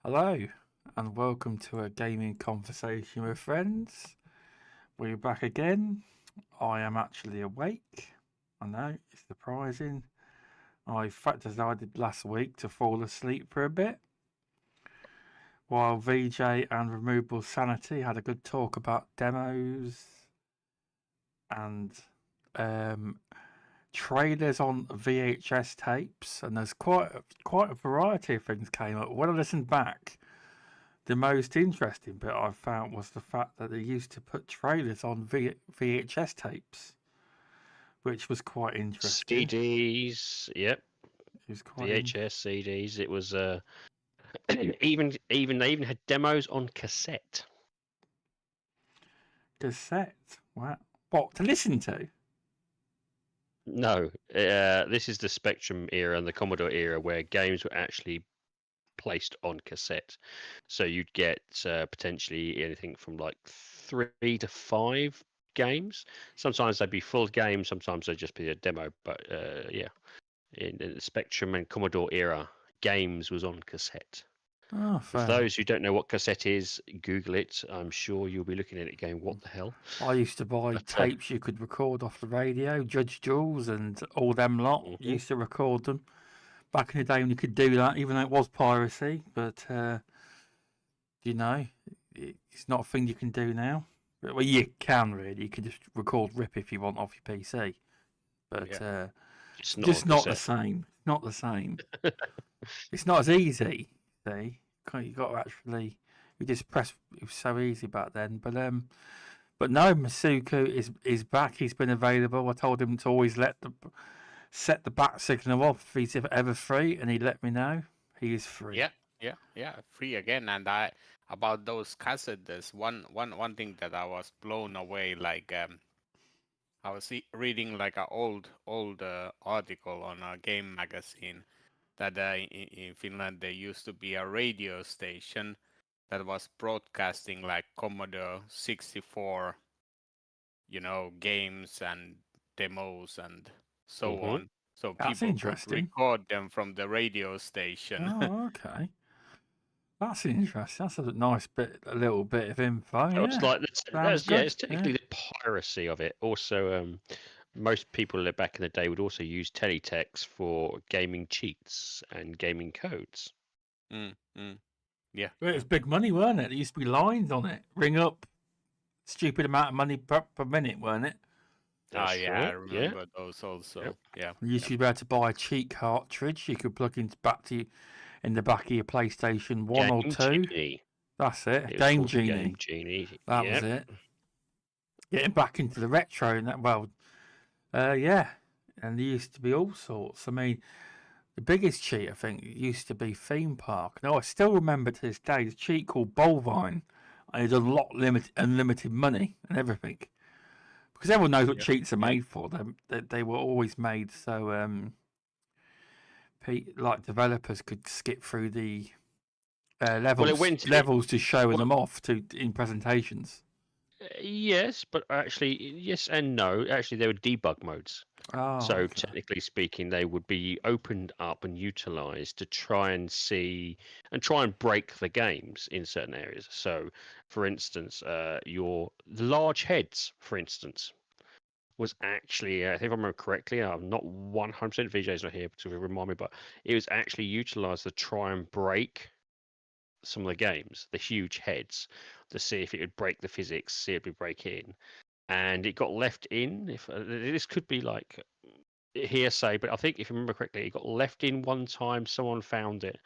Hello, and welcome to a gaming conversation with friends. We're back again. I am actually awake. I know, it's surprising. I decided last week to fall asleep for a bit, while VJ and RemovableSanity had a good talk about demos and trailers on VHS tapes, and there's quite a variety of things came up. When I listened back, the most interesting bit I found was the fact that they used to put trailers on VHS tapes, which was quite interesting. CDs, yep. It was quite VHS CDs. It was they even had demos on cassette. cassette. What to listen to? No, this is the Spectrum era and the Commodore era where games were actually placed on cassette. So you'd get potentially anything from like 3 to 5 games. Sometimes they'd be full games, sometimes they'd just be a demo. But yeah, in the Spectrum and Commodore era, games was on cassette. Oh, For those who don't know what cassette is, Google it. I'm sure you'll be looking at it going, what the hell? I used to buy tapes you could record off the radio. Judge Jules and all them lot used to record them. Back in the day when you could do that, even though it was piracy. But, you know, it's not a thing you can do now. Well, you can really. You can just record RIP if you want off your PC. But it's just not the same. Not the same. It's not as easy. See, you got to actually. You just press. It was so easy back then. But no, Masuku is back. He's been available. I told him to always set the bat signal off if he's ever free, and he let me know he is free. Yeah, free again. And about those cassettes, one thing that I was blown away. Like I was reading like an old article on a game magazine that in Finland there used to be a radio station that was broadcasting like Commodore 64, games and demos and so on. So That's people interesting. could record them from the radio station. Oh, okay. That's interesting. That's a little bit of info. It's like it's technically the piracy of it. Also, most people back in the day would also use teletext for gaming cheats and gaming codes. Yeah. Well, it was big money, weren't it? There used to be lines on it. Ring up, stupid amount of money per minute, weren't it? Yeah, I remember those also. Yep. Yeah. You used to be able to buy a cheat cartridge. You could plug in the back of your PlayStation 1 or 2. Genie. That's it. Game Genie. Game Genie. That was it. Getting back into the retro and that. Yeah. And there used to be all sorts. I mean, the biggest cheat, I think, used to be Theme Park. Now, I still remember to this day the cheat called Bolvine. And it had unlimited money and everything. Because everyone knows what cheats are made for. They were always made so like developers could skip through the levels to show them off in presentations. Yes, but actually, yes and no. Actually, there were debug modes. Oh, so okay. technically speaking, they would be opened up and utilized to try and see and try and break the games in certain areas. So, for instance, the large heads, for instance, was actually, if I remember correctly, I'm not 100%, VJ's not here to remind me, but it was actually utilized to try and break some of the games, the huge heads, to see if it would break the physics, see if it would break in. And it got left in. If this could be like hearsay, but I think if I remember correctly, it got left in one time. Someone found it,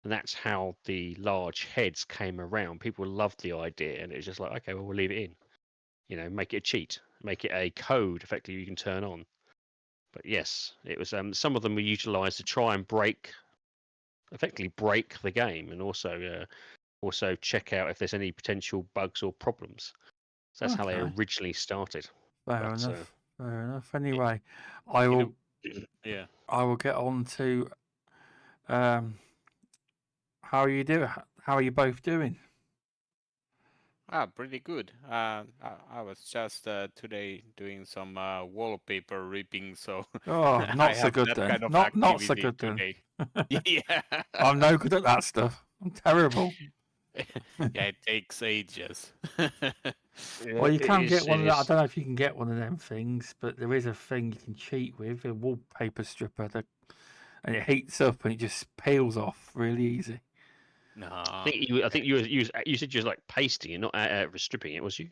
and that's how the large heads came around. People loved the idea, and it was just like, okay, well, we'll leave it in. Make it a cheat, make it a code, effectively you can turn on. But yes, it was. Some of them were utilised to try and effectively break the game, and also check out if there's any potential bugs or problems. So that's how they originally started. Fair enough. Anyway, I will get on to how are you doing? How are you both doing? Pretty good. I was just today doing some wallpaper ripping, so not so good then. Not so good then. Yeah, I'm no good at that stuff. I'm terrible. Yeah, it takes ages. Well, you it can is- get one it of that. I is. don't know if you can get one of them things, but there is a thing you can cheat with, a wallpaper stripper, and it heats up and it just peels off really easy. No. I think you said you was like pasting it, not stripping it, was you?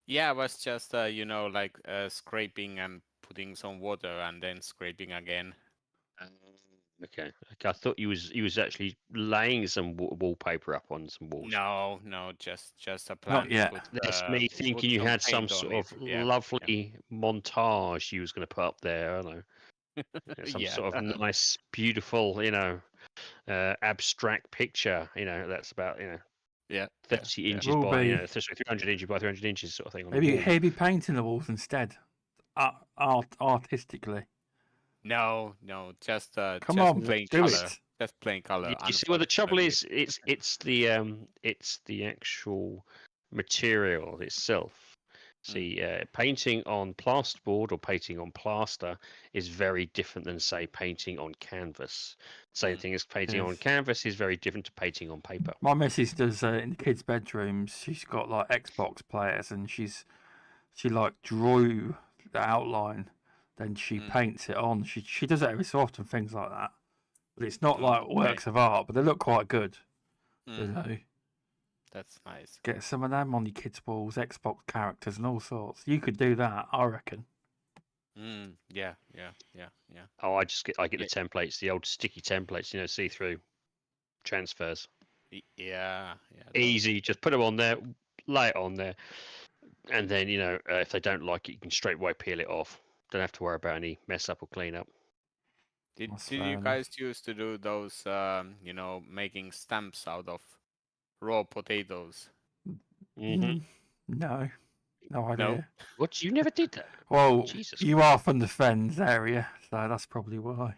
Yeah, it was just like scraping and putting some water and then scraping again. Okay. I thought you was actually laying some wallpaper up on some walls. No, just a Not plan yet. to put. That's me thinking put you some had some paint on sort it. of Yeah. lovely montage you was going to put up there. I don't know. Some Yeah. sort of nice, beautiful, abstract picture. That's about Yeah. 30 inches Will by be 300 inches by 300 inches sort of thing on maybe the wall. heavy painting the walls instead, artistically. No, just Come just on, plain do color. it. Just plain color. You see, well, the trouble unfortunately. is, it's the actual material itself. See, painting on plasterboard or painting on plaster is very different than, say, painting on canvas. Same thing as painting on Yes. canvas is very different to painting on paper. My missus does in the kids' bedrooms. She's got like Xbox players, and she like drew the outline, then she paints it on. She does it every so often, things like that. But it's not like Okay. works of art, but they look quite good. You Mm, know, That's nice. get some of them on your kids' walls, Xbox characters and all sorts. You could do that, I reckon. Yeah. Oh, I get Yeah. the templates, the old sticky templates, see-through transfers. Yeah. Easy, just put them on there, lay it on there, and then if they don't like it, you can straight away peel it off. Don't have to worry about any mess up or clean up. Did That's you fair enough. guys used to do those making stamps out of raw potatoes? Mm-hmm. No idea. What? You never did that? Well, Jesus. you are from the Fens area, so that's probably why.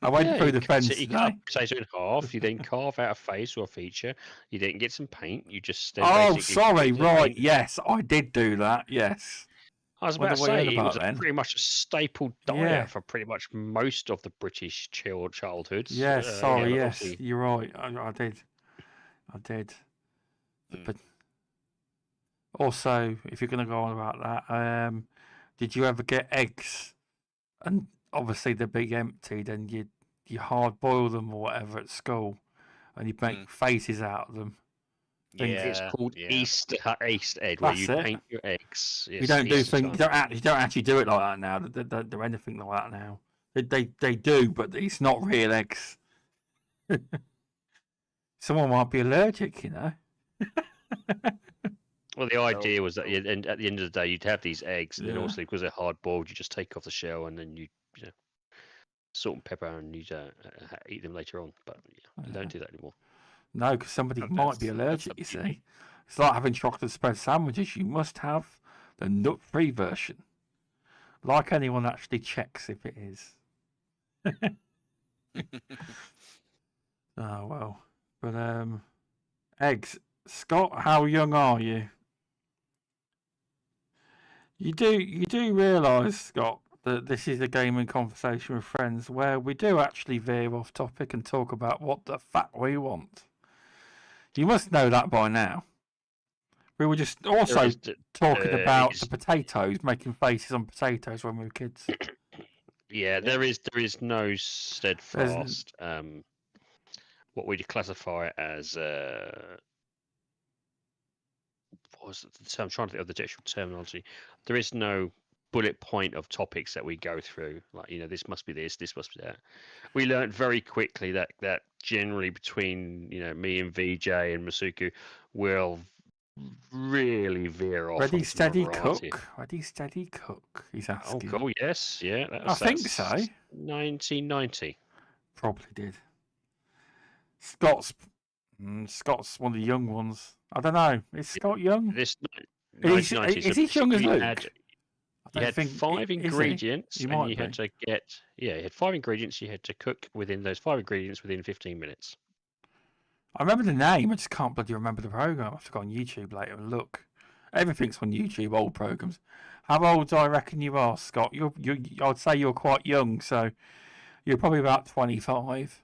I went through you the cut fence it- You today. cut potato in half. You then carve out a face or a feature. You then get some paint. You just then Oh, basically sorry, put the right. paint- Yes, I did do that. Yes. I was Wonder about to what you heard say it was about then. pretty much a staple diet Yeah. for pretty much most of the British childhoods. Yes, sorry, but yes. obviously- You're right. I did. But also, if you're going to go on about that, did you ever get eggs? And obviously they're big empty, then you hard boil them or whatever at school, and you make faces out of them. Yeah. It's called yeah. Easter egg, where That's you it. paint your eggs. You Yes, don't do Easter things. time. You don't actually do it like that now. They don't do anything like that now. They do, but it's not real eggs. Someone might be allergic, Well, the idea was that at the end of the day, you'd have these eggs, and then Yeah. also because they're hard boiled, you just take off the shell and then you salt and pepper, and you eat them later on. But you don't do that anymore. No, because somebody Oh, might be that's allergic. a You pity. see, it's like having chocolate spread sandwiches. You must have the nut-free version. Like anyone actually checks if it is. Oh well, but eggs. Scott, how young are you? You do realise, Scott, that this is a gaming conversation with friends where we do actually veer off topic and talk about what the fuck we want. You must know that by now. We were just also talking about the potatoes, making faces on potatoes when we were kids. Yeah, there is no steadfast what we'd classify as what was the term? I'm trying to think of the actual terminology. There is no bullet point of topics that we go through. Like, this must be this must be that. We learned very quickly that generally between me and VJ and Masuku will really veer off. Ready, steady, variety. cook. Ready, steady, cook. He's asking. Oh, cool. Yes, yeah. I think so. 1990. Probably did. Scott's one of the young ones. I don't know. Is Scott young? This Is he 1990s. as young as Luke? You had 5 ingredients, He and might you had be. to get. Yeah, you had 5 ingredients. You had to cook within those 5 ingredients within 15 minutes. I remember the name. I just can't bloody remember the program. I have to go on YouTube later and look. Everything's on YouTube. Old programs. How old do I reckon you are, Scott? I'd say you're quite young, so you're probably about 25,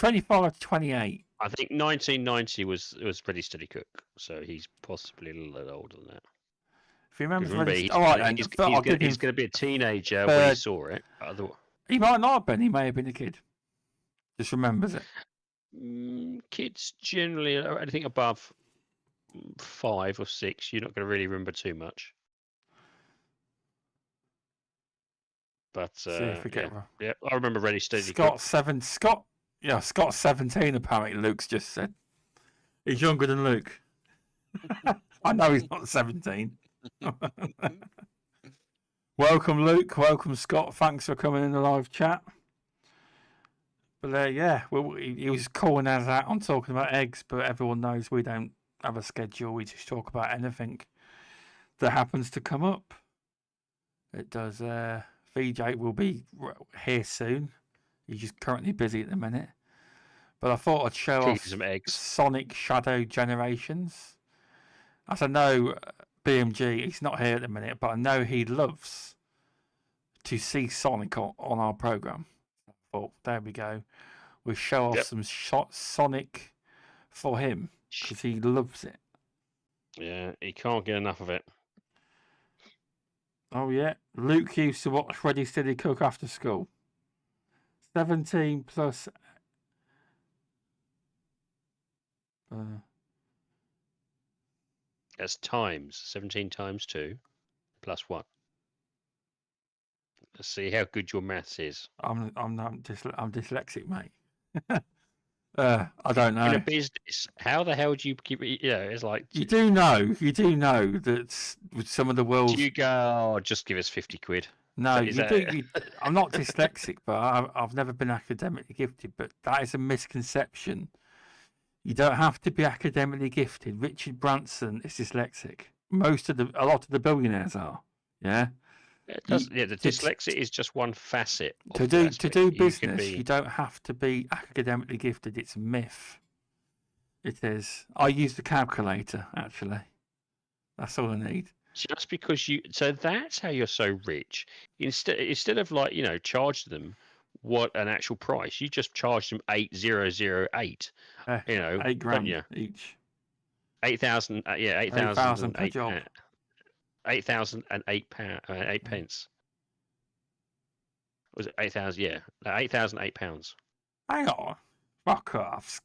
25 to 28. I think 1990 was Ready Steady Cook, so he's possibly a little older than that. If you remember, Remember, Ready... he's, all right, then. he's I'll give going him to be a teenager when he third... saw it. Otherwise... He might not have been. He may have been a kid. Just remembers it. Kids generally, anything above 5 or 6, you're not going to really remember too much. But yeah, I remember Ready Steady Cook. Scott 17 apparently. Luke's just said he's younger than Luke. I know he's not 17. Welcome, Luke. Welcome, Scott. Thanks for coming in the live chat. But he was calling us out on talking about eggs, but everyone knows we don't have a schedule. We just talk about anything that happens to come up. It does. VJ will be here soon. He's just currently busy at the minute. But I thought I'd show off some eggs. Sonic Shadow Generations. As I know, BMG, he's not here at the minute, but I know he loves to see Sonic on our programme. I thought, there we go. We'll show off some Sonic for him, because he loves it. Yeah, he can't get enough of it. Oh, yeah. Luke used to watch Ready Steady Cook after school. 17 plus... That's times. 17 times 2 plus 1. Let's see how good your maths is. I'm dyslexic, mate. I don't know. In a business, how the hell do you keep it? It's like you do know that with some of the world's... Do you go, just give us 50 quid? No, I'm not dyslexic, but I've never been academically gifted. But that is a misconception. You don't have to be academically gifted. Richard Branson is dyslexic. A lot of the billionaires are. Yeah. The dyslexia is just one facet. To do business, you don't have to be academically gifted. It's a myth. It is. I use the calculator, actually. That's all I need. Just because so that's how you're so rich. Instead of charge them what an actual price, you just charge them 8,008. £8,000 each. 8,000. 8,000 per job. 8,008 pence. Was it 8,000? Yeah, 8,008 pounds. Hang on, fuck off.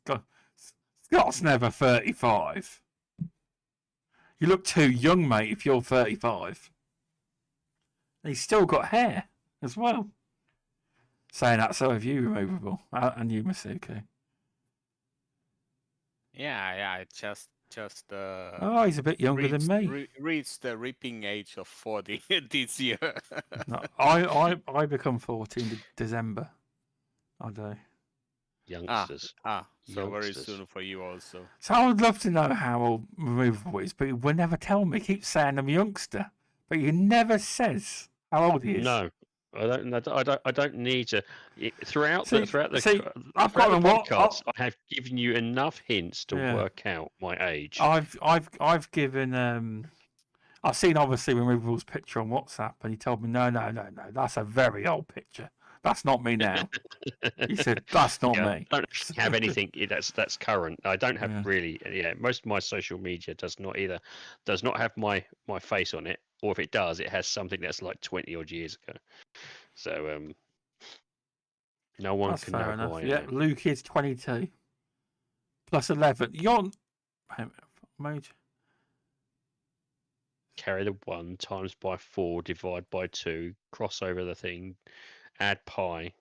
Scott's never 35. You look too young, mate. If you're 35, and he's still got hair as well. Saying that, so have you, Removable, and you, Masuku. Yeah, it just he's a bit younger than me. Reached the reaping age of 40 this year. No, I become 40 in December. I do. Youngsters. So very soon for you also. So I would love to know how old Removable is, but he will never tell me. He keeps saying I'm a youngster, but he never says how old he is. No. I don't need to. Throughout the podcast, I have given you enough hints to work out my age. I've given I've seen obviously Removable's picture on WhatsApp, and he told me no, that's a very old picture. That's not me now. He said that's not me. I don't have anything that's current. I don't have really. Most of my social media does not have my face on it. Or if it does, it has something that's like 20 odd years ago. So no one that's can fair know enough. who I am. Luke is 22 plus 11. You're mode. Carry the 1 times by 4, divide by 2, cross over the thing, add pi.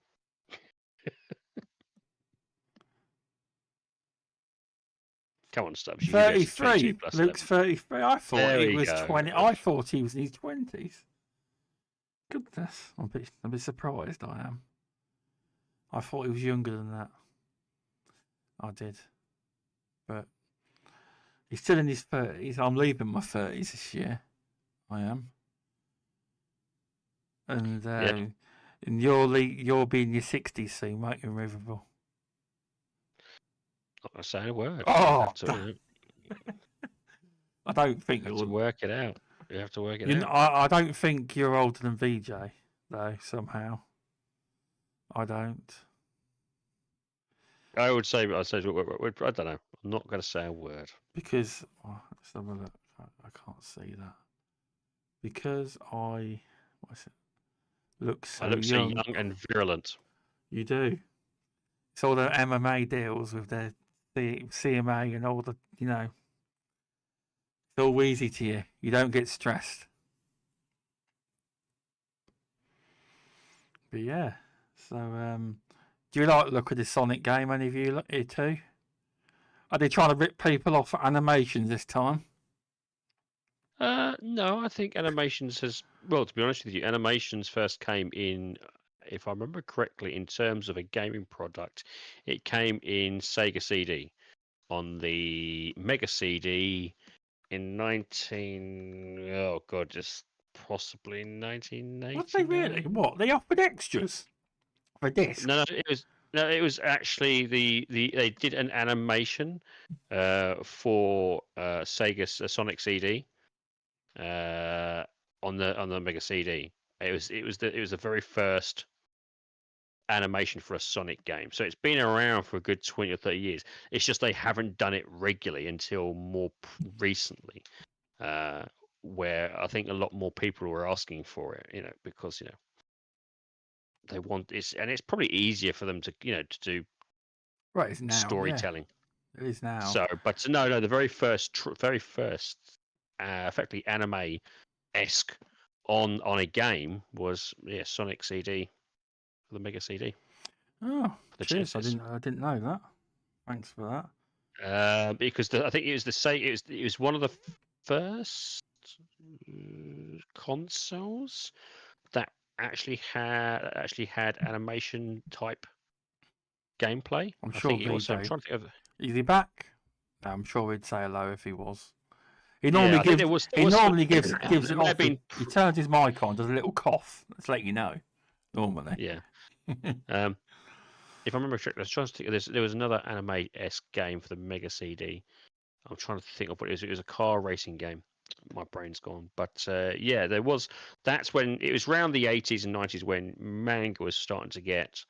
Come on, Stubz. 33. Luke's 33. I thought he was 20. Good. I thought he was in his 20s. Goodness. I'm a bit surprised, I am. I thought he was younger than that. I did. But he's still in his 30s. I'm leaving my 30s this year. I am. And you'll be in your 60s soon, won't you, Removable? Not saying a word. Oh, I don't think you have to work it out. You have to work it out. I don't think you're older than VJ, though, somehow. I don't. I would say, I don't know. I'm not going to say a word. Because let's have a look. I can't see that. Because what's it? Look so I look so young. young and virulent. You do. It's all the MMA deals with the CMA and all the, it's all easy to you. You don't get stressed. But yeah, so do you like the look of the Sonic game? Any of you here too? Are they trying to rip people off for animations this time? No, I think animations well, to be honest with you, animations first came in, if I remember correctly, in terms of a gaming product, it came in Sega CD on the Mega CD in just possibly 1980. What they really? What, they offered extras for discs? No, it was actually they did an animation for Sega Sonic CD on the Mega CD. It was the very first animation for a Sonic game. So it's been around for a good 20 or 30 years. It's just they haven't done it regularly until more recently, where I think a lot more people were asking for it, because they want this, and it's probably easier for them to to do Right, it's now. storytelling. Yeah, it is now. So, but no, the very first effectively anime-esque on a game was Sonic CD for the Mega CD. Oh, cheers! I didn't know that. Thanks for that. Because I think it was one of the first consoles that actually had animation type gameplay. I'm sure I'm trying to think of. Is he back? I'm sure he'd say hello if he was. He normally gives it off. He turns his mic on, does a little cough. Let's let you know. Normally. Yeah. If I remember correctly, I was trying to think. There was another anime-esque game for the Mega CD. I'm trying to think of what it was. It was a car racing game. My brain's gone. But yeah, there was. That's when it was around the 80s and 90s when manga was starting to get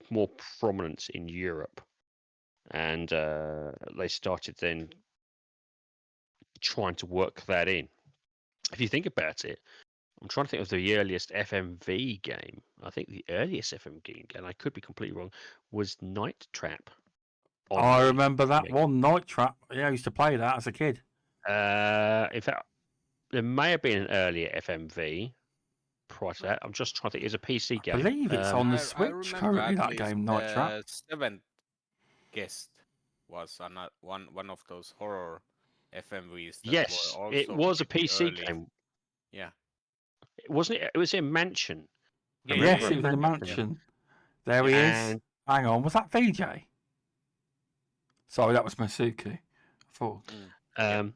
more prominent in Europe, and they started then trying to work that in. If you think about it, I'm trying to think of the earliest FMV game. I think the earliest FMV game, and I could be completely wrong, was Night Trap. I remember that one, Night Trap. Yeah, I used to play that as a kid. In fact, there may have been an earlier FMV prior to that. I'm just trying to think. It was a PC game. I believe it's on the Switch currently, that game, Night Trap. Seventh Guest was one of those horror FMVs. Yes, it was a PC game. Yeah. Wasn't it? It was in Mansion. Yes, it was in a mansion. There he is. Hang on, was that VJ? Sorry, that was Masuki. I thought. I'm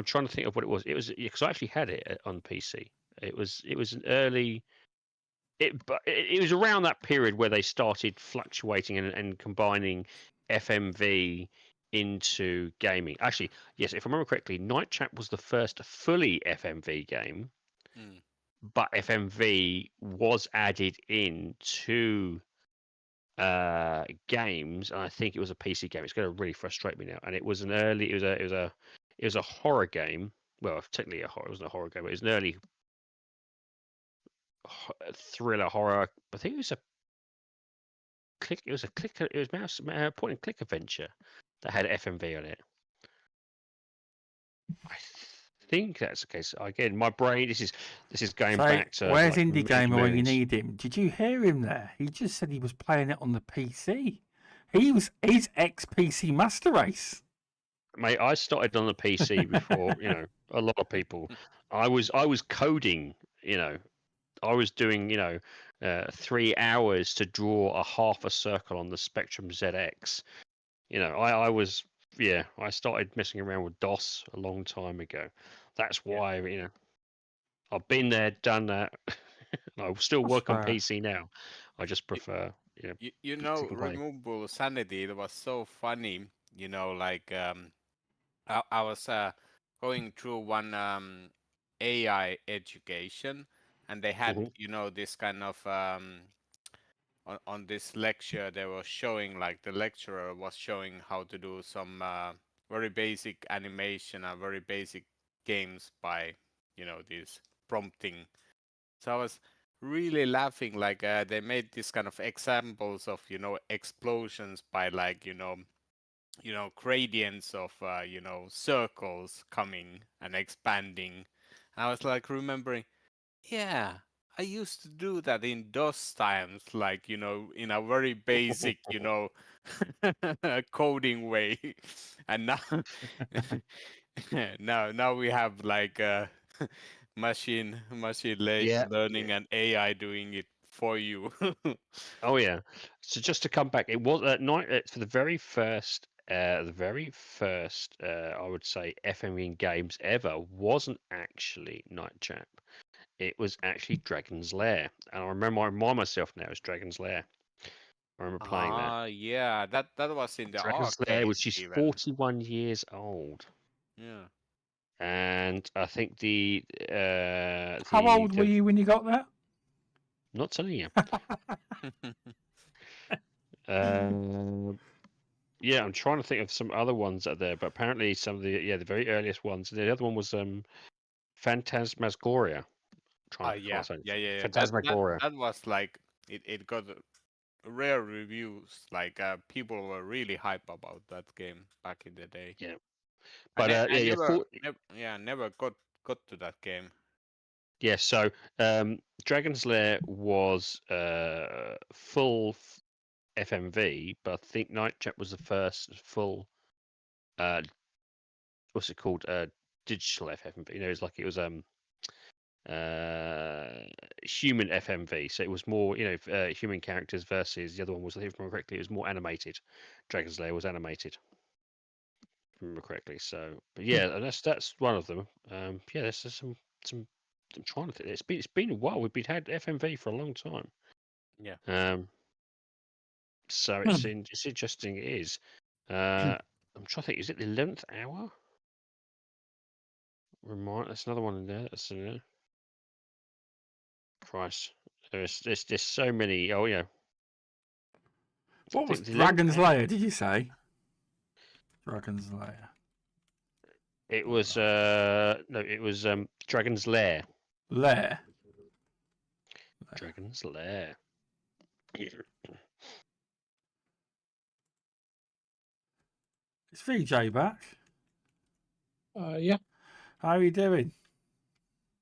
trying to think of what it was. It was because I actually had it on PC. It was an early. But it was around that period where they started fluctuating and combining FMV into gaming. Actually, yes, if I remember correctly, Night Trap was the first fully FMV game. But FMV was added in to games, and I think it was a PC game. It's going to really frustrate me now. And it was it was a horror game. Well, technically it wasn't a horror game, but it was an early thriller horror. I think it was mouse point and click adventure that had FMV on it. I think that's the case. Again, my brain. This is going back to. Where's Indie Gamer when you need him? Did you hear him there? He just said he was playing it on the PC. He's ex-PC Master Race. Mate, I started on the PC before a lot of people. I was coding. I was doing 3 hours to draw a half a circle on the Spectrum ZX. I started messing around with DOS a long time ago. That's why, I've been there, done that. I still work on PC now. I just prefer, RemovableSanity. It was so funny, like I was going through one AI education, and they had, this kind of on this lecture, they were showing, like the lecturer was showing how to do some very basic animation and very basic games by, this prompting. So I was really laughing, like they made this kind of examples of, explosions by like, gradients of, circles coming and expanding. I was like remembering, yeah, I used to do that in DOS times, like, in a very basic, coding way. And now, now we have like machine Yeah. learning and AI doing it for you. Oh yeah. So just to come back, it was at night for the very first, I would say FMV games ever wasn't actually Night Chap. It was actually Dragon's Lair, and I remind myself now it's Dragon's Lair. I remember playing that. Yeah, that was in the Dragon's Lair, arcade which is even. 41 years old. Yeah. And I think the How old were you when you got that? Not telling you. Yeah, I'm trying to think of some other ones out there, but apparently some of the very earliest ones. The other one was Phantasmagoria. Yeah. Phantasmagoria. That was like it got rare reviews. Like people were really hype about that game back in the day. Yeah, I but never got to that game. yeah. So Dragon's Lair was full FMV, but I think Nightchat was the first full what's it called? Digital FMV. It's like it was human FMV. So it was more, human characters versus the other one was, if I remember correctly, it was more animated. Dragon's Lair was animated, if I remember correctly. So, but yeah, that's one of them. Yeah, there's some. I'm trying to think. It's been a while. We've had FMV for a long time. Yeah. So it's interesting. It is. I'm trying to think. Is it the 11th hour? That's another one in there. That's in there. Christ, there's so many. Oh yeah. What was Dragon's Lair? Did you say? Dragon's Lair. It was no. It was Dragon's Lair. Lair. Dragon's Lair. Is VJ back? Yeah. How are you doing?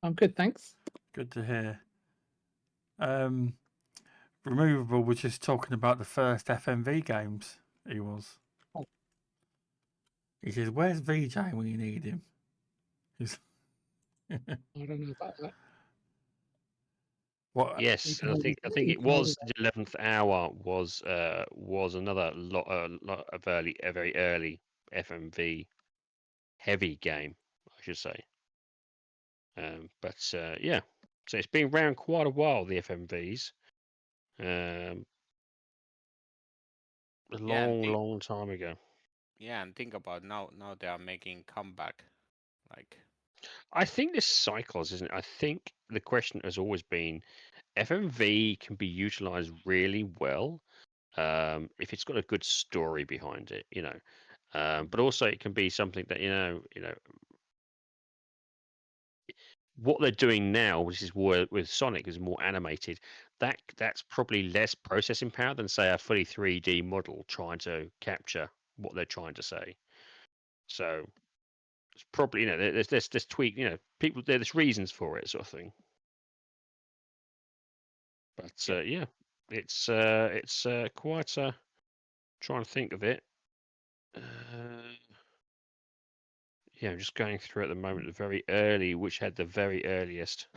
I'm good, thanks. Good to hear. Removable was just talking about the first FMV games. He was. Oh. He says, "Where's VJ when you need him?" I don't know about that. What? Yes, and I think it was the 11th hour was another a very early FMV heavy game, I should say. But yeah, so it's been around quite a while, the FMVs. A long time ago. Yeah, and think about now they are making comeback. Like, I think this cycles, isn't it? I think the question has always been FMV can be utilized really well if it's got a good story behind it, but also it can be something that what they're doing now, which is with Sonic, is more animated. That's probably less processing power than say a fully 3D model trying to capture what they're trying to say. So it's probably there's tweak, people there's reasons for it, sort of thing. But yeah, it's quite trying to think of it. Yeah, I'm just going through at the moment the very early, which had the very earliest.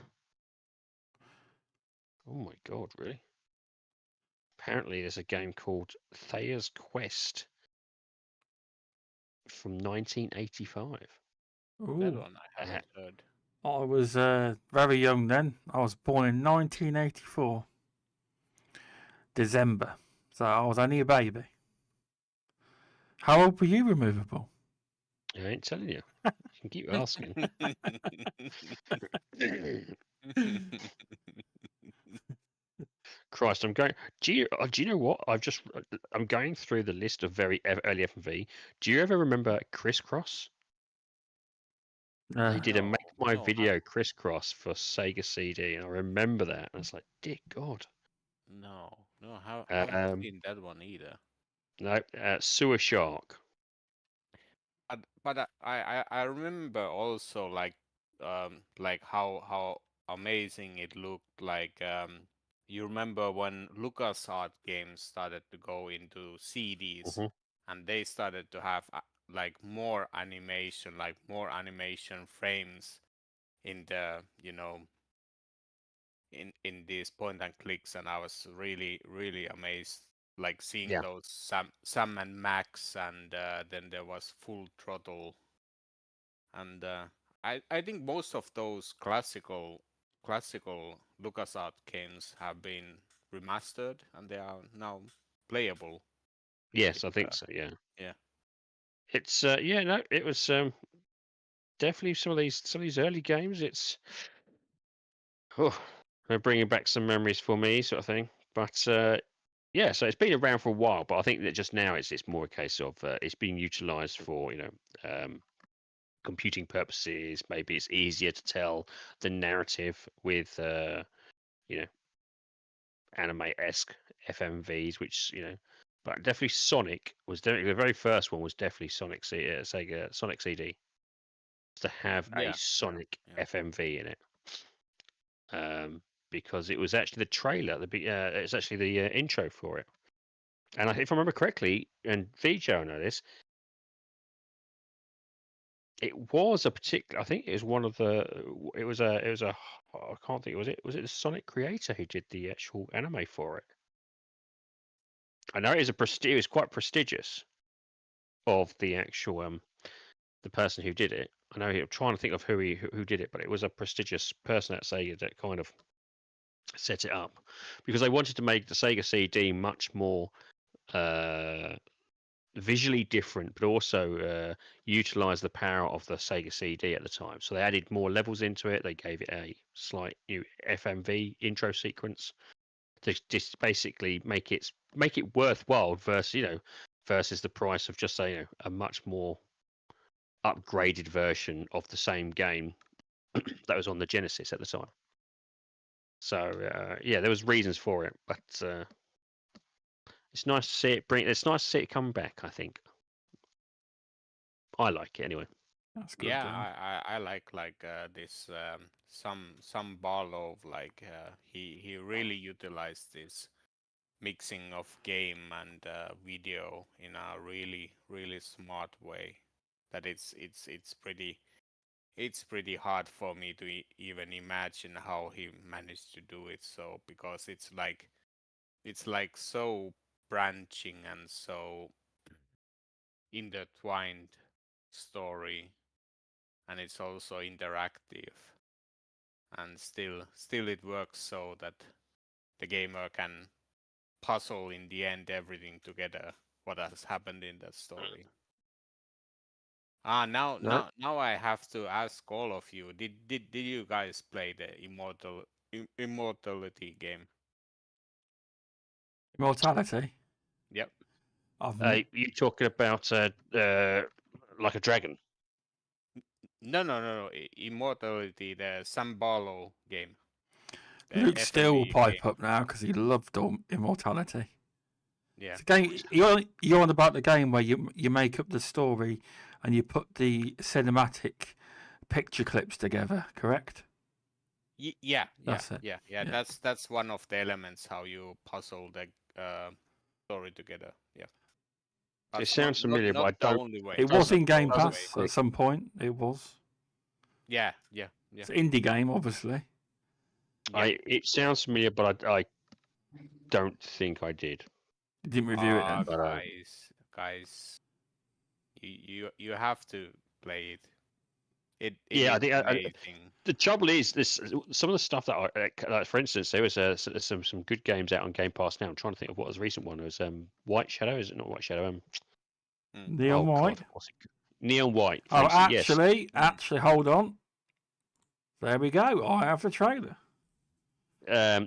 Oh my god, really? Apparently there's a game called Thayer's Quest from 1985. Ooh. that one I haven't heard. I was very young then. I was born in 1984. December. So I was only a baby. How old were you, Removable? I ain't telling you. You can keep asking. Christ, I'm going. Do you know what? I'm going through the list of very early FMV. Do you ever remember Crisscross? They did a No, Make My no, Video Crisscross for Sega CD, and I remember that. And I was like, dear God. no, I haven't Um, seen that one either. no, Sewer Shark. But I remember also like how amazing it looked. Like you remember when LucasArts games started to go into CDs, Mhm. and they started to have like more animation frames in the in these point and clicks, and I was really amazed, like seeing Yeah. those Sam and Max, and then there was Full Throttle, and I think most of those classical LucasArts games have been remastered, and they are now playable. Yes, I think so. Yeah. Yeah. It's yeah, no, it was definitely some of these early games. It's they're bringing back some memories for me, sort of thing. But yeah, so it's been around for a while, but I think that just now it's more a case of it's being utilized for computing purposes. Maybe it's easier to tell the narrative with anime-esque FMVs, which but definitely Sonic was definitely the very first one was definitely Sega Sonic CD to have a Yeah. Sonic Yeah. FMV in it. Because it was actually the trailer, it's actually the intro for it. And if I remember correctly, and VJ know this, it was a particular. I think it was one of the. It was a. I can't think. Was it the Sonic creator who did the actual anime for it? I know it was it was quite prestigious. Of the actual the person who did it. I know I'm trying to think of who did it, but it was a prestigious person at Sega that kind of set it up because they wanted to make the Sega CD much more visually different, but also utilize the power of the Sega CD at the time. So they added more levels into it. They gave it a slight new FMV intro sequence to just basically make it worthwhile versus the price of just a much more upgraded version of the same game that was on the Genesis at the time. So yeah, there was reasons for it, but it's nice to see it It's nice to see it come back. I think I like it anyway. That's good. Yeah, Then. I like this some Barlow, like he really utilized this mixing of game and video in a really smart way, that it's pretty hard for me to even imagine how he managed to do it. So because it's like so branching and so intertwined story, and it's also interactive, and still it works so that the gamer can puzzle in the end everything together, what has happened in that story. Now No, I have to ask all of you, did you guys play the immortality game? Immortality. Yep. you talking about like a dragon? No. Immortality, the Sam Barlow game. The Luke still will FMV pipe game. up now because he loved Immortality. Yeah. It's a game, you're on about the game where you make up the story and you put the cinematic picture clips together, correct? Yeah. That's it. Yeah. That's one of the elements how you puzzle the story together. Yeah. It That's sounds familiar, but I not the don't. only way. It was in Not the only way. Gamepass at some point. It was. Yeah. It's an indie game, obviously. Yeah. It sounds familiar, but I don't think I did. You didn't review it then. But, Guys, you have to play it. It yeah, I is think amazing. the trouble is this. Some of the stuff that like for instance, there was some good games out on Game Pass now. I'm trying to think of what was a recent one. It was White Shadow. Is it not White Shadow? Neon White. God, what's it? Neon White. Oh, Yes. actually, hold on. There we go. I have the trailer.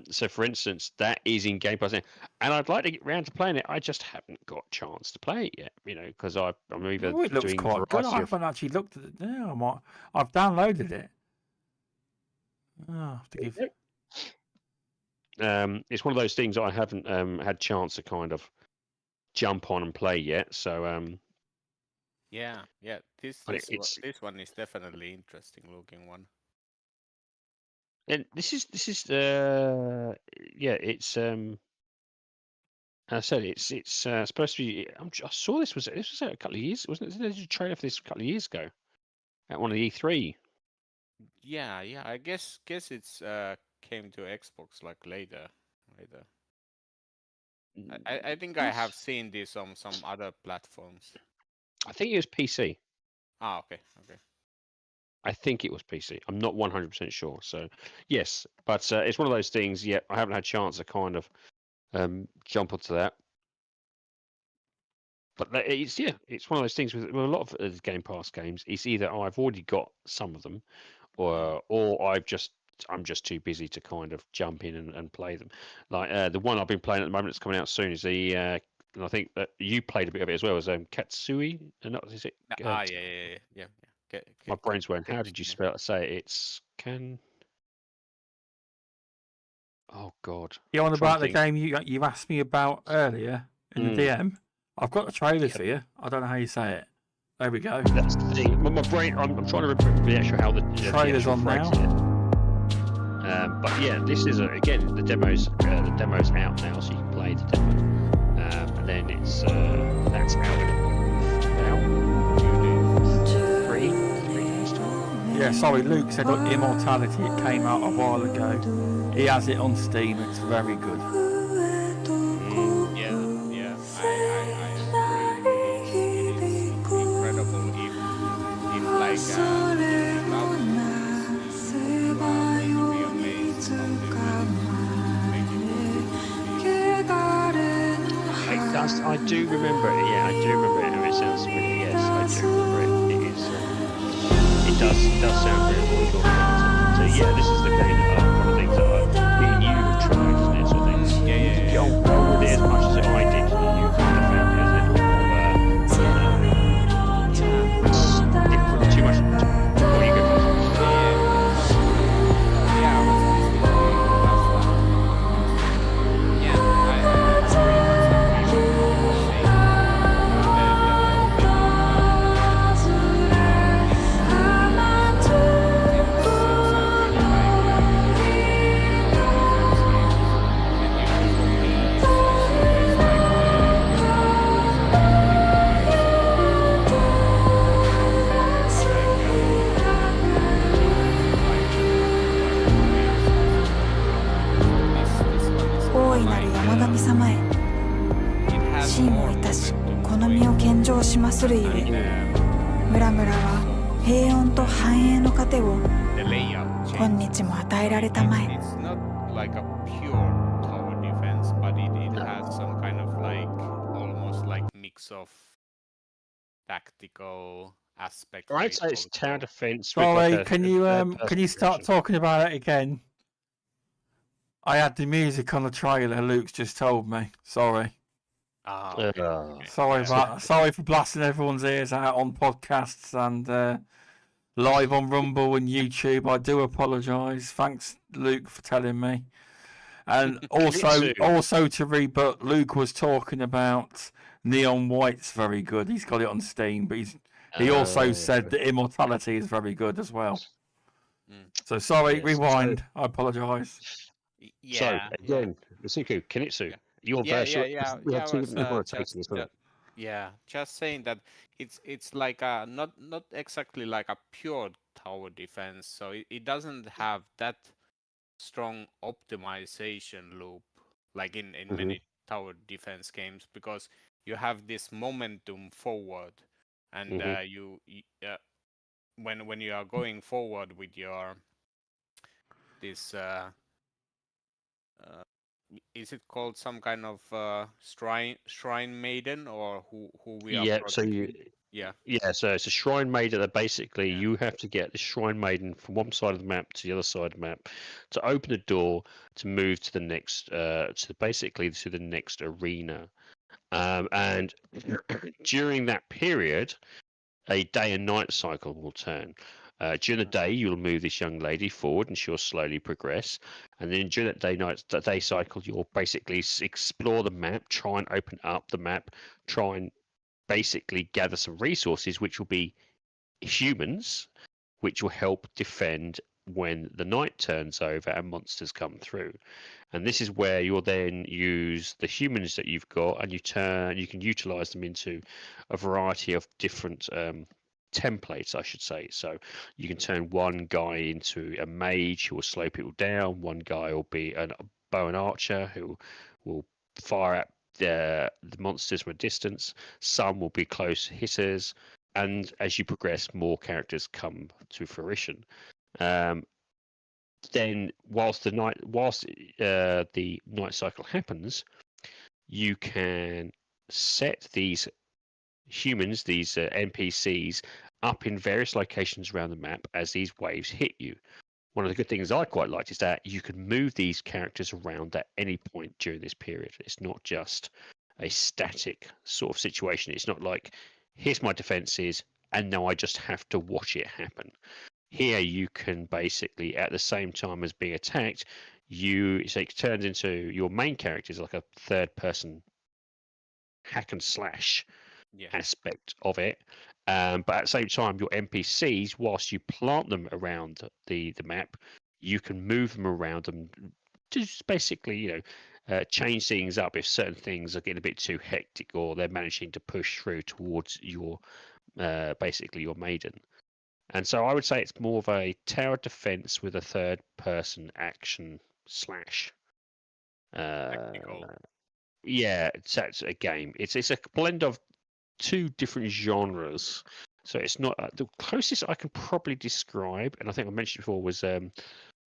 So, for instance, that is in Gamepass, and I'd like to get round to playing it. I just haven't got a chance to play it yet, because I'm either Oh, it looks doing quite good. I variety of. haven't actually looked at it now. I've downloaded it. Oh, I have to give. It's one of those things I haven't had chance to kind of jump on and play yet. So Yeah. This But is it's- this one is definitely interesting looking one. and this is it's as I said, it's supposed to be. I saw this was a couple of years, wasn't it? There was a trailer for this a couple of years ago at one of the E3. Yeah. I guess it's came to Xbox like later. I think I have seen this on some other platforms. I think it was PC. Ah, okay. I think it was PC. I'm not 100% sure. So yes, but it's one of those things. Yeah, I haven't had a chance to kind of jump onto that. But it's one of those things with a lot of Game Pass games. It's either I've already got some of them, or I'm just too busy to kind of jump in and play them. Like the one I've been playing at the moment that's coming out soon is the and I think that you played a bit of it as well as Katsui. Not is it? Yeah. My brain's going. How did you say it? It's Oh God. You on I'm trying about to the think. game you asked me about earlier in the DM? I've got the trailers Yep. for you. I don't know how you say it. There we go. That's the thing. My brain. I'm trying to remember the actual how the Trailers actual on phrase now. it. But yeah, this is again the demo's out now, so you can play the demo. And then it's that's out in about 3 days time. Yeah, sorry, Luke said Immortality. It came out a while ago. He has it on Steam. It's very good. Yeah. I agree. It is incredible. If like you love movies, you are going to be amazed how they make it. I do remember it. Yeah, I do remember it. It sounds familiar. Yes, I do remember it. It is. It does sound really cool. So yeah, this is the game that one of the things that me and you have tried, isn't it? Sort of thing. Yeah. Don't go with it as much as I did. You kind of found it as a little different, too much. What you go for? Yeah, I was listening to you last time. Yeah, I pretty much agree with what you're saying. It has 真をいたしこの身を献上しまするゆえ村々は平穏と繁栄の糧を the layout 今 change. 日も与えられたまえ It's not like a pure tower defense, but it has some kind of like almost like mix of tactical aspects. I'd say it's tower also. defense. With Sorry, like a can you third-person start version. talking about it again? I had the music on the trailer. Luke's just told me. Sorry. Ah, Sorry Yeah. sorry for blasting everyone's ears out on podcasts and live on Rumble and YouTube. I do apologise. Thanks, Luke, for telling me. And also to rebut, Luke was talking about Neon White's very good. He's got it on Steam, but he also said that Immortality is very good as well. So sorry, Yes, rewind. I apologise. So again, Masuku, Kunitsu, your version. Just saying that it's like not exactly like a pure tower defense, so it doesn't have that strong optimization loop like in many tower defense games, because you have this momentum forward, and you when you are going forward with your this is it called some kind of shrine maiden, or who we are protecting? Yeah. Yeah, so it's a shrine maiden that basically you have to get the shrine maiden from one side of the map to the other side of the map to open the door to move to the next, basically to the next arena. And during that period, a day and night cycle will turn. During the day, you'll move this young lady forward, and she'll slowly progress. And then during that day cycle, you'll basically explore the map, try and open up the map, try and basically gather some resources, which will be humans, which will help defend when the night turns over and monsters come through. And this is where you'll then use the humans that you've got, and you can utilize them into a variety of different templates, I should say. So you can turn one guy into a mage who will slow people down. One guy will be a bow and archer who will fire at the monsters from a distance. Some will be close hitters, and as you progress, more characters come to fruition. Then, whilst the night cycle happens, you can set these humans, these NPCs, up in various locations around the map as these waves hit you. One of the good things I quite liked is that you can move these characters around at any point during this period. It's not just a static sort of situation. It's not like, here's my defenses, and now I just have to watch it happen. Here you can basically, at the same time as being attacked, it turns into your main character is like a third person hack and slash aspect of it. But at the same time, your NPCs, whilst you plant them around the map, you can move them around and just basically, change things up if certain things are getting a bit too hectic or they're managing to push through towards your basically your maiden. And so I would say it's more of a tower defense with a third person action slash. Yeah, that's a game. It's a blend of two different genres. So it's not the closest I can probably describe, and I think I mentioned before, was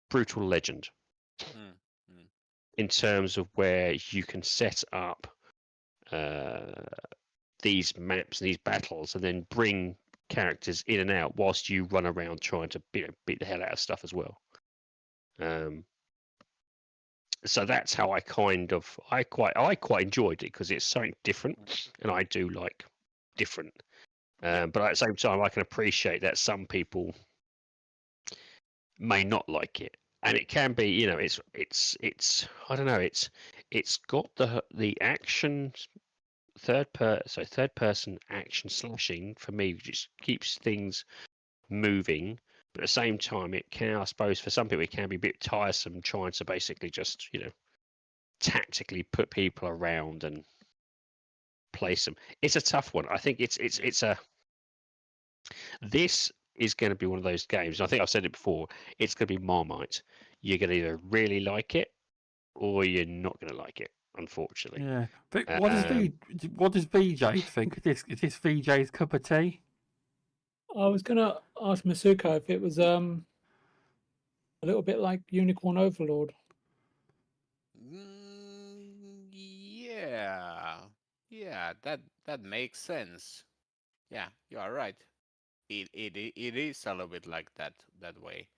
Brutal Legend. In terms of where you can set up these maps and these battles, and then bring characters in and out whilst you run around trying to beat the hell out of stuff as well. So that's how I quite enjoyed it, because it's something different, and I do like different. But at the same time, I can appreciate that some people may not like it, and it can be, it's I don't know, it's got the action third person action slashing for me just keeps things moving, but at the same time it can, I suppose for some people, it can be a bit tiresome trying to basically just tactically put people around and place them. It's a tough one. I think this is going to be one of those games, and I think I've said it before, it's going to be Marmite. You're going to either really like it or you're not going to like it, unfortunately. Yeah, but what does VJ think? Is this VJ's cup of tea? I was gonna ask Masuko if it was a little bit like Unicorn Overlord. Yeah, that makes sense. Yeah, you are right. It is a little bit like that way.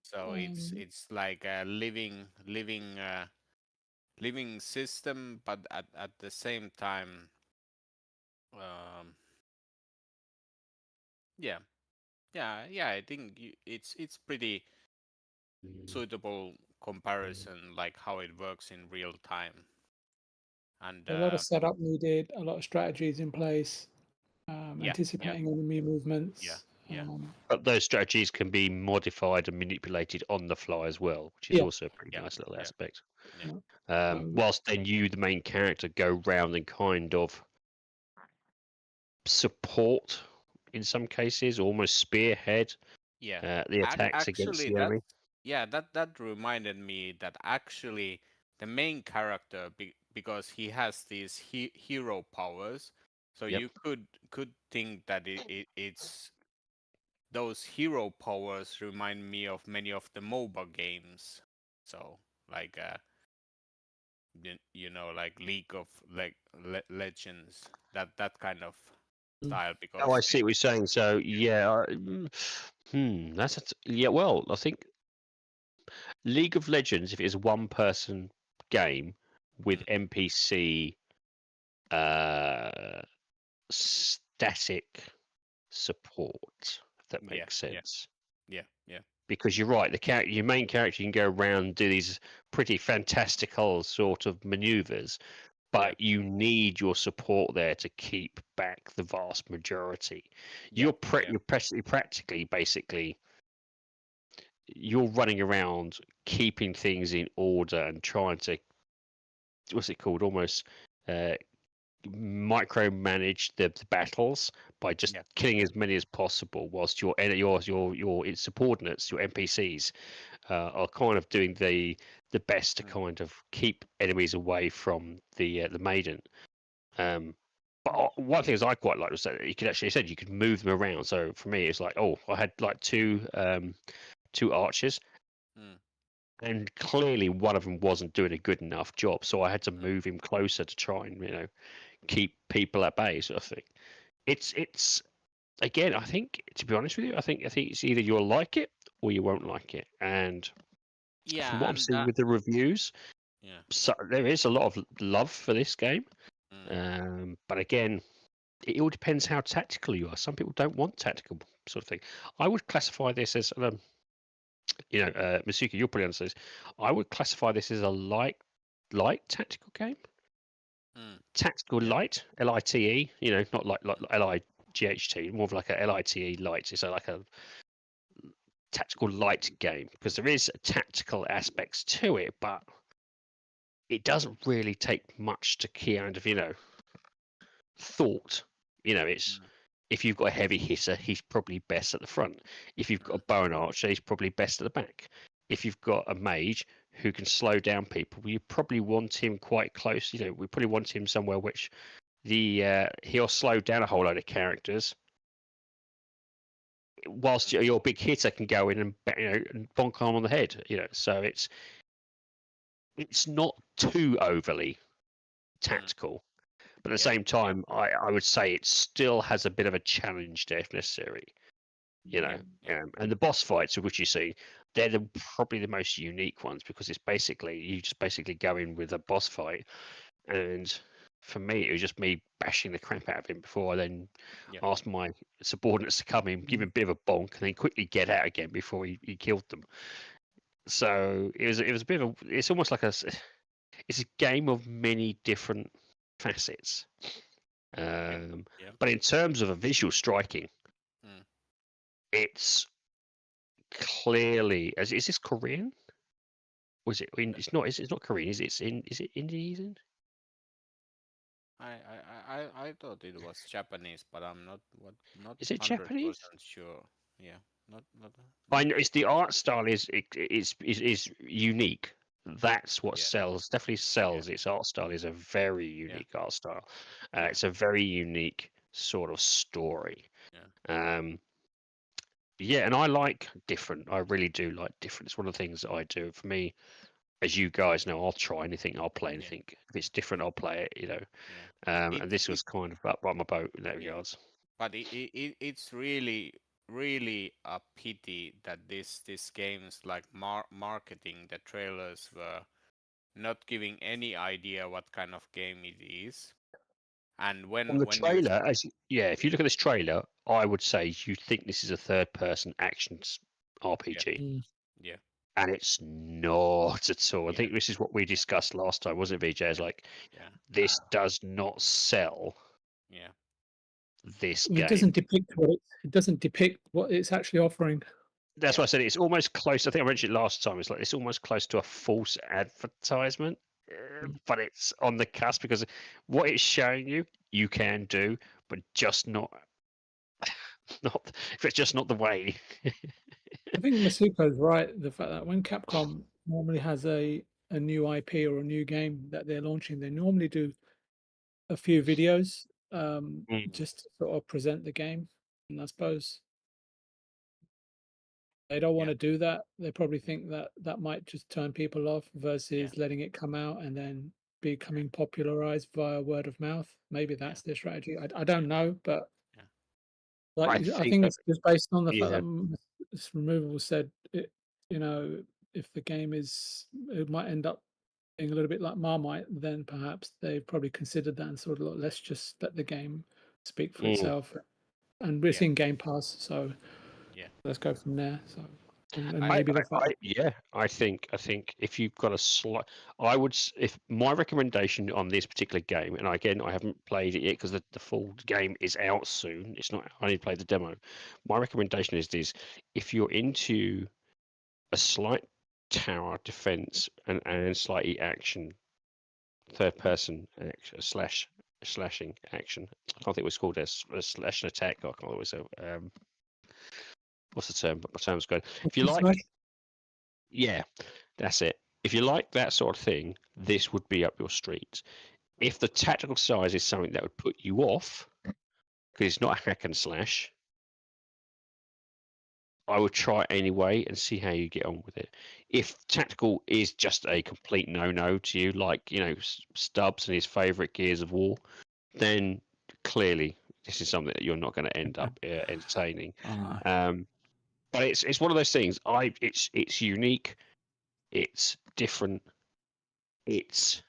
So it's like a living system, but at the same time, yeah. I think it's pretty suitable comparison, like how it works in real time. And a lot of setup needed, a lot of strategies in place, anticipating enemy movements. But those strategies can be modified and manipulated on the fly as well, which is also a pretty nice little aspect. Whilst then you, the main character, go round and kind of support, in some cases, almost spearhead the attacks against the enemy. That reminded me that actually the main character, because he has these hero powers, so you could think that it's those hero powers remind me of many of the MOBA games. So like like League of Legends, that kind of style because Oh, I see what you're saying. So yeah, yeah. Well, I think League of Legends, if it is a one-person game with NPC static support, if that makes sense. Yeah. Because you're right, your main character can go around and do these pretty fantastical sort of maneuvers, but you need your support there to keep back the vast majority. You're practically, basically, you're running around keeping things in order and trying to, what's it called, almost micromanage the battles by just killing as many as possible, whilst your subordinates, your NPCs, are kind of doing the best to kind of keep enemies away from the maiden. But one thing I quite liked was that you could actually said you could move them around. So for me, it's like, I had like two archers. And clearly one of them wasn't doing a good enough job, so I had to move him closer to try and keep people at bay, sort of thing. It's again, I think, to be honest with you, I think it's either you'll like it or you won't like it. And from what I'm seeing with the reviews, so there is a lot of love for this game. But again, it all depends how tactical you are. Some people don't want tactical sort of thing. I would classify this as Masuki, you'll probably understand this. I would classify this as a light tactical game. Tactical light, LITE. Not like LIGHT, more of like a LITE light. It's like a tactical light game because there is tactical aspects to it, but it doesn't really take much to kind of thought. It's. If you've got a heavy hitter, he's probably best at the front. If you've got a bow and archer, he's probably best at the back. If you've got a mage who can slow down people, you probably want him quite close. We probably want him somewhere which he'll slow down a whole load of characters, whilst your big hitter can go in and and bonk him on the head. So it's not too overly tactical. But at the same time, I would say it still has a bit of a challenge there if necessary. And the boss fights, which you see, they're probably the most unique ones because it's basically you just basically go in with a boss fight, and for me, it was just me bashing the crap out of him before I then asked my subordinates to come in, give him a bit of a bonk, and then quickly get out again before he killed them. So it was a bit of it's almost like it's a game of many different facets. But in terms of a visual striking, it's clearly is this Korean? Was it? It's not. It's not Korean. Is it Indonesian? I thought it was Japanese, but I'm not. Is it Japanese? Sure. Yeah. Not. I know it's the art style is unique. That's what sells. Definitely sells. Its art style is a very unique art style. It's a very unique sort of story. And I like different. I really do like different. It's one of the things that I do. For me, as you guys know, I'll try anything. I'll play anything. If it's different, I'll play it. And this was kind of up by my boat in that regards. But it's really a pity that this game's like marketing, the trailers were not giving any idea what kind of game it is. And when the trailer, if you look at this trailer, I would say you think this is a third-person action RPG. Yeah. And it's not at all. I think this is what we discussed last time, wasn't it, VJ? It's like this does not sell. This game. It doesn't depict what it's actually offering. That's why I said it's almost close. I think I mentioned it last time. It's like it's almost close to a false advertisement, but it's on the cusp because what it's showing you can do, but just not if it's just not the way. I think Masuko's right. The fact that when Capcom normally has a new IP or a new game that they're launching, they normally do a few videos just to sort of present the game. And I suppose they don't want to do that. They probably think that might just turn people off versus letting it come out and then becoming popularized via word of mouth. Maybe that's their strategy. I don't know, but Like I think think that, it's just based on the fact yeah, that Removable said it. You know, if the game is, it might end up being a little bit like Marmite, then perhaps they've probably considered that and sort of like, let's just let the game speak for mm, itself. And we're Yeah. seeing Game Pass, so Yeah. let's go from there. So and I- maybe the fact that yeah, I think if you've got a slight, I would if my recommendation on this particular game, and again I haven't played it yet because the full game is out soon. It's not. I need to play the demo. My recommendation is if you're into a slight tower defense and slightly action, third person slashing action. I can't think it was called a slash and attack. I can't always say. What's the term? But my term's going. If you like, yeah, that's it. If you like that sort of thing, this would be up your street. If the tactical size is something that would put you off, because it's not a hack and slash, I would try it anyway and see how you get on with it. If tactical is just a complete no-no to you, like Stubz and his favourite Gears of War, then clearly this is something that you're not going to end up entertaining. I know. But it's one of those things. It's unique. It's different. It's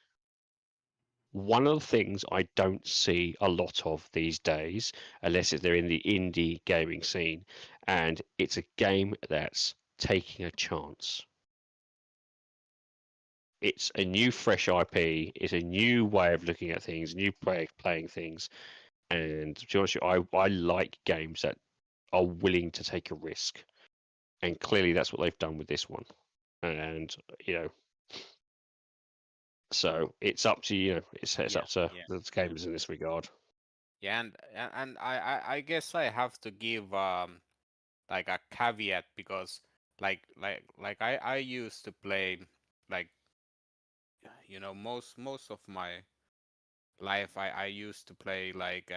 one of the things I don't see a lot of these days, unless they're in the indie gaming scene, and it's a game that's taking a chance. It's a new, fresh IP. It's a new way of looking at things, new way of playing things, and to be honest with you, I like games that are willing to take a risk, and clearly that's what they've done with this one, and so it's up to it's up to the gamers in this regard. Yeah, and I guess I have to give like a caveat, because like I used to play, like, most of my life I used to play like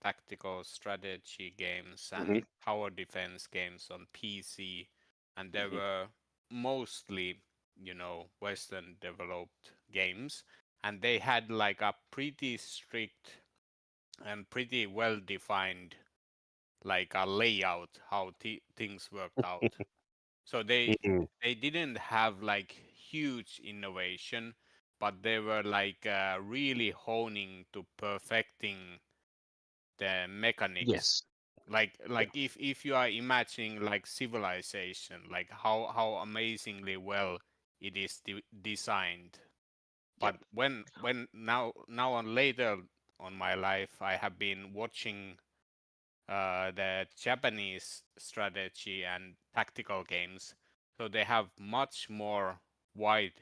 tactical strategy games and tower defense games on PC, and they were mostly Western developed games, and they had like a pretty strict and pretty well defined like a layout how things worked out. So they didn't have like huge innovation, but they were like really honing to perfecting the mechanics. Yes. Like if you are imagining like Civilization, like how amazingly well it is designed. But when now on later on my life, I have been watching the Japanese strategy and tactical games, so they have much more wide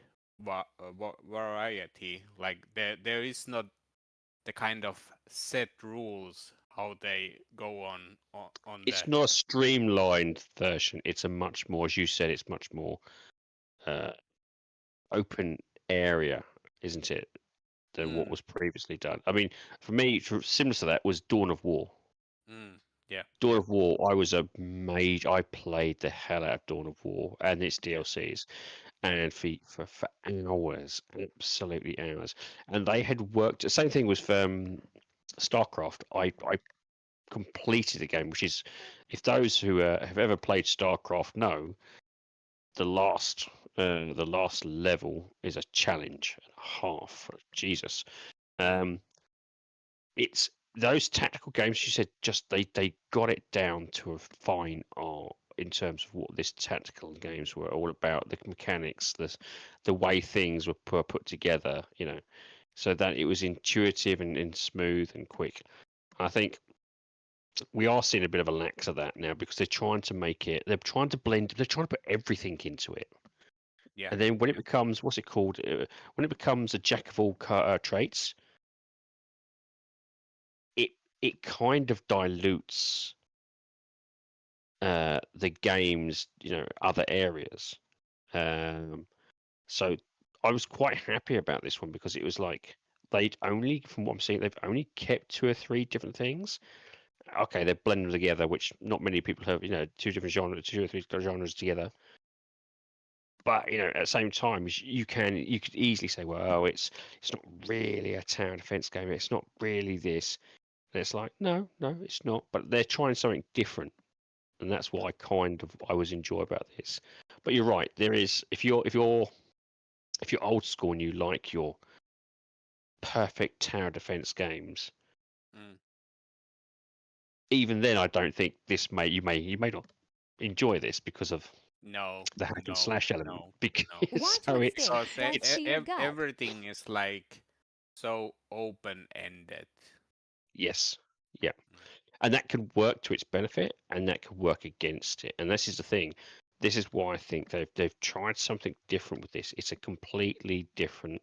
variety. Like there is not the kind of set rules how they go on It's that. not a streamlined version. It's a much more, as you said, it's much more open area, isn't it, than what was previously done. I mean, for me, similar to that was Dawn of War. Yeah. Dawn of War, I played the hell out of Dawn of War and its DLCs, and for hours, absolutely hours. And they had worked. The same thing was for StarCraft. I completed the game, which is, if those who have ever played StarCraft know, the last level is a challenge and a half. Jesus. It's those tactical games you said, just they got it down to a fine art in terms of what this tactical games were all about, the mechanics, the way things were put together, so that it was intuitive and smooth and quick. I think we are seeing a bit of a lack of that now, because they're trying to put everything into it. Yeah. And then when it becomes, what's it called? When it becomes a jack of all traits, it kind of dilutes the game's other areas. So I was quite happy about this one, because it was like from what I'm seeing, they've only kept 2 or 3 different things. Okay, they're blended together, which not many people have. 2 or 3 genres together. But at the same time, you could easily say, well, it's not really a tower defense game. It's not really this. And it's like, no, it's not. But they're trying something different, and that's what I always enjoy about this. But you're right. There is if you're old school and you like your perfect tower defense games, even then I don't think you may not enjoy this because of the hack and slash element. Because everything is like so open-ended. Yes, yeah, and that can work to its benefit, and that can work against it. And this is the thing. This is why I think they've tried something different with this. It's a completely different.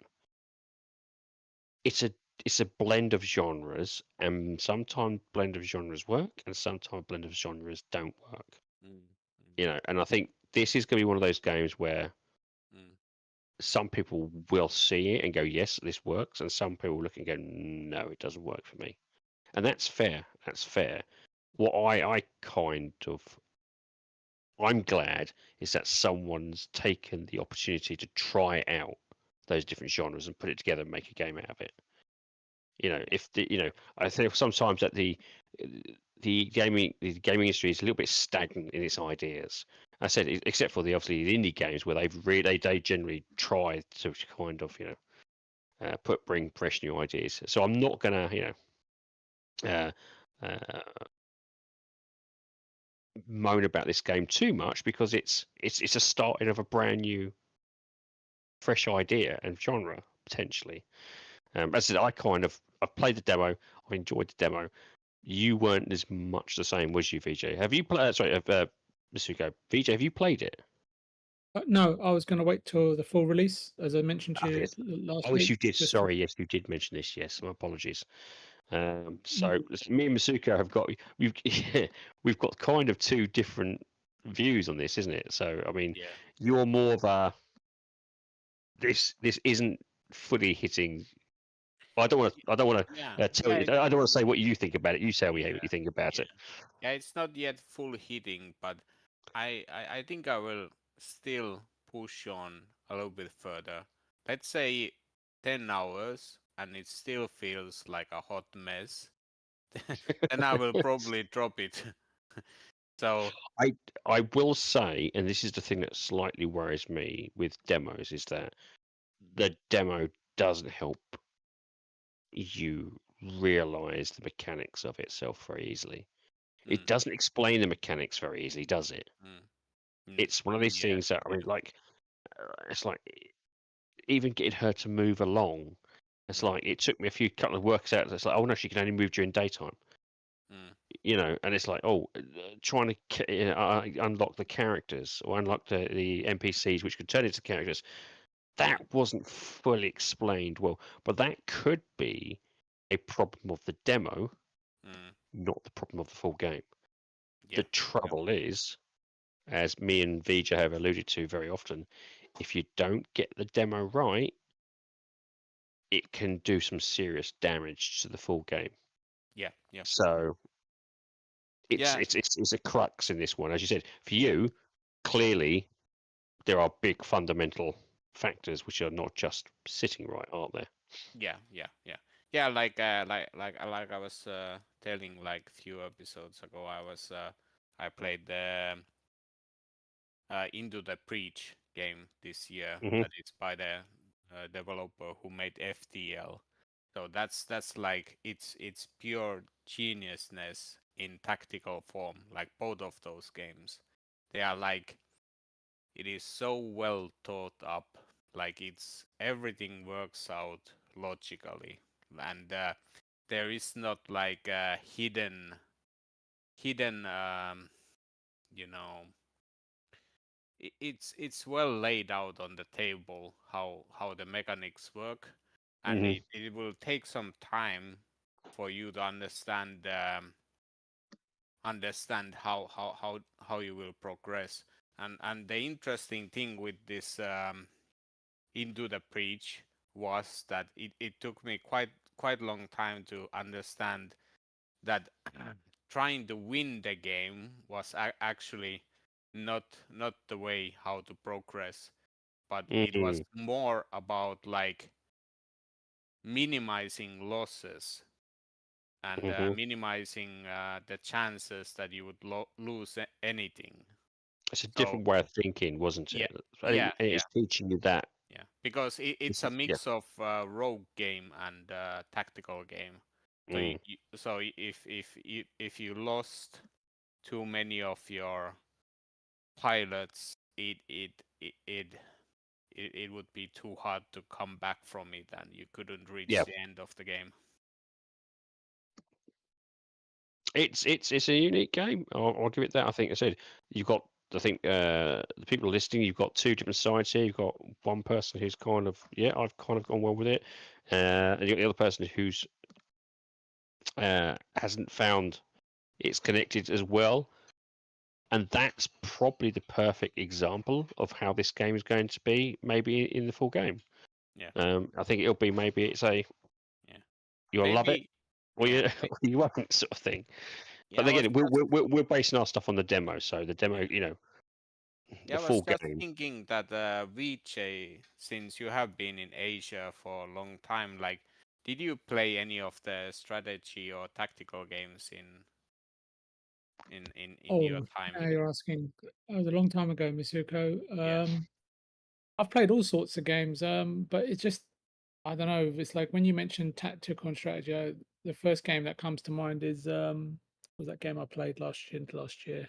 It's a blend of genres, and sometimes blend of genres work, and sometimes blend of genres don't work. You know, and I think this is going to be one of those games where some people will see it and go, "Yes, this works," and some people look and go, "No, it doesn't work for me," and that's fair. That's fair. What I kind of I'm glad is that someone's taken the opportunity to try out those different genres and put it together and make a game out of it. You know, I think sometimes that the gaming industry is a little bit stagnant in its ideas. I said, except for obviously the indie games where they generally try to kind of bring fresh new ideas. So I'm not gonna moan about this game too much because it's a starting of a brand new fresh idea and genre potentially. As I said, I've played the demo, I enjoyed the demo. You weren't as much the same, was you, VJ? Have you played? Sorry, Masuko, VJ, have you played it? No, I was going to wait till the full release, as I mentioned to you last week. Oh, yes, you did. Sorry, yes, you did mention this. Yes, my apologies. So me and Masuko have got we've got kind of two different views on this, isn't it? So I mean, you're more of a this isn't fully hitting. I don't want to tell you. I don't want to say what you think about it. You tell me what you think about it. Yeah, it's not yet full hitting, but I think I will still push on a little bit further. Let's say 10 hours, and it still feels like a hot mess. Then I will probably drop it. So I will say, and this is the thing that slightly worries me with demos, is that the demo doesn't help you realize the mechanics of itself very easily. It doesn't explain the mechanics very easily, does it? It's one of these things that I mean, like, it's like even getting her to move along. It's like it took me a few couple of works out. It's like, oh no, she can only move during daytime. You know, and it's like, trying to unlock the characters or unlock the NPCs, which could turn into characters. That wasn't fully explained well, but that could be a problem of the demo, not the problem of the full game. The trouble is, as me and VJ have alluded to very often, if you don't get the demo right, it can do some serious damage to the full game. Yeah. So it's a crux in this one, as you said. For you, clearly, there are big fundamental factors which are not just sitting right, aren't there? Yeah. Like I was telling like a few episodes ago, I played the Into the Breach game this year. That is by the developer who made FTL. So that's like it's pure geniusness in tactical form. Like both of those games, they are like, it is so well thought up. Like it's everything works out logically, and there is not like a hidden it's well laid out on the table how the mechanics work, and it will take some time for you to understand how you will progress. And the interesting thing with this Into the Breach was that it took me quite long time to understand that trying to win the game was actually not the way how to progress, but it was more about like minimizing losses and minimizing the chances that you would lose anything. It's a So different way of thinking, wasn't yeah, it? I think it's teaching you that. yeah, because it's a mix of rogue game and tactical game. So if you lost too many of your pilots, it would be too hard to come back from it, and you couldn't reach the end of the game. It's a unique game. I'll give it that. I think I said you've got. I think the people listening, you've got two different sides here. You've got one person who's kind of I've kind of gone well with it, and you've got the other person who's hasn't found it's connected as well. And that's probably the perfect example of how this game is going to be, maybe in the full game. Yeah. I think it'll be maybe it's a you'll love it, or you won't, sort of thing. But again, we're basing our stuff on the demo, so the demo, the full game. I was just thinking that VJ, since you have been in Asia for a long time, like, did you play any of the strategy or tactical games in your time? Now you're asking. That was a long time ago, Misuko. I've played all sorts of games, but it's just I don't know. It's like when you mentioned tactical and strategy, the first game that comes to mind is was that game I played last year,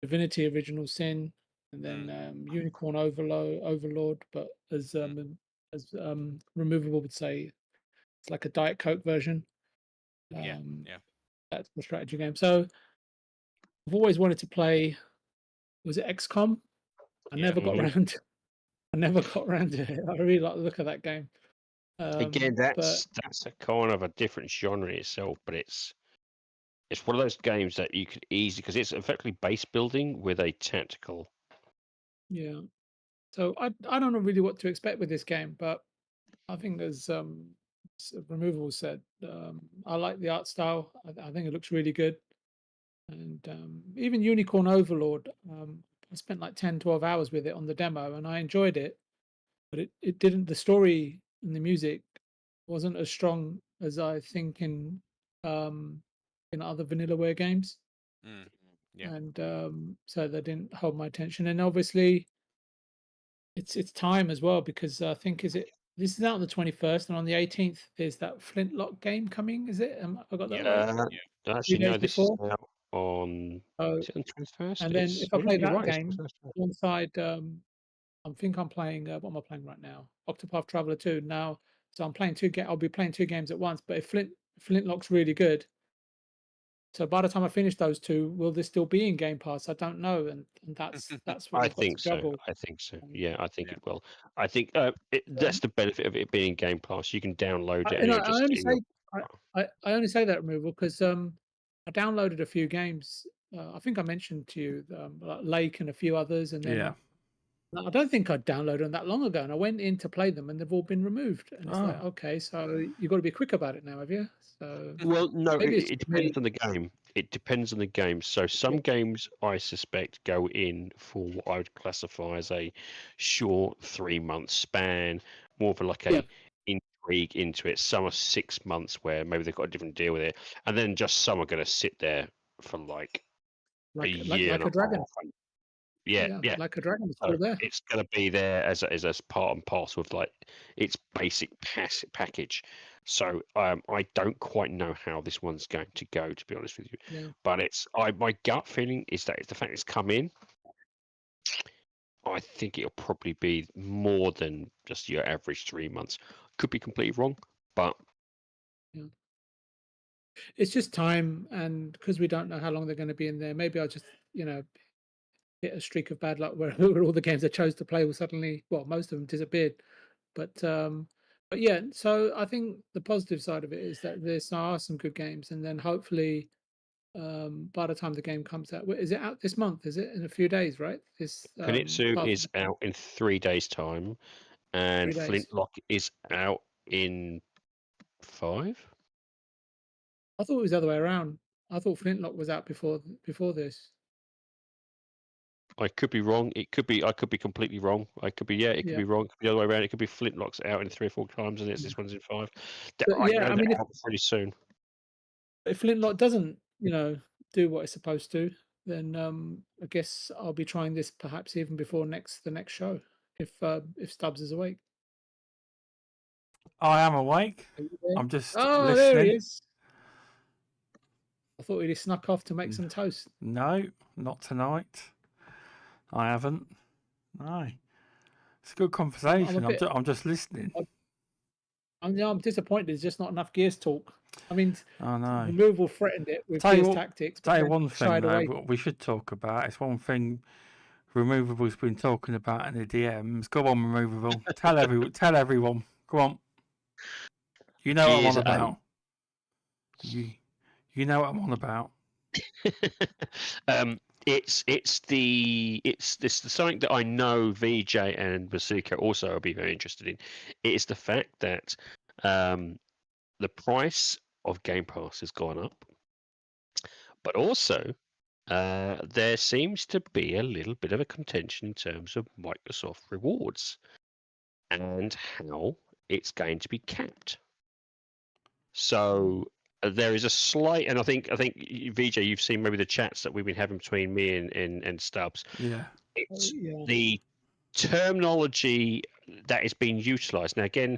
Divinity: Original Sin, and then Unicorn Overlord. But as Removable would say, it's like a Diet Coke version. That's the strategy game. So I've always wanted to play. Was it XCOM? I never got around. I never got around to it. I really like the look of that game. Again, that's a kind of a different genre itself, but it's one of those games that you could easily, because it's effectively base building with a tactical. Yeah. So I don't know really what to expect with this game, but I think as Removable said, I like the art style. I think it looks really good. And even Unicorn Overlord, I spent like 10, 12 hours with it on the demo and I enjoyed it. But it didn't, the story and the music wasn't as strong as I think in other Vanillaware games. And so they didn't hold my attention. And obviously it's time as well, because I think this is out on the 21st, and on the 18th there's that Flintlock game coming, is it? I got that right? Actually, no, this is out on, is it on 21st? And then if I play that game alongside, I think I'm playing, what am I playing right now? Octopath Traveler 2 now. So I'm playing I'll be playing two games at once, but if Flintlock's really good, so by the time I finish those two, will this still be in Game Pass? I don't know, and that's what I think so. I think so. Yeah, I think it will. I think that's the benefit of it being Game Pass. You can download it. I only say that, Removal, because I downloaded a few games. I think I mentioned to you like Lake and a few others, and then I don't think I downloaded them that long ago, and I went in to play them, and they've all been removed. And it's like, okay, so you've got to be quick about it now, have you? So well, no, it depends on the game. It depends on the game. So some games, I suspect, go in for what I would classify as a short 3-month span, more of like a intrigue into it. Some are 6 months, where maybe they've got a different deal with it, and then just some are going to sit there for like a year and a dragon. half. Yeah, like a dragon. It's still there. It's going to be there as part and parcel of like its basic package. So I don't quite know how this one's going to go, to be honest with you. Yeah. But my gut feeling is that it's the fact it's come in. I think it'll probably be more than just your average 3 months. Could be completely wrong, but it's just time, and because we don't know how long they're going to be in there, maybe I'll just hit a streak of bad luck where all the games I chose to play will suddenly, well, most of them disappeared. But yeah, so I think the positive side of it is that there are some good games, and then hopefully by the time the game comes out, is it out this month? Is it in a few days, right? This Kunitsu is out in 3 days' time, and Flintlock is out in 5. I thought it was the other way around. I thought Flintlock was out before this. I could be wrong. It could be. I could be completely wrong. I could be. It could be wrong. It could be the other way around. It could be Flintlock's out in 3 or 4 times, and this one's in 5. I mean, pretty soon. if Flintlock doesn't, do what it's supposed to, then I guess I'll be trying this perhaps even before the next show, if Stubz is awake. I am awake. Are you there? I'm just Oh, there he listening. is. I thought he'd snuck off to make some toast. No, not tonight. I haven't. No. It's a good conversation. I'm just listening. I'm disappointed. There's just not enough Gears talk. I mean, I know. Removal threatened it with Gears tactics. Tell you one thing though, we should talk about. It's one thing Removable's been talking about in the DMs. Go on, Removable. tell everyone. Go on. You know what I'm on about. You know what I'm on about. It's something that I know VJ and Bazooka also will be very interested in. It's the fact that the price of Game Pass has gone up, but also there seems to be a little bit of a contention in terms of Microsoft rewards and how it's going to be capped. So there is a slight, and I think VJ, you've seen maybe the chats that we've been having between me and Stubz. Yeah, it's the terminology that is being utilised now. Again,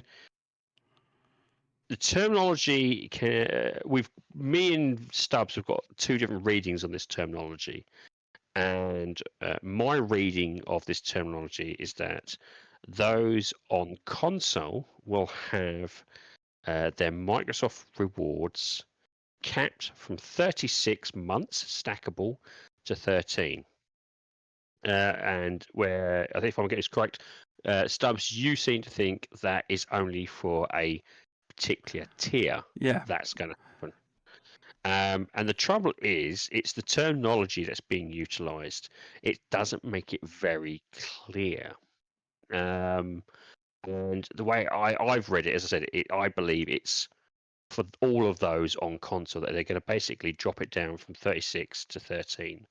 the terminology me and Stubz have got two different readings on this terminology, and my reading of this terminology is that those on console will have their Microsoft rewards capped from 36 months stackable to 13. And where, I think if I'm getting this correct, Stubz, you seem to think that is only for a particular tier. Yeah, that's going to happen. And the trouble is, it's the terminology that's being utilised. It doesn't make it very clear. And the way I've read it, as I said, I believe it's for all of those on console that they're going to basically drop it down from 36 to 13.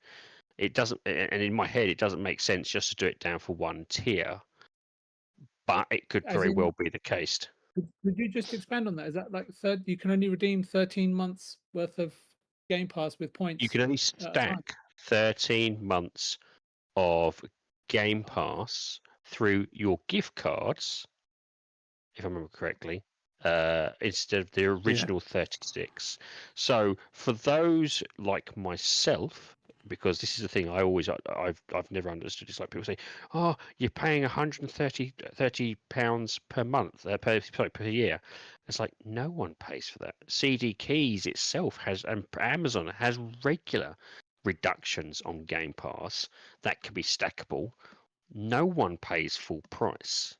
It doesn't, and in my head, it doesn't make sense just to do it down for one tier, but it could very well be the case. Could you just expand on that? Is that like you can only redeem 13 months worth of Game Pass with points? You can only stack 13 months of Game Pass through your gift cards, if I remember correctly, instead of the original 36. So for those like myself, because this is the thing I've never understood. It's like people say, "Oh, you're paying £130 per month, per year." It's like no one pays for that. CD Keys itself has, and Amazon has regular reductions on Game Pass that can be stackable. No one pays full price.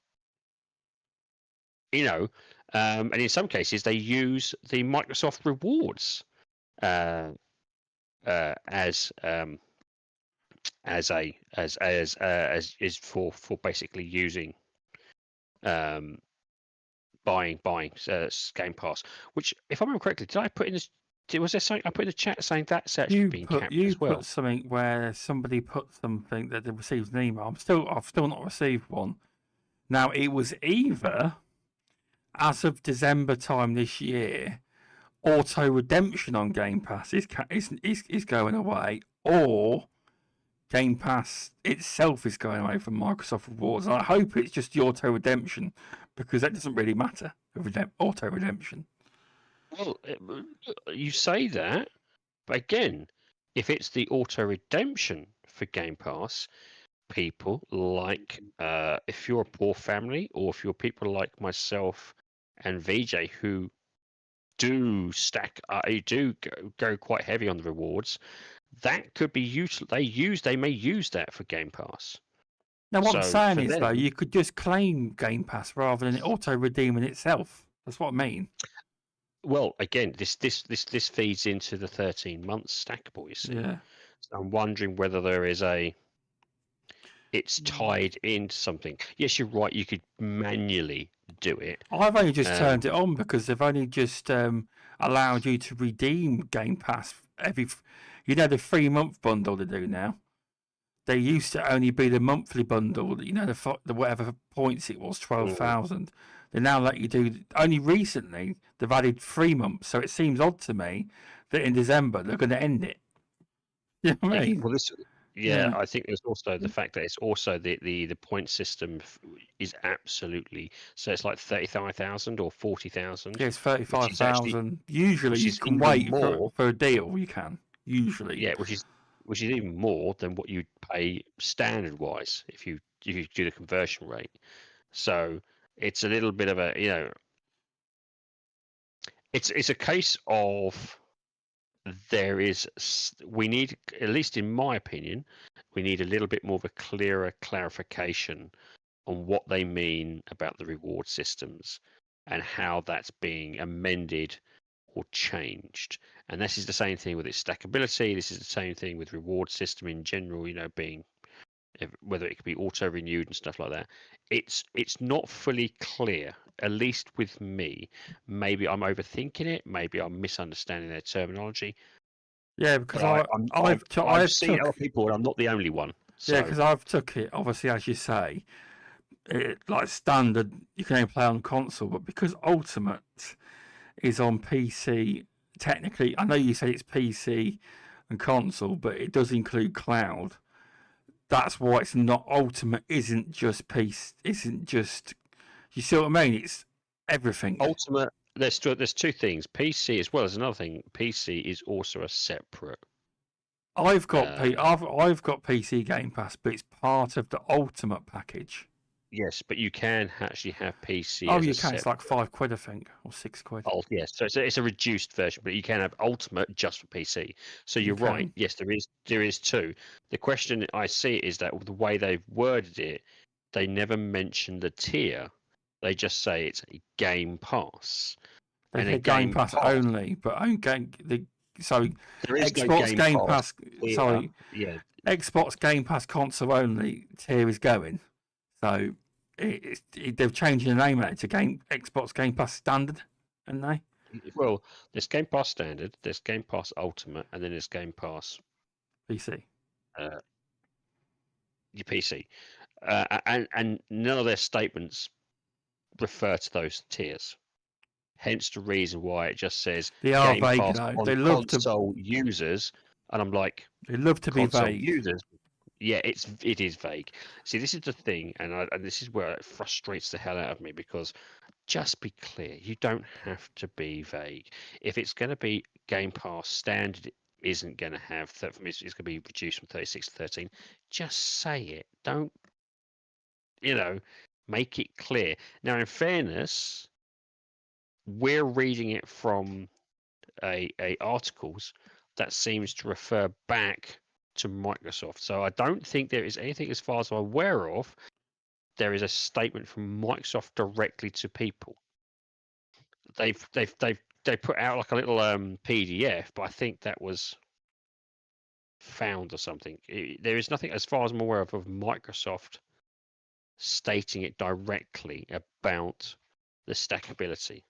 And in some cases they use the Microsoft rewards as for basically using buying Game Pass. Which, if I remember correctly, did I put in this? Was there something I put in the chat saying that's actually being capped as well? You put something where somebody put something that they received an email. I've still not received one. Now, it was either, as of December time this year, auto redemption on Game Pass is going away, or Game Pass itself is going away from Microsoft Rewards. And I hope it's just the auto redemption, because that doesn't really matter. Auto redemption. Well, you say that, but again, if it's the auto redemption for Game Pass, people like, if you're a poor family, or if you're people like myself and VJ who do stack, do go quite heavy on the rewards, that could be useful. They may use that for Game Pass. Now, what I'm saying is, though, you could just claim Game Pass rather than auto redeeming itself. That's what I mean. Well, again, this feeds into the 13 months stackable, you see. Yeah. So I'm wondering whether there is it's tied into something. Yes, you're right. You could manually do it. I've only just turned it on because they've only just allowed you to redeem Game Pass the 3-month bundle they do now. They used to only be the monthly bundle, the whatever points it was, 12,000. They now let you do, only recently they've added 3 months, so it seems odd to me that in December they're going to end it. You know what I mean? Well, Yeah. I think there's also the fact that it's also the point system is absolutely, so it's like 35,000 or 40,000. Yeah, it's actually- 35,000. Usually which you is can even wait more. for a deal. You can usually. Yeah, which is even more than what you'd pay standard wise if you do the conversion rate. So it's a little bit of a, you know, it's a case of we need, at least in my opinion, we need a little bit more of a clearer clarification on what they mean about the reward systems and how that's being amended or changed. And this is the same thing with its stackability. This is the same thing with reward system in general, you know, being whether it could be auto renewed and stuff like that. It's not fully clear, at least with me. Maybe I'm overthinking it. Maybe I'm misunderstanding their terminology. Yeah, because I've seen other people, and I'm not the only one. So. Yeah, because I've took it, obviously, as you say, like standard, you can only play on console, but because Ultimate is on PC, technically, I know you say it's PC and console, but it does include cloud. That's why it's not Ultimate. Isn't just PC. Isn't just. You see what I mean? It's everything. Ultimate. There's two things. PC as well as another thing. PC is also a separate. I've got I've got PC Game Pass, but it's part of the Ultimate package. Yes, but you can actually have PC. Oh, you can. It's like £5, I think, or £6. Oh, yes. So it's a reduced version, but you can have Ultimate just for PC. So you're right. Yes, there is two. The question I see is that the way they've worded it, they never mention the tier. They just say it's a Game Pass. They say Game Pass only, but so there is Xbox Game Pass. Sorry, yeah. Xbox Game Pass console only tier is going. So they've changed the name of it to Xbox Game Pass Standard, haven't they? Well, there's Game Pass Standard, there's Game Pass Ultimate, and then there's Game Pass PC. Your PC, and none of their statements refer to those tiers. Hence the reason why it just says they are Game vague, Pass though. on They love console users, and I'm like, they love to be vague. Users. Yeah, it is vague. See, this is the thing, and this is where it frustrates the hell out of me, because just be clear. You don't have to be vague. If it's going to be Game Pass Standard, isn't going to have for me, it's going to be reduced from 36 to 13. Just say it. Don't, make it clear. Now, in fairness, we're reading it from a articles that seems to refer back to Microsoft. So I don't think there is anything, as far as I'm aware of, there is a statement from Microsoft directly to people. They put out like a little PDF, but I think that was found or something. There is nothing, as far as I'm aware of Microsoft stating it directly about the stackability.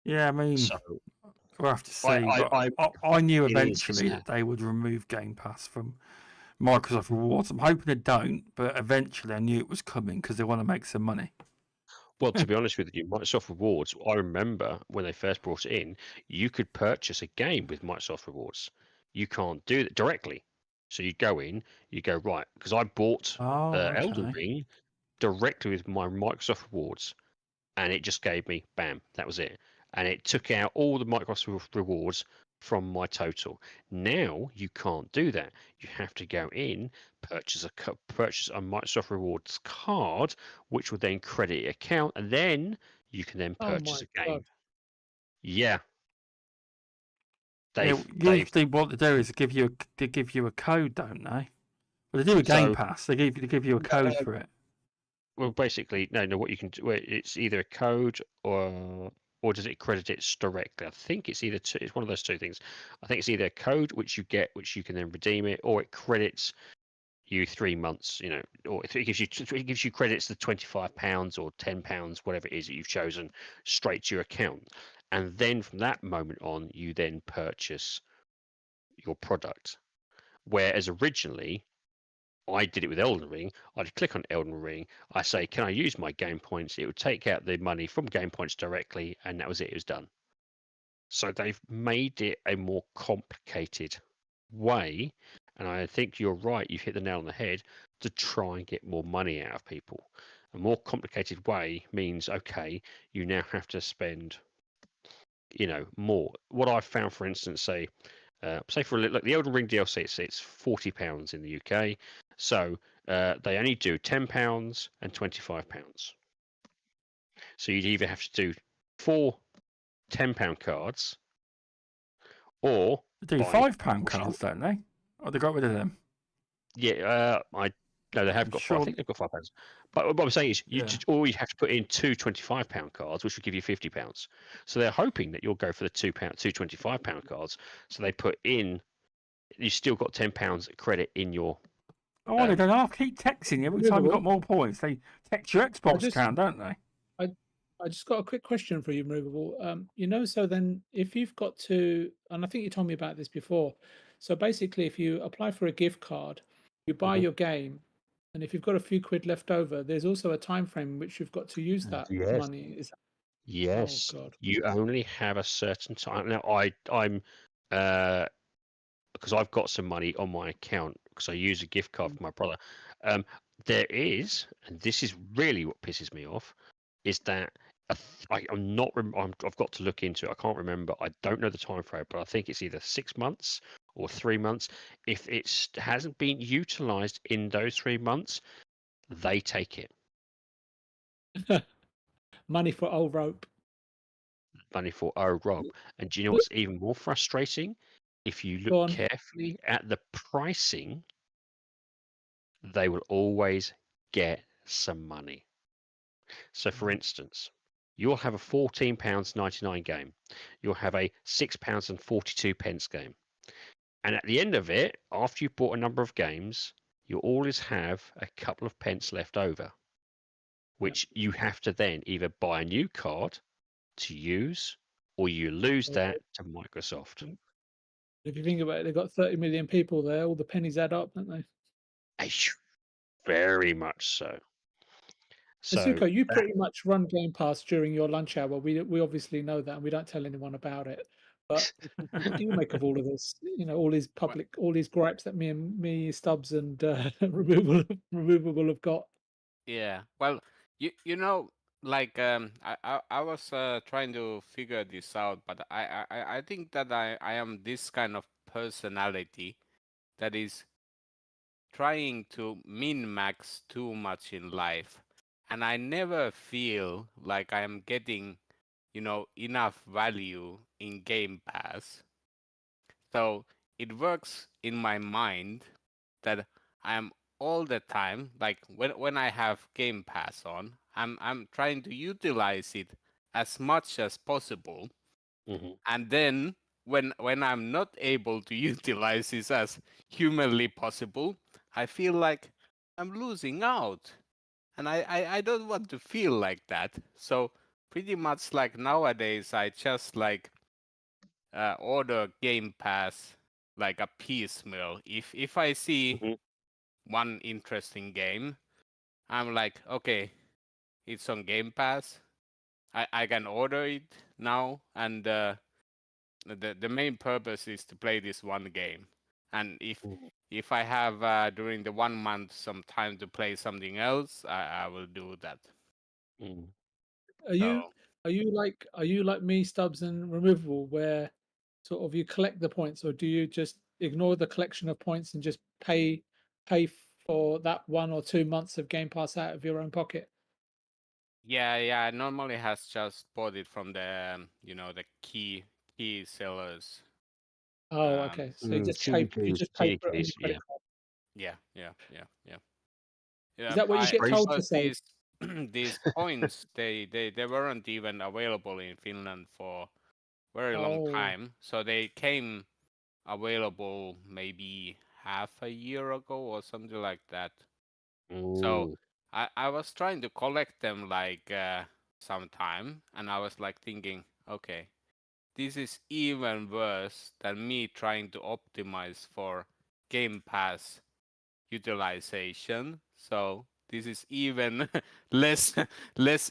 Yeah, I mean, we'll have to see. I knew eventually that they would remove Game Pass from Microsoft Rewards. I'm hoping they don't, but eventually I knew it was coming because they want to make some money. Well, to be honest with you, Microsoft Rewards, I remember when they first brought it in, you could purchase a game with Microsoft Rewards. You can't do that directly. So you go in, you go, right, because I bought Elden Ring directly with my Microsoft Rewards, and it just gave me, bam, that was it. And it took out all the Microsoft Rewards from my total. Now you can't do that. You have to go in, purchase a Microsoft Rewards card, which will then credit your account, and then you can then purchase a game. God. Yeah. Usually what they do is give you a code, don't they? Well, they do a Game Pass. They give you a code for it. Well, basically, no. What you can do, it's either a code or does it credit it directly? I think it's either two. It's one of those two things. I think it's either a code which you get, which you can then redeem it, or it credits you 3 months. Or it gives you credits to £25 or £10, whatever it is that you've chosen, straight to your account, and then from that moment on, you then purchase your product. Whereas originally, I did it with Elden Ring. I'd click on Elden Ring. I say, can I use my game points? It would take out the money from game points directly, and that was it. It was done. So they've made it a more complicated way, and I think you're right, you've hit the nail on the head, to try and get more money out of people. A more complicated way means, okay, you now have to spend, more. What I've found, for instance, say for like the Elden Ring DLC, it's £40 in the UK. So they only do £10 and £25. So you'd either have to do 4 £10 cards, or They do buy £5 cards, don't they? Oh, they got rid of them. Yeah, no, they have got Sure. I think they've got £5. But what I'm saying is, Yeah. or you have to put in 2 £25 cards, which will give you £50. So they're hoping that you'll go for the two £25 cards. So they put in, you still got £10 credit in your. Oh, they don't have to keep texting you every time you got more points. They text your Xbox account, don't they? I just got a quick question for you, Removable. So then if you've got to, and I think you told me about this before. So basically, if you apply for a gift card, you buy your game, and if you've got a few quid left over, there's also a time frame in which you've got to use that money. Is that... Yes. Oh God. You only have a certain time. Now, I'm because I've got some money on my account because I use a gift card for my brother. There is, and this is really what pisses me off, is that I'm not. I've got to look into it. I can't remember. I don't know the time frame, but I think it's either 6 months or 3 months. If it hasn't been utilised in those 3 months, they take it. Money for old rope. Money for Rob. And do you know what's even more frustrating? If you Go look on. carefully at the pricing, they will always get some money. So, for instance, you'll have a £14.99 game. You'll have a £6.42 game. And at the end of it, after you've bought a number of games, you'll always have a couple of pence left over, which you have to then either buy a new card to use, or you lose that to Microsoft. If you think about it, they've got 30 million people there. All the pennies add up, don't they? Very much so. So Asuko, you pretty much run Game Pass during your lunch hour. We obviously know that, and we don't tell anyone about it. But what do you make of all of this? All these all these gripes that me, Stubz, and Removable have got. Yeah. Well, like I was trying to figure this out, but I think that I am this kind of personality that is trying to min-max too much in life, and I never feel like I am getting enough value in Game Pass. So it works in my mind that I am all the time, like when I have Game Pass on, I'm trying to utilize it as much as possible. And then when I'm not able to utilize it as humanly possible, I feel like I'm losing out. And I don't want to feel like that. So pretty much like nowadays I just like order Game Pass like a piecemeal. If I see one interesting game, I'm like, okay, it's on Game Pass. I can order it now, and the main purpose is to play this one game. And if I have during the 1 month some time to play something else, I will do that. Are you like me, Stubz, and Removable, where sort of you collect the points, or do you just ignore the collection of points and just pay for that 1 or 2 months of Game Pass out of your own pocket? Yeah. I normally has just bought it from the the key sellers. Oh, okay. So you just pay for it on your credit card. Yeah. Is that what you get told to say? These points they weren't even available in Finland for very long time. So they came available maybe half a year ago or something like that. So I was trying to collect them like some time, and I was like thinking, okay, this is even worse than me trying to optimize for Game Pass utilization. So this is even less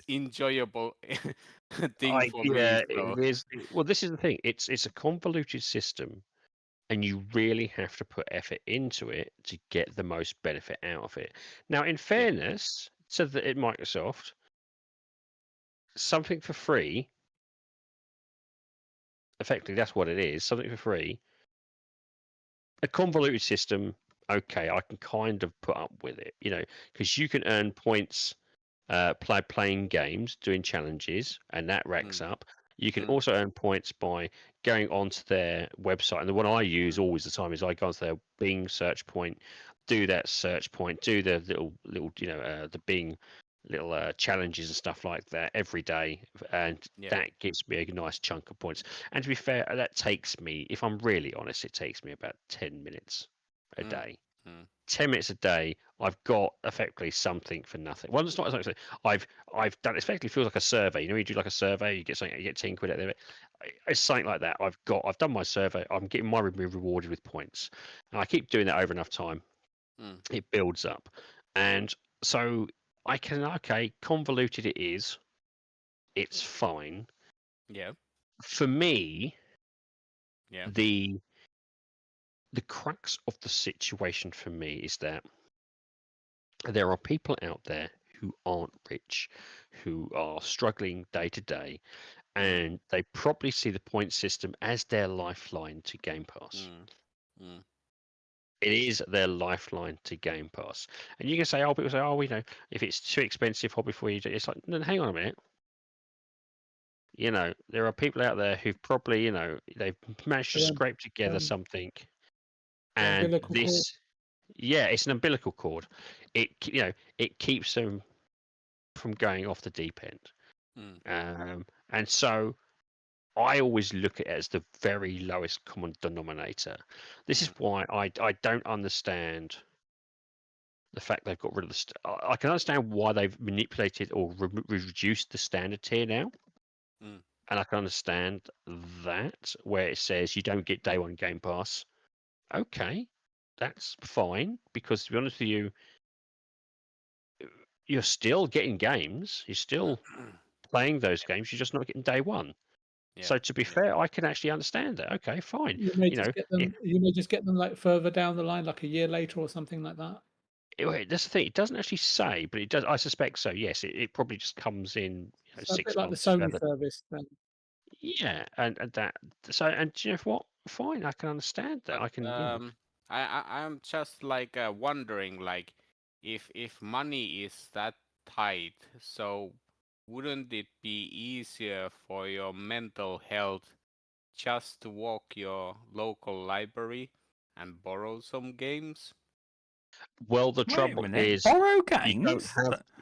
enjoyable thing for me. Yeah, So it is. Well, this is the thing. It's a convoluted system, and you really have to put effort into it to get the most benefit out of it. Now, in fairness to Microsoft, something for free, effectively, that's what it is. Something for free. A convoluted system, okay, I can kind of put up with it, because you can earn points playing games, doing challenges, and that racks up. You can also earn points by going onto their website. And the one I use always the time is I go onto their Bing search point, do that search point, do the little the Bing little challenges and stuff like that every day, and that gives me a nice chunk of points. And to be fair, that takes me, if I'm really honest, it takes me about 10 minutes a day. 10 minutes a day, I've got effectively something for nothing. Well, it's not something. I've done. It effectively feels like a survey. You do like a survey, you get something, you get 10 quid out of it. It's something like that. I've done my survey. I'm getting my rewarded with points, and I keep doing that over enough time. It builds up, and so I can convoluted it is. It's fine. Yeah. For me, Yeah. the crux of the situation for me is that there are people out there who aren't rich, who are struggling day to day, and they probably see the point system as their lifeline to Game Pass. It is their lifeline to Game Pass. And you can say, people say, if it's too expensive hobby for you, it's like, no, hang on a minute. There are people out there who've probably, they've managed to scrape together something, and this. Yeah, it's an umbilical cord. It keeps them from going off the deep end. And so I always look at it as the very lowest common denominator. This is why I don't understand the fact they've got rid of the. I can understand why they've manipulated or reduced the standard tier now, and I can understand that where it says you don't get day one Game Pass. Okay. That's fine, because to be honest with you, you're still getting games. You're still playing those games. You're just not getting day one. So to be fair, I can actually understand that. Okay, fine. You may just get them like further down the line, like a year later or something like that. That's the thing. It doesn't actually say, but it does. I suspect so. Yes, it probably just comes in 6 months. Like the Sony service then. Yeah, and that. So, and do you know what? Fine, I can understand that. But, I can. I'm just like wondering, like, if money is that tight, so wouldn't it be easier for your mental health just to walk your local library and borrow some games? Well, the trouble is, borrow games.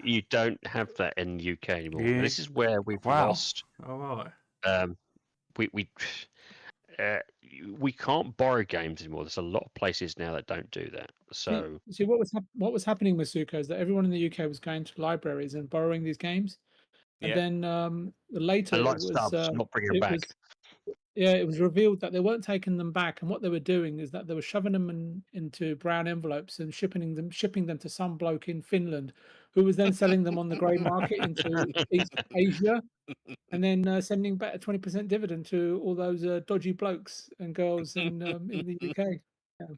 You don't have that in the UK anymore. Yeah. And this is where we've lost. All right. We can't borrow games anymore. There's a lot of places now that don't do that. So see what was happening with Suko is that everyone in the UK was going to libraries and borrowing these games, and then later it was not bringing them back. It was revealed that they weren't taking them back, and what they were doing is that they were shoving them into brown envelopes and shipping them to some bloke in Finland, who was then selling them on the grey market into East Asia, and then sending back a 20% dividend to all those dodgy blokes and girls in the UK. Yeah.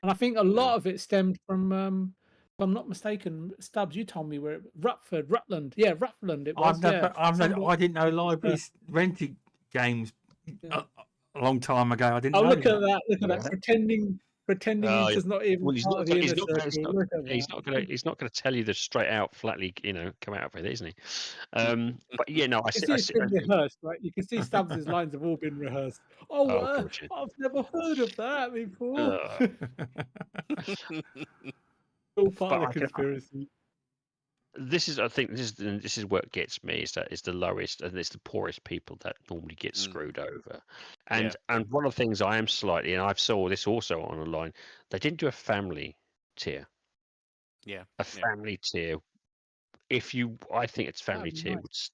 And I think a lot of it stemmed from, if I'm not mistaken, Stubz, you told me where Rutland. Yeah, Rutland. It was. I didn't know libraries rented games a long time ago. I didn't know. Look at that! Look at that! Pretending he's just not even part of the inner circle. He's not going to tell you the straight out, flatly, come out with it, isn't he? But yeah, no, it's been rehearsed, right? You can see Stubbs' lines have all been rehearsed. I've never heard of that before. All part of the conspiracy. I think this is what gets me is the lowest and it's the poorest people that normally get screwed over, and one of the things I am slightly, and I saw this also on online, they didn't do a family tier. Family tier. I think it's family tier. Nice.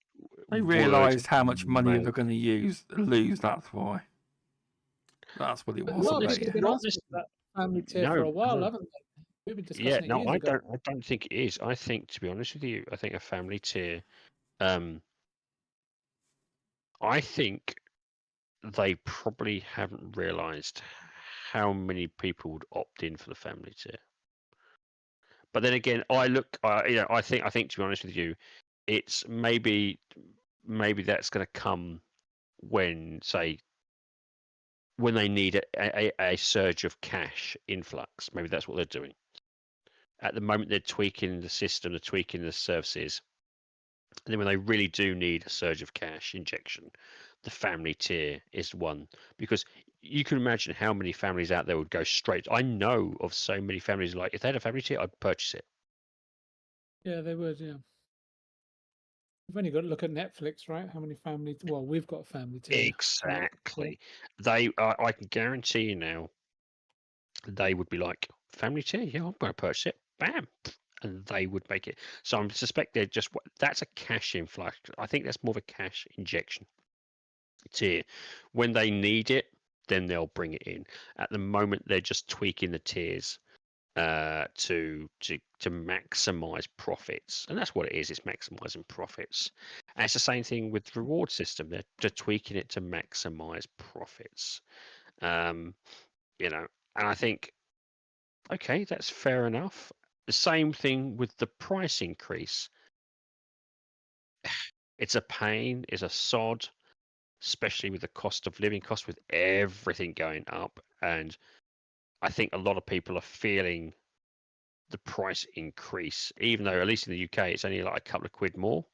They realised how much money they're going to lose. That's why. That's what it was. A lot of people have been asking for that family tier for a while, haven't they? We've been discussing it years ago. I don't think it is. I think, to be honest with you, I think a family tier I think they probably haven't realised how many people would opt in for the family tier. But then again, I think to be honest with you, it's maybe that's going to come when, say, when they need a surge of cash influx. Maybe that's what they're doing. At the moment, they're tweaking the system, they're tweaking the services. And then when they really do need a surge of cash injection, the family tier is one. Because you can imagine how many families out there would go straight. I know of so many families, like, if they had a family tier, I'd purchase it. Yeah, they would. Yeah. You've only got to look at Netflix, right? How many families? Well, we've got a family tier. Exactly. I can guarantee you now, they would be like, family tier, yeah, I'm going to purchase it. Bam. And they would make it. So I suspect they're just, that's a cash influx. I think that's more of a cash injection tier. When they need it, then they'll bring it in. At the moment, they're just tweaking the tiers to maximize profits, and that's what it is. It's maximizing profits. And it's the same thing with the reward system. They're tweaking it to maximize profits. And I think, okay, that's fair enough. The same thing with the price increase. It's a pain, it's a sod, especially with the cost of living, cost with everything going up. And I think a lot of people are feeling the price increase, even though at least in the UK it's only like a couple of quid more.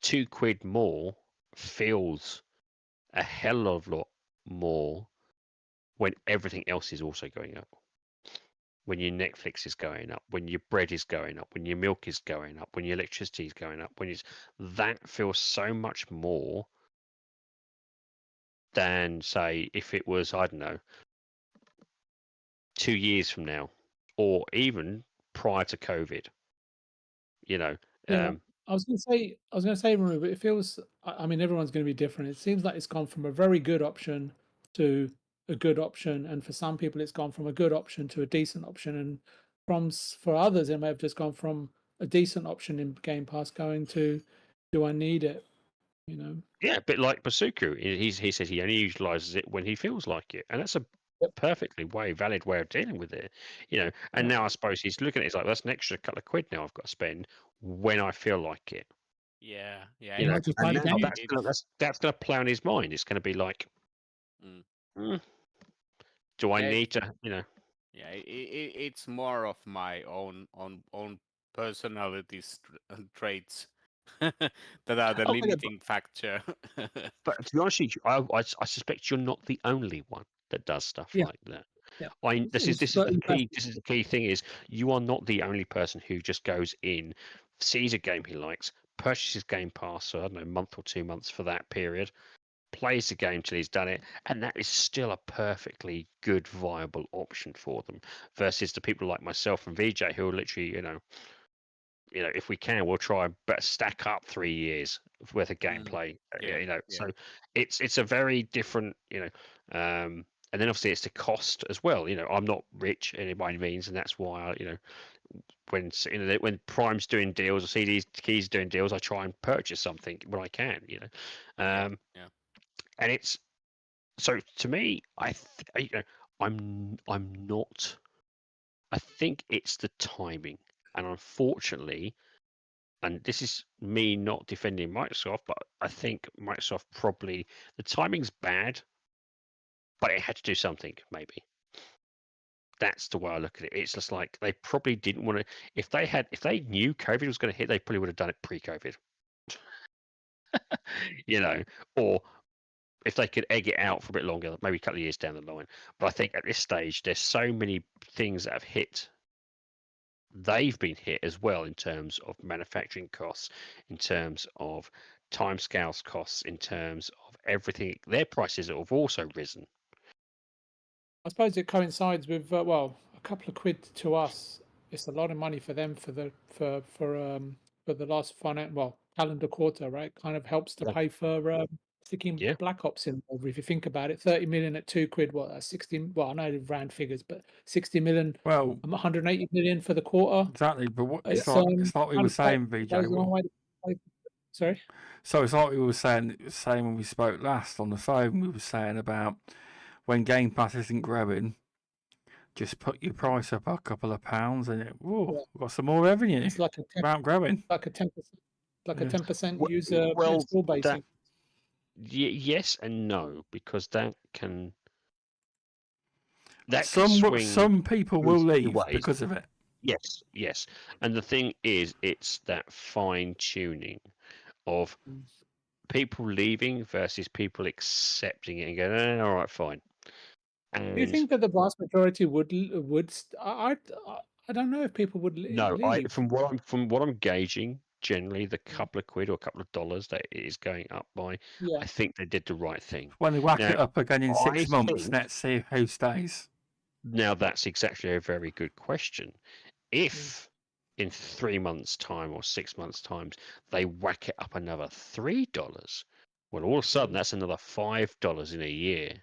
£2 more feels a hell of a lot more when everything else is also going up. When your Netflix is going up, when your bread is going up, when your milk is going up, when your electricity is going up, that feels so much more than, say, if it was, I don't know, 2 years from now, or even prior to COVID. Yeah, I was going to say, Maru, but it feels. I mean, everyone's going to be different. It seems like it's gone from a very good option to a good option, and for some people, it's gone from a good option to a decent option, and for others, it may have just gone from a decent option in Game Pass going to, do I need it? Yeah, a bit like Basuku. He says he only utilizes it when he feels like it, and that's a perfectly valid way of dealing with it. And now I suppose he's looking at it, it's like, that's an extra couple of quid now I've got to spend when I feel like it. Yeah. And now that's going to play on his mind. It's going to be like, do I need to? Yeah, it's more of my own personality traits that are the limiting factor. But to be honest with you, I suspect you're not the only one that does stuff like that. Yeah. This is the key. This is the key thing: is you are not the only person who just goes in, sees a game he likes, purchases Game Pass, so I don't know, a month or 2 months for that period, plays the game till he's done it, and that is still a perfectly good, viable option for them. Versus the people like myself and VJ who are literally, if we can, we'll try and stack up 3 years worth of gameplay. So it's a very different, and then obviously it's the cost as well. I'm not rich by any means, and that's why when Prime's doing deals or CD's Keys doing deals, I try and purchase something when I can. And it's so, to me, I'm not. I think it's the timing, and unfortunately, and this is me not defending Microsoft, but I think Microsoft probably, the timing's bad, but it had to do something, maybe. That's the way I look at it. It's just like they probably didn't want to. If they knew COVID was going to hit, they probably would have done it pre-COVID. Or if they could egg it out for a bit longer, maybe a couple of years down the line. But I think at this stage, there's so many things that have hit. They've been hit as well in terms of manufacturing costs, in terms of timescales costs, in terms of everything. Their prices have also risen. I suppose it coincides with a couple of quid to us. It's a lot of money for them for the last calendar quarter, right? Kind of helps to pay for sticking Black Ops in. If you think about it, 30 million at £2, that's 16. Well, I know they've round figures, but 60 million. 180 million for the quarter. Exactly, but it's like we were saying, VJ. Sorry. So it's like we were saying when we spoke last on the phone. We were saying about when Game Pass isn't growing, just put your price up a couple of pounds, and we've got some more revenue. It's like a 10%, without growing. like a 10%, like a Yeah. 10% user install base. Yes and no, because that can Some people will leave ways. because of it. Yes. And the thing is, it's that fine tuning of people leaving versus people accepting it and going, all right, fine. And Do you think that the vast majority would? I don't know if people would leave. From what I'm gauging, generally the couple of quid or a couple of dollars that it is going up by, I think they did the right thing. When they whack it up again in 6 months, let's see who stays. Now that's exactly a very good question. If in 3 months' time or 6 months' time they whack it up another $3, well, all of a sudden that's another $5 in a year.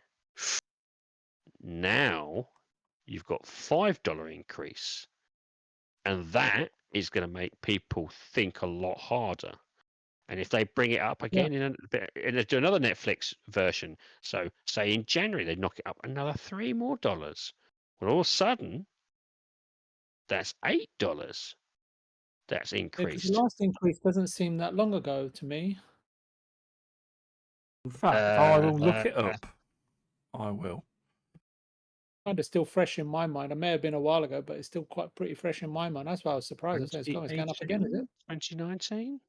Now you've got $5 increase, and that is going to make people think a lot harder. And if they bring it up again in another Netflix version, so say in January they knock it up another $3 more, well, all of a sudden that's $8 that's increased. The last increase doesn't seem that long ago to me. In fact, I will look it up. I will. Kind of still fresh in my mind. It may have been a while ago, but it's still quite pretty fresh in my mind. That's why I was surprised. I said it's going up again, is it? 2019?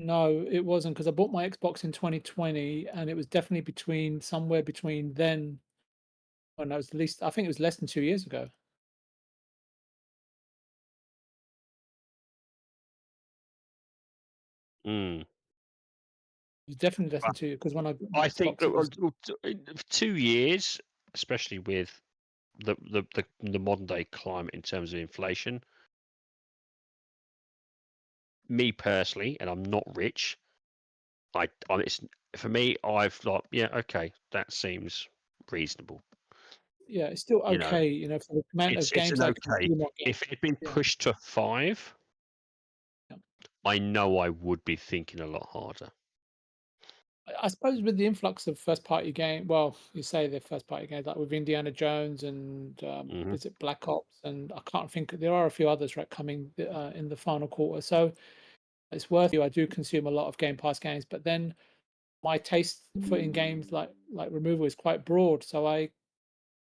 No, it wasn't, because I bought my Xbox in 2020, and it was definitely somewhere between then. When I was I think it was less than 2 years ago. Mm. It was definitely less than 2 years, because when I think 2 years, especially with the modern day climate in terms of inflation. Me personally, and I'm not rich. It's for me. I've thought, okay, that seems reasonable. Yeah, it's still okay, for the amount of games I can okay. If it had been pushed to 5, I know I would be thinking a lot harder. I suppose with the influx of first-party game, well, you say the first-party games like with Indiana Jones and is it Black Ops, and I can't think there are a few others coming in the final quarter. So it's worth it. I do consume a lot of Game Pass games, but then my taste for in games like Removal is quite broad. So I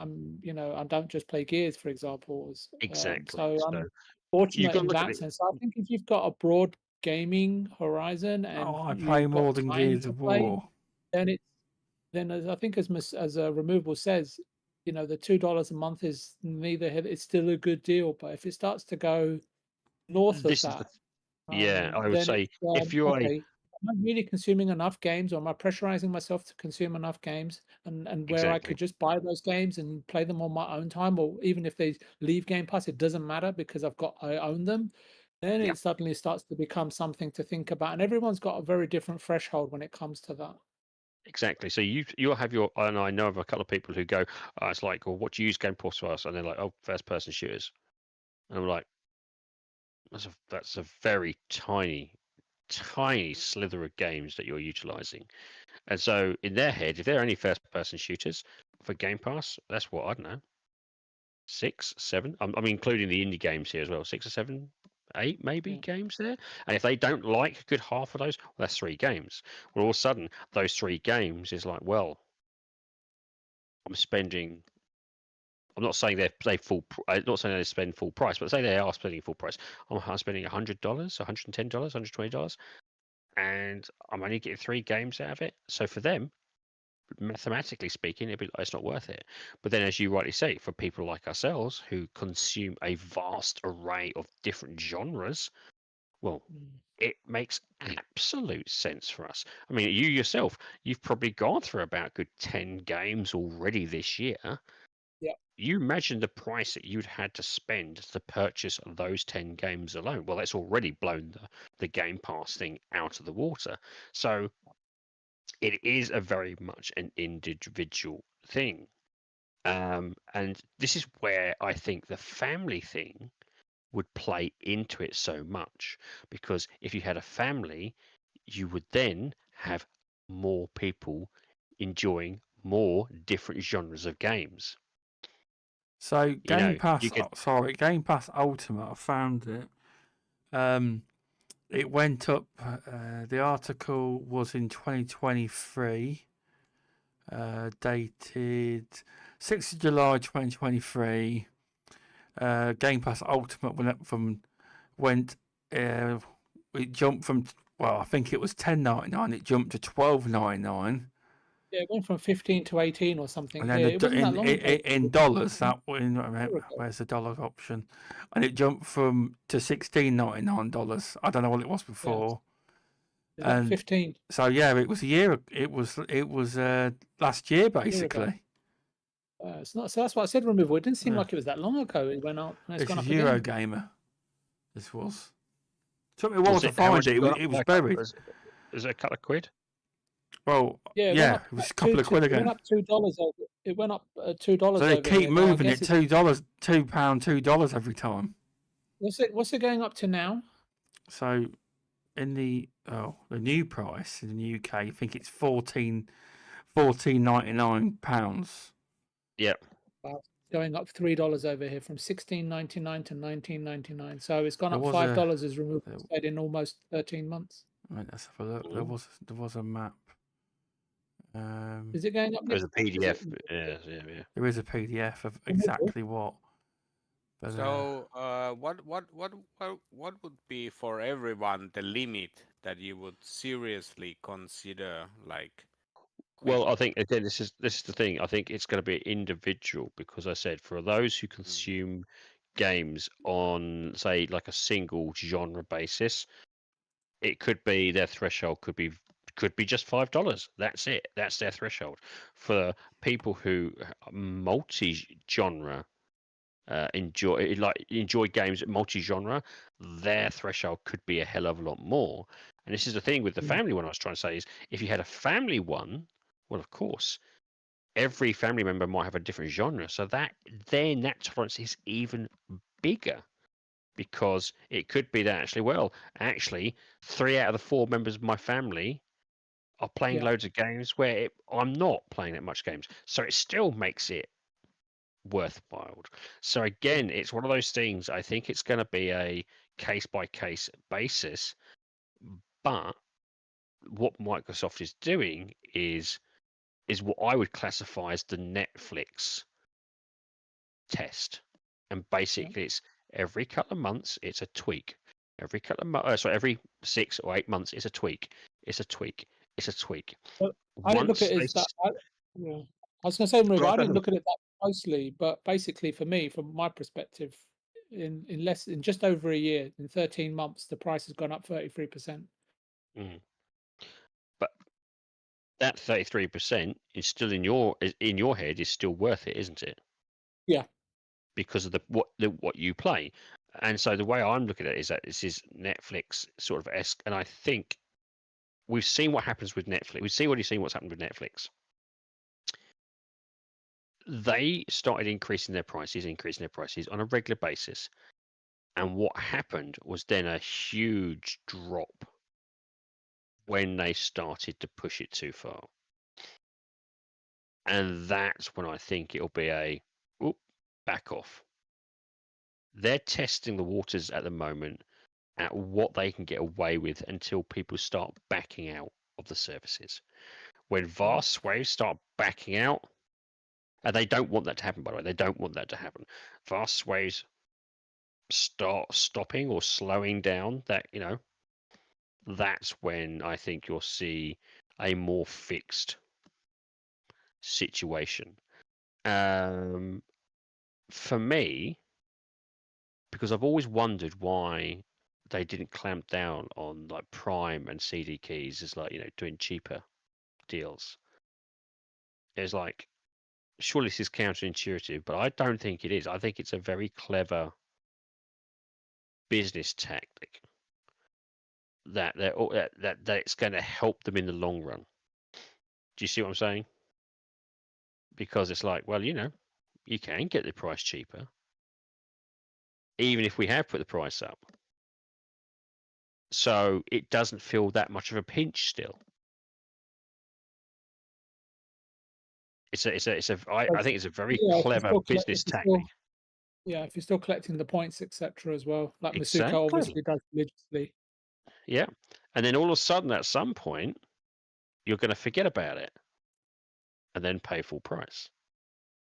don't just play Gears, for example. Exactly. So I'm fortunate in that sense. So I think if you've got a broad gaming horizon and I play more than Gears of War, then as I think as Removable says, the $2 a month is it's still a good deal. But if it starts to go north of that, I would say if you're am I really consuming enough games, or am I pressurizing myself to consume enough games? And where I could just buy those games and play them on my own time, or even if they leave Game Pass, it doesn't matter because I own them. Then it suddenly starts to become something to think about, and everyone's got a very different threshold when it comes to that. Exactly. So you'll have your, and I know of a couple of people who go, it's like, well, what do you use Game Pass for? And they're like, first-person shooters. And I'm like, that's a very tiny slither of games that you're utilizing. And so in their head, if they're only first-person shooters for Game Pass, that's what, I don't know, 6, 7. I'm including the indie games here as well. 6 or 7, 8 maybe games there. And if they don't like a good half of those, well, that's 3 games. Well, all of a sudden, those 3 games is like, well, I'm not saying I'm not saying they spend full price, but say they are spending full price. I'm spending $100, $110, $120, and I'm only getting 3 games out of it. So for them, mathematically speaking, it's not worth it. But then, as you rightly say, for people like ourselves who consume a vast array of different genres, well, it makes absolute sense for us. I mean, you yourself, you've probably gone through about good 10 games already this year. Yeah. You imagine the price that you'd had to spend to purchase those 10 games alone. Well, that's already blown the Game Pass thing out of the water. So it is a very much an individual thing. And this is where I think the family thing would play into it so much, because if you had a family, you would then have more people enjoying more different genres of games. So You Game know, Pass, you could Game Pass Ultimate, I found it. It went up. The article was in 2023, dated 6th of July 2023. Game Pass Ultimate it jumped from, well, I think it was $10.99. It jumped to $12.99. Yeah, it went from 15 to 18 or something. And Yeah, then it wasn't that long ago. in dollars, ago. where's the dollar option? And it jumped to $16.99. I don't know what it was before. Is that And 15? so yeah, it was a year. It was last year basically. It's not. So that's what I said. Removable. It didn't seem Yeah. like it was that long ago. It went up, and it's This gone is up again. Eurogamer. This was. Took me a while was to it, how find much it. it got It up was by a couple- buried. Is it a couple of quid? Well, Yeah, yeah, it was a couple of quid It again. went up $2 over. It went up $2 So they over keep here. Now, I moving it guess it's- £2 every time. What's it going up to now? So in the new price in the UK, I think it's £14.99. Yeah. Going up $3 over here from $16.99 to $19.99. So it's gone There up was $5 as Removable said in almost 13 months. Right, let's have a look. There was a map. Is it going up? There's a next? Is it- PDF. Yeah. There is a PDF of exactly what. But, So, what would be for everyone the limit that you would seriously consider, like? Well, I think again, this is the thing. I think it's going to be individual, because I said for those who consume games on, say, like a single genre basis, it could be their threshold could be just $5. That's it. That's their threshold. For people who multi-genre enjoy games multi-genre, their threshold could be a hell of a lot more. And this is the thing with the family one I was trying to say is, if you had a family one, well, of course, every family member might have a different genre, so that tolerance is even bigger, because it could be that actually 3 out of the 4 members of my family are playing loads of games where I'm not playing that much games, so it still makes it worthwhile. So again, it's one of those things. I think it's going to be a case by case basis, but what Microsoft is doing is what I would classify as the Netflix test, and basically it's every couple of months it's a tweak. Every couple of months, every 6 or 8 months it's a tweak. It's a tweak. It's a tweak. But I didn't look at it as that. I was going to say, Maria, I didn't look at it that closely, but basically for me, from my perspective, in just over a year, in 13 months, the price has gone up 33%. But that 33% is still in your head is still worth it, isn't it? Yeah. Because of what you play. And so the way I'm looking at it is that this is Netflix sort of esque, and I think we've seen what happens with Netflix. We've already seen what's happened with Netflix. They started increasing their prices on a regular basis. And what happened was then a huge drop when they started to push it too far. And that's when I think it'll be back off. They're testing the waters at the moment at what they can get away with until people start backing out of the services. When vast swathes start backing out, and they don't want that to happen, by the way, they don't want that to happen. Vast swathes start stopping or slowing down, that's when I think you'll see a more fixed situation. For me, because I've always wondered why they didn't clamp down on like Prime and CD keys as doing cheaper deals. It's like, surely this is counterintuitive, but I don't think it is. I think it's a very clever business tactic that it's going to help them in the long run. Do you see what I'm saying? Because it's like, well, you can get the price cheaper, even if we have put the price up. So it doesn't feel that much of a pinch still. I think it's a very clever business tactic. If you're still collecting the points, etc., as well, like Exactly. Masuka obviously does religiously. Yeah, and then all of a sudden, at some point, you're going to forget about it, and then pay full price.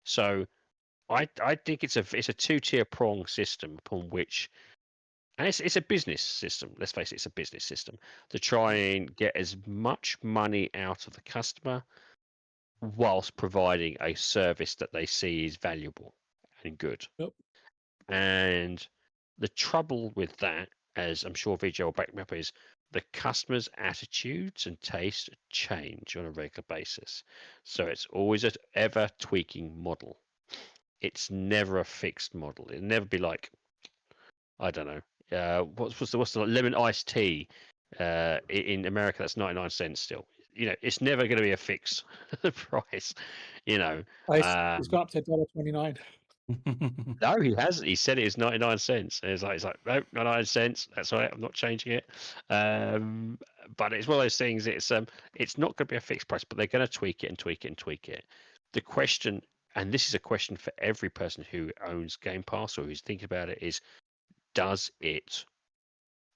So, I think it's a 2-tier prong system upon which, and it's a business system. Let's face it, it's a business system to try and get as much money out of the customer, whilst providing a service that they see is valuable and good. Yep. And the trouble with that, as I'm sure VJ will back me up, is the customer's attitudes and taste change on a regular basis. So it's always an ever tweaking model. It's never a fixed model. It'll never be like, I don't know, what's the lemon iced tea in America? That's 99 cents still. It's never going to be a fixed price. It's gone up to $1.29. No, he hasn't. He said it is 99 cents. And it's like, no, 99 cents. That's all right. I'm not changing it. But it's one of those things. It's not going to be a fixed price, but they're going to tweak it and tweak it and tweak it. The question, and this is a question for every person who owns Game Pass or who's thinking about it, is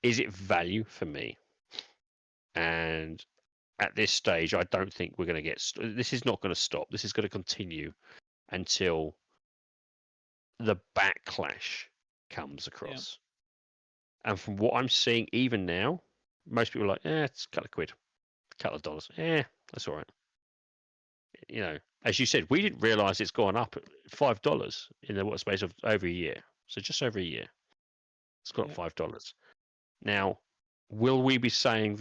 it value for me? And at this stage, I don't think we're going to get. This is not going to stop. This is going to continue until the backlash comes across. Yeah. And from what I'm seeing, even now, most people are like, it's a couple of quid, a couple of dollars. That's all right. As you said, we didn't realise it's gone up $5 in the space of over a year. So just over a year, it's got up $5. Now, will we be saying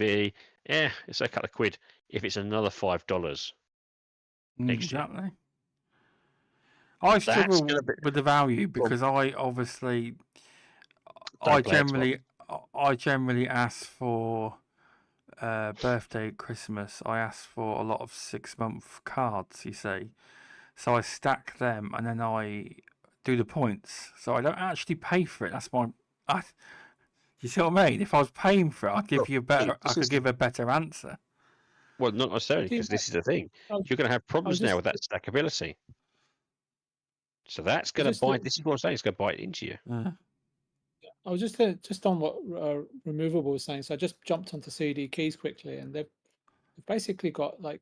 it's a couple of quid if it's another $5 next year? Exactly. I struggle with the value because I generally ask for birthday, Christmas. I ask for a lot of 6-month cards, you see. So I stack them and then I do the points. So I don't actually pay for it. That's you see what I mean? If I was paying for it, I'd give you I could give a better answer. Well, not necessarily, because this is the thing. You're going to have problems now with that stackability. So that's going to bite. This is what I'm saying. It's going to bite into you. I was just on what Removable was saying. So I just jumped onto CD keys quickly, and they've basically got I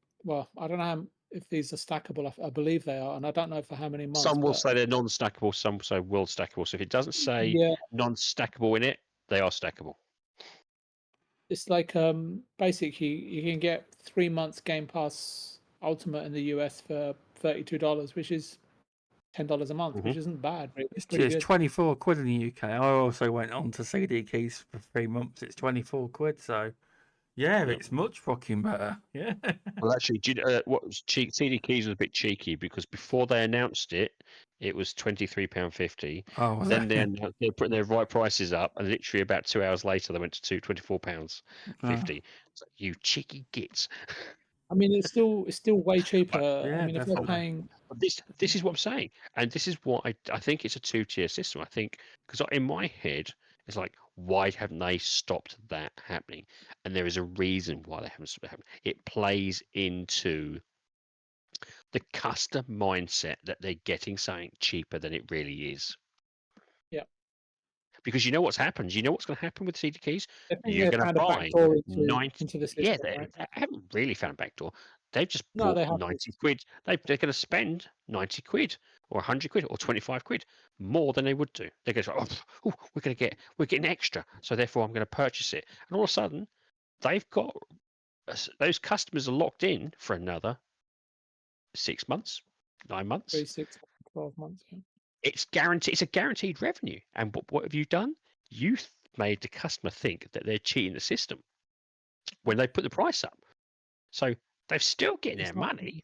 don't know if these are stackable. I believe they are, and I don't know for how many months. Some will say they're non-stackable. Some say will stackable. So if it doesn't say non-stackable in it, they are stackable. It's like basically you can get 3 months Game Pass Ultimate in the US for $32, which is $10 a month, which isn't bad. Really. It's 24 quid in the UK. I also went on to CD keys for 3 months. It's 24 quid. So, it's much fucking better. Yeah. Well, actually, what was CD keys was a bit cheeky because before they announced it, it was £23.50. Oh, then they're putting their right prices up, and literally about 2 hours later, they went to £24.50. So, you cheeky gits. I mean, it's still way cheaper. I mean, if they're paying. This is what I'm saying, and this is what I think it's a 2-tier system. I think because in my head it's like, why haven't they stopped that happening? And there is a reason why they haven't stopped it happening. It plays into the customer mindset that they're getting something cheaper than it really is. Yeah. Because you know what's happened. You know what's going to happen with CD keys. You're going to buy 90. Into the system, they haven't really found a backdoor. They've just bought 90 quid. They're going to spend 90 quid or 100 quid or 25 quid more than they would do. They're going to say, we're getting extra, so therefore I'm going to purchase it. And all of a sudden, they've got those customers are locked in for another 6 months, 9 months, 3, 6, 12 months. Yeah. It's guaranteed. It's a guaranteed revenue. And what have you done? You've made the customer think that they're cheating the system when they put the price up. So they're still getting their money.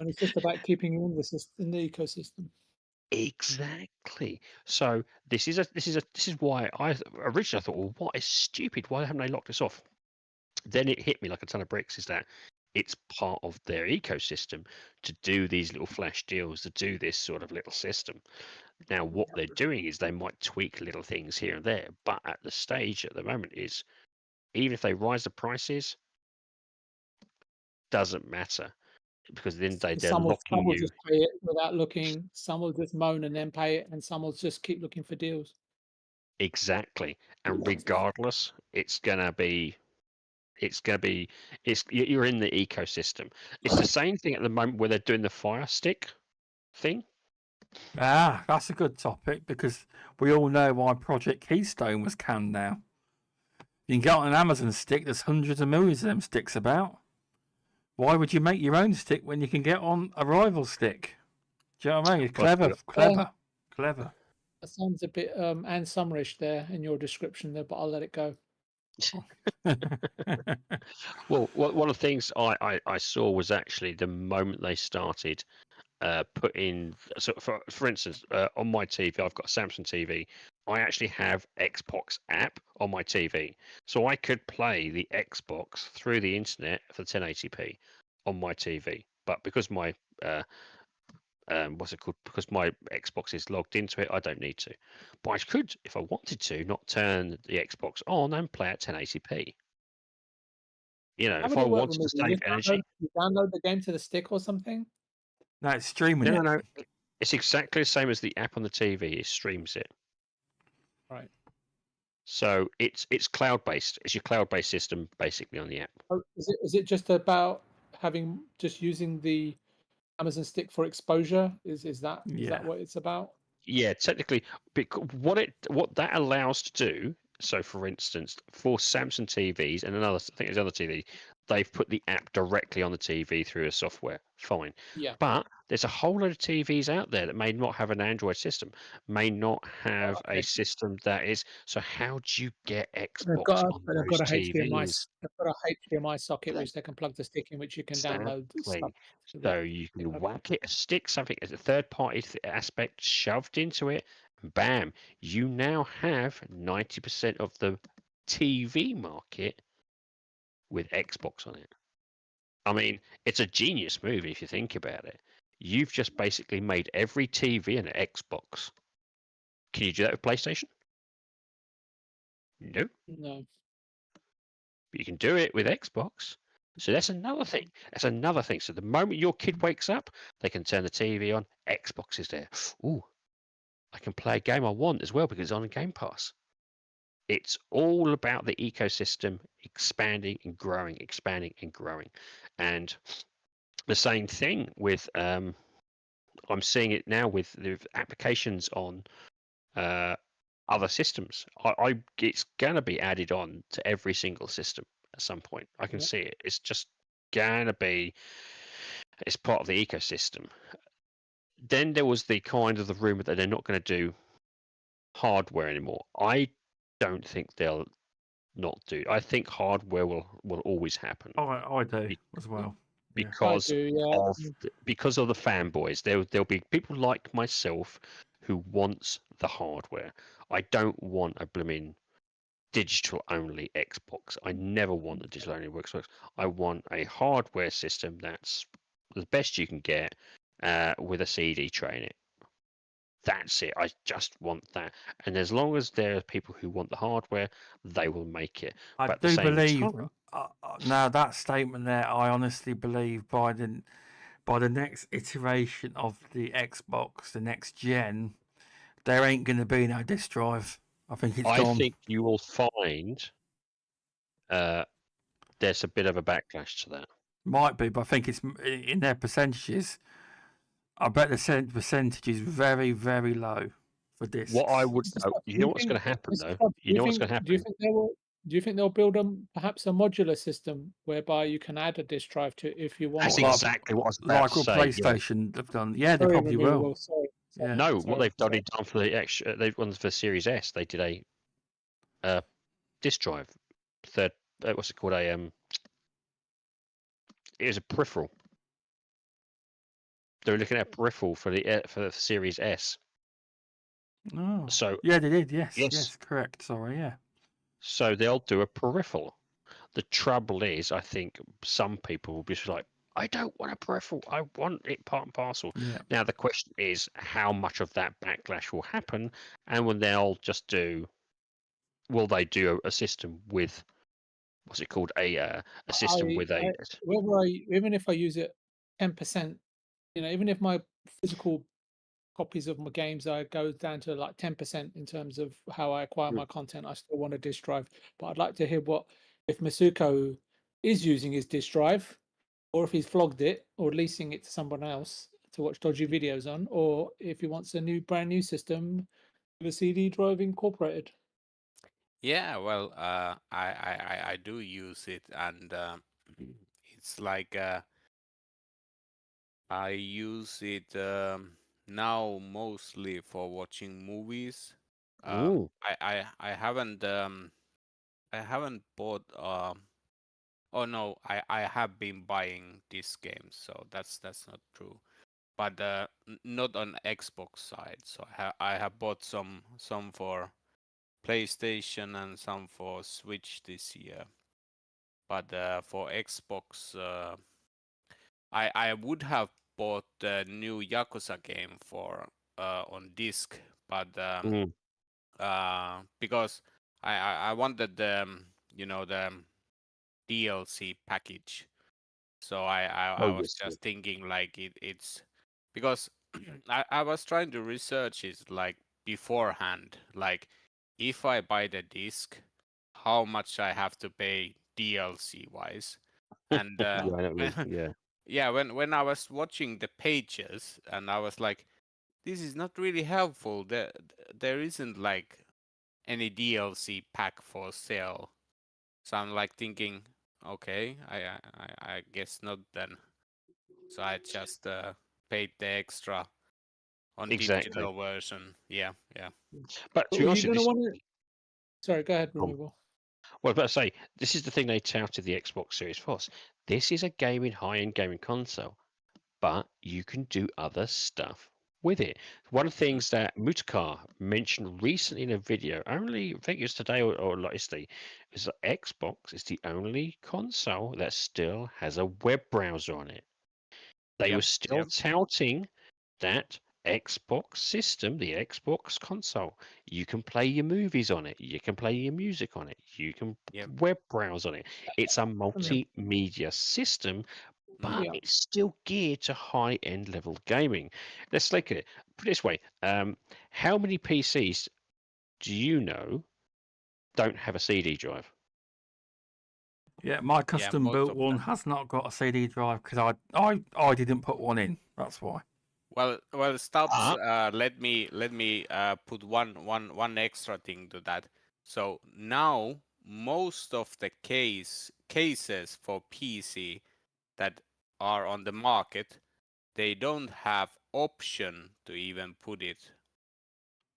And it's just about keeping you in the ecosystem. Exactly. So this is why I originally thought, well, what is stupid? Why haven't they locked this off? Then it hit me like a ton of bricks. Is that it's part of their ecosystem to do these little flash deals, to do this sort of little system. Now, what they're doing is they might tweak little things here and there, but at the stage at the moment is, even if they rise the prices, doesn't matter, because then they're Some will locking you. just pay it without looking. Some will just moan and then pay it, and some will just keep looking for deals. Exactly, and regardless, you're in the ecosystem. It's the same thing at the moment where they're doing the Fire Stick thing. Ah, that's a good topic because we all know why Project Keystone was canned now. You can get on an Amazon stick, there's hundreds of millions of them sticks about. Why would you make your own stick when you can get on a rival stick? Do you know what I mean? Clever. That sounds a bit Anne Summerish there in your description there, but I'll let it go. Well, one of the things I saw was actually the moment they started putting, so for instance, on my TV, I've got a Samsung TV. I actually have Xbox app on my TV, so I could play the Xbox through the internet for 1080p on my TV. But because my because my Xbox is logged into it, I don't need to. But I could, if I wanted to, not turn the Xbox on and play at 1080p. You know, if I wanted to save energy. You download the game to the stick or something? No, it's streaming it. No. It's exactly the same as the app on the TV. It streams it. Right. So it's cloud-based. It's your cloud-based system basically on the app. Oh, is it just about using the Amazon stick for exposure? Is that what it's about? Yeah, technically, what that allows to do. So, for instance, for Samsung TVs and I think there's other TV, they've put the app directly on the TV through a software. Fine. Yeah. But there's a whole lot of TVs out there that may not have an Android system, may not have a system that is. So, how do you get Xbox on those TVs? They've got a HDMI socket which they can plug the stick in, which you can download stuff. So you can whack it, stick something as a third-party aspect shoved into it. Bam! You now have 90% of the TV market with Xbox on it. I mean, it's a genius move if you think about it. You've just basically made every TV an Xbox. Can you do that with PlayStation? No. No. But you can do it with Xbox. So that's another thing. So the moment your kid wakes up, they can turn the TV on. Xbox is there. Ooh, I can play a game I want as well because it's on Gamepass. It's all about the ecosystem expanding and growing, And the same thing with, I'm seeing it now with the applications on other systems. It's going to be added on to every single system at some point. I can see it. It's just going to be, it's part of the ecosystem. Then there was the kind of the rumor that they're not going to do hardware anymore. I don't think they'll not do. I think hardware will always happen. I do as well. Because because of the fanboys. There'll be people like myself who wants the hardware. I don't want a blooming digital only Xbox. I never want a digital only Xbox. I want a hardware system that's the best you can get with a CD tray in it. That's it. I just want that. And as long as there are people who want the hardware, they will make it. I do believe now that statement there. I honestly believe by the next iteration of the Xbox, the next gen, there ain't going to be no disk drive. I think it's gone. I think you will find there's a bit of a backlash to that. Might be, but I think it's in their percentages. I bet the percentage is very, very low for discs. What I would, you know what's going to happen though. You know what's going to happen. Do you think they'll build perhaps a modular system whereby you can add a disk drive to if you want? That's exactly what I was about to say. Like what PlayStation have done. Yeah, they probably will. Yeah. No, what they've done for the extra, they've done for Series S. They did a disk drive. What's it called? It was a peripheral. They were looking at a peripheral for the Series S. Oh. So yeah, they did. Yes, correct. Sorry, yeah. So they'll do a peripheral. The trouble is, I think some people will be just like, I don't want a peripheral. I want it part and parcel. Yeah. Now the question is, how much of that backlash will happen, and when they'll just do, will they do a system with, what's it called, a system with a even if I use it 10%, even if my physical copies of my games I go down to like 10% in terms of how I acquire my content, I still want a disk drive. But I'd like to hear if Masuko is using his disk drive, or if he's flogged it or leasing it to someone else to watch dodgy videos on, or if he wants a brand new system with a CD drive incorporated. Yeah, well, I do use it, and it's like I use it now mostly for watching movies. Ooh. I haven't bought oh no, I have been buying these games, so that's not true. But not on Xbox side. So I have bought some for PlayStation and some for Switch this year. But for Xbox, I would have bought the new Yakuza game for on disc, but because I wanted the the DLC package, so I was just thinking like it's because I was trying to research it like beforehand, like if I buy the disc, how much I have to pay DLC wise, and Yeah. yeah, when I was watching the pages, and I was like, this is not really helpful. There isn't like any DLC pack for sale. So I'm like thinking, okay, I guess not then. So I just paid the extra on digital version. Yeah. But to be honest, Sorry, go ahead, Removal. Well, I was about to say, this is the thing they touted the Xbox Series for. This is a high-end gaming console, but you can do other stuff with it. One of the things that Mutakar mentioned recently in a video, I think it was today or yesterday, is that Xbox is the only console that still has a web browser on it. They were still touting that Xbox system, the Xbox console. You can play your movies on it. You can play your music on it. You can web browse on it. It's a multimedia system, but it's still geared to high-end level gaming. Let's look at it. Put it this way: how many PCs do you know don't have a CD drive? Yeah, my custom built one has not got a CD drive because I didn't put one in. That's why. Well, Stubz, let me put one extra thing to that. So now most of the cases for PC that are on the market, they don't have option to even put it.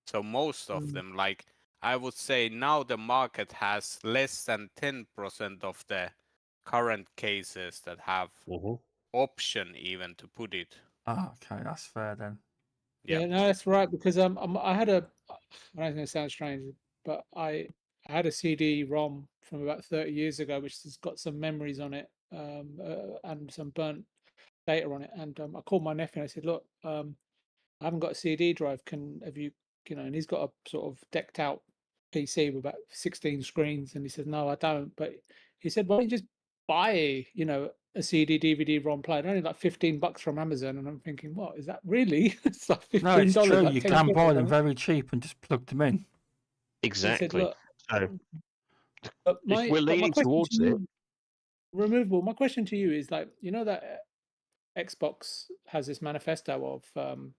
So most of them, like I would say now the market has less than 10% of the current cases that have option even to put it. Oh, okay, that's fair then. Yeah, no, that's right, because I had I know it's going to sound strange, but I had a CD-ROM from about 30 years ago, which has got some memories on it and some burnt data on it. And I called my nephew and I said, look, I haven't got a CD drive. Have you, and he's got a sort of decked out PC with about 16 screens. And he said, no, I don't. But he said, why don't you just buy, a CD, DVD, ROM player, only like $15 from Amazon. And I'm thinking, what is that really? It's like $15. No, it's true. Like you can buy them very cheap and just plug them in. Exactly. Said, if we're leaning towards it, Removable. My question to you is like, that Xbox has this manifesto of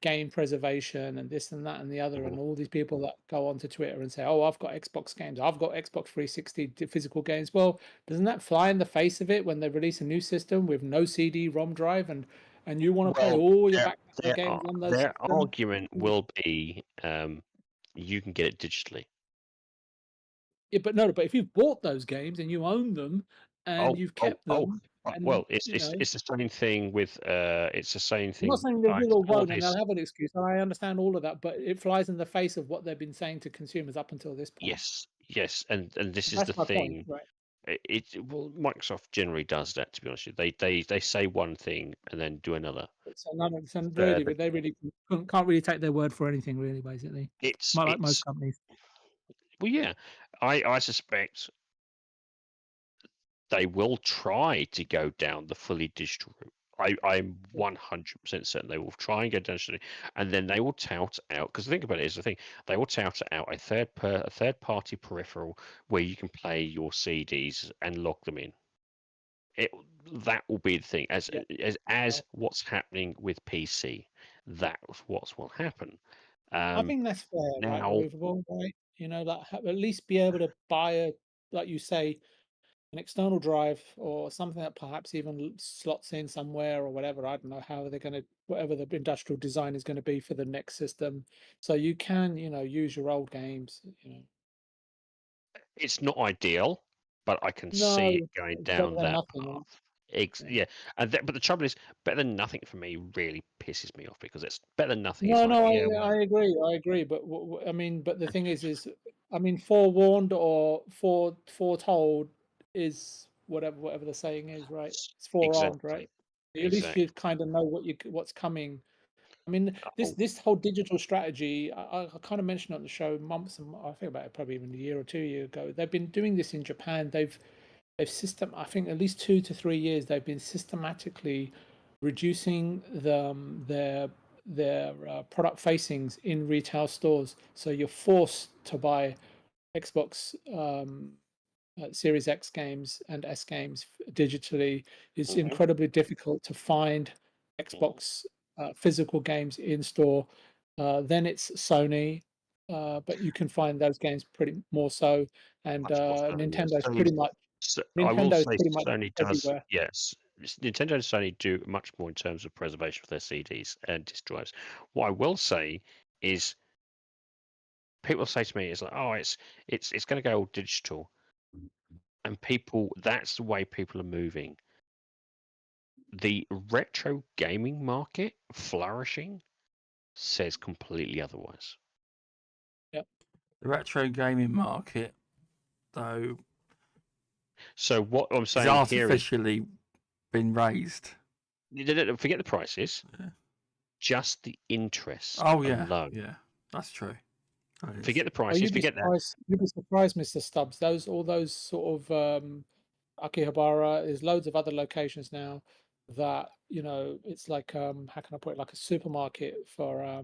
game preservation and this and that and the other, and all these people that go onto Twitter and say, "Oh, I've got Xbox games. I've got Xbox 360 physical games." Well, doesn't that fly in the face of it when they release a new system with no CD-ROM drive and you want to play all your back games on those? Their argument will be, you can get it digitally. Yeah, but if you've bought those games and you own them and you've kept them. Well, it's the same thing with it's the same thing. I'm not saying they will or won't, and they'll have an excuse. I understand all of that, but it flies in the face of what they've been saying to consumers up until this point. Yes, and this is the thing. Right. well, Microsoft generally does that. To be honest, with you. They say one thing and then do another. So really, but they really can't really take their word for anything, really. Basically, It's like most companies. Well, yeah, I suspect they will try to go down the fully digital route. I'm 100% certain they will try and go digitally, and then they will tout out. Because think about it, is the thing they will tout out a third party peripheral where you can play your CDs and log them in. That will be the thing as what's happening with PC. That's what will happen. I think that's fair, right? Now, Removable, right? You know, like at least be able to buy a, like you say, an external drive or something that perhaps even slots in somewhere or whatever. I don't know how they're going to, whatever the industrial design is going to be for the next system. So you can, you know, use your old games, you know. it's not ideal, but I can No, see it going it's better down than that nothing, path. yeah. Yeah, but the trouble is, better than nothing for me really pisses me off because it's better than nothing. No, It's like, no, yeah, well, I agree. But I mean, but the thing is, I mean, forewarned or foretold is whatever the saying is, right? It's forearmed, right? At least you kind of know what's coming. I mean, this whole digital strategy, I kind of mentioned on the show months, and I think about it probably even a year or 2 years ago. They've been doing this in Japan. They've I think at least 2 to 3 years they've been systematically reducing their product facings in retail stores. So you're forced to buy Xbox Series X games and S games digitally. It's incredibly difficult to find Xbox physical games in store. Then it's Sony, but you can find those games pretty more so. And Nintendo's pretty much I will say pretty much Sony does. everywhere. Yes, Nintendo and Sony do much more in terms of preservation of their CDs and disk drives. What I will say is, people say to me, "It's like, oh, it's going to go all digital," and that's the way people are moving. The retro gaming market flourishing says completely otherwise. Yep. The retro gaming market, though, so what I'm saying is here is artificially been raised. Forget the prices. Yeah. Just the interest. Oh yeah, alone. yeah, that's true. Forget the prices. You'd be forget surprised, that. You'd be surprised, Mr. Stubz. All those sort of Akihabara. There's loads of other locations now that, you know, it's like how can I put it, like a supermarket for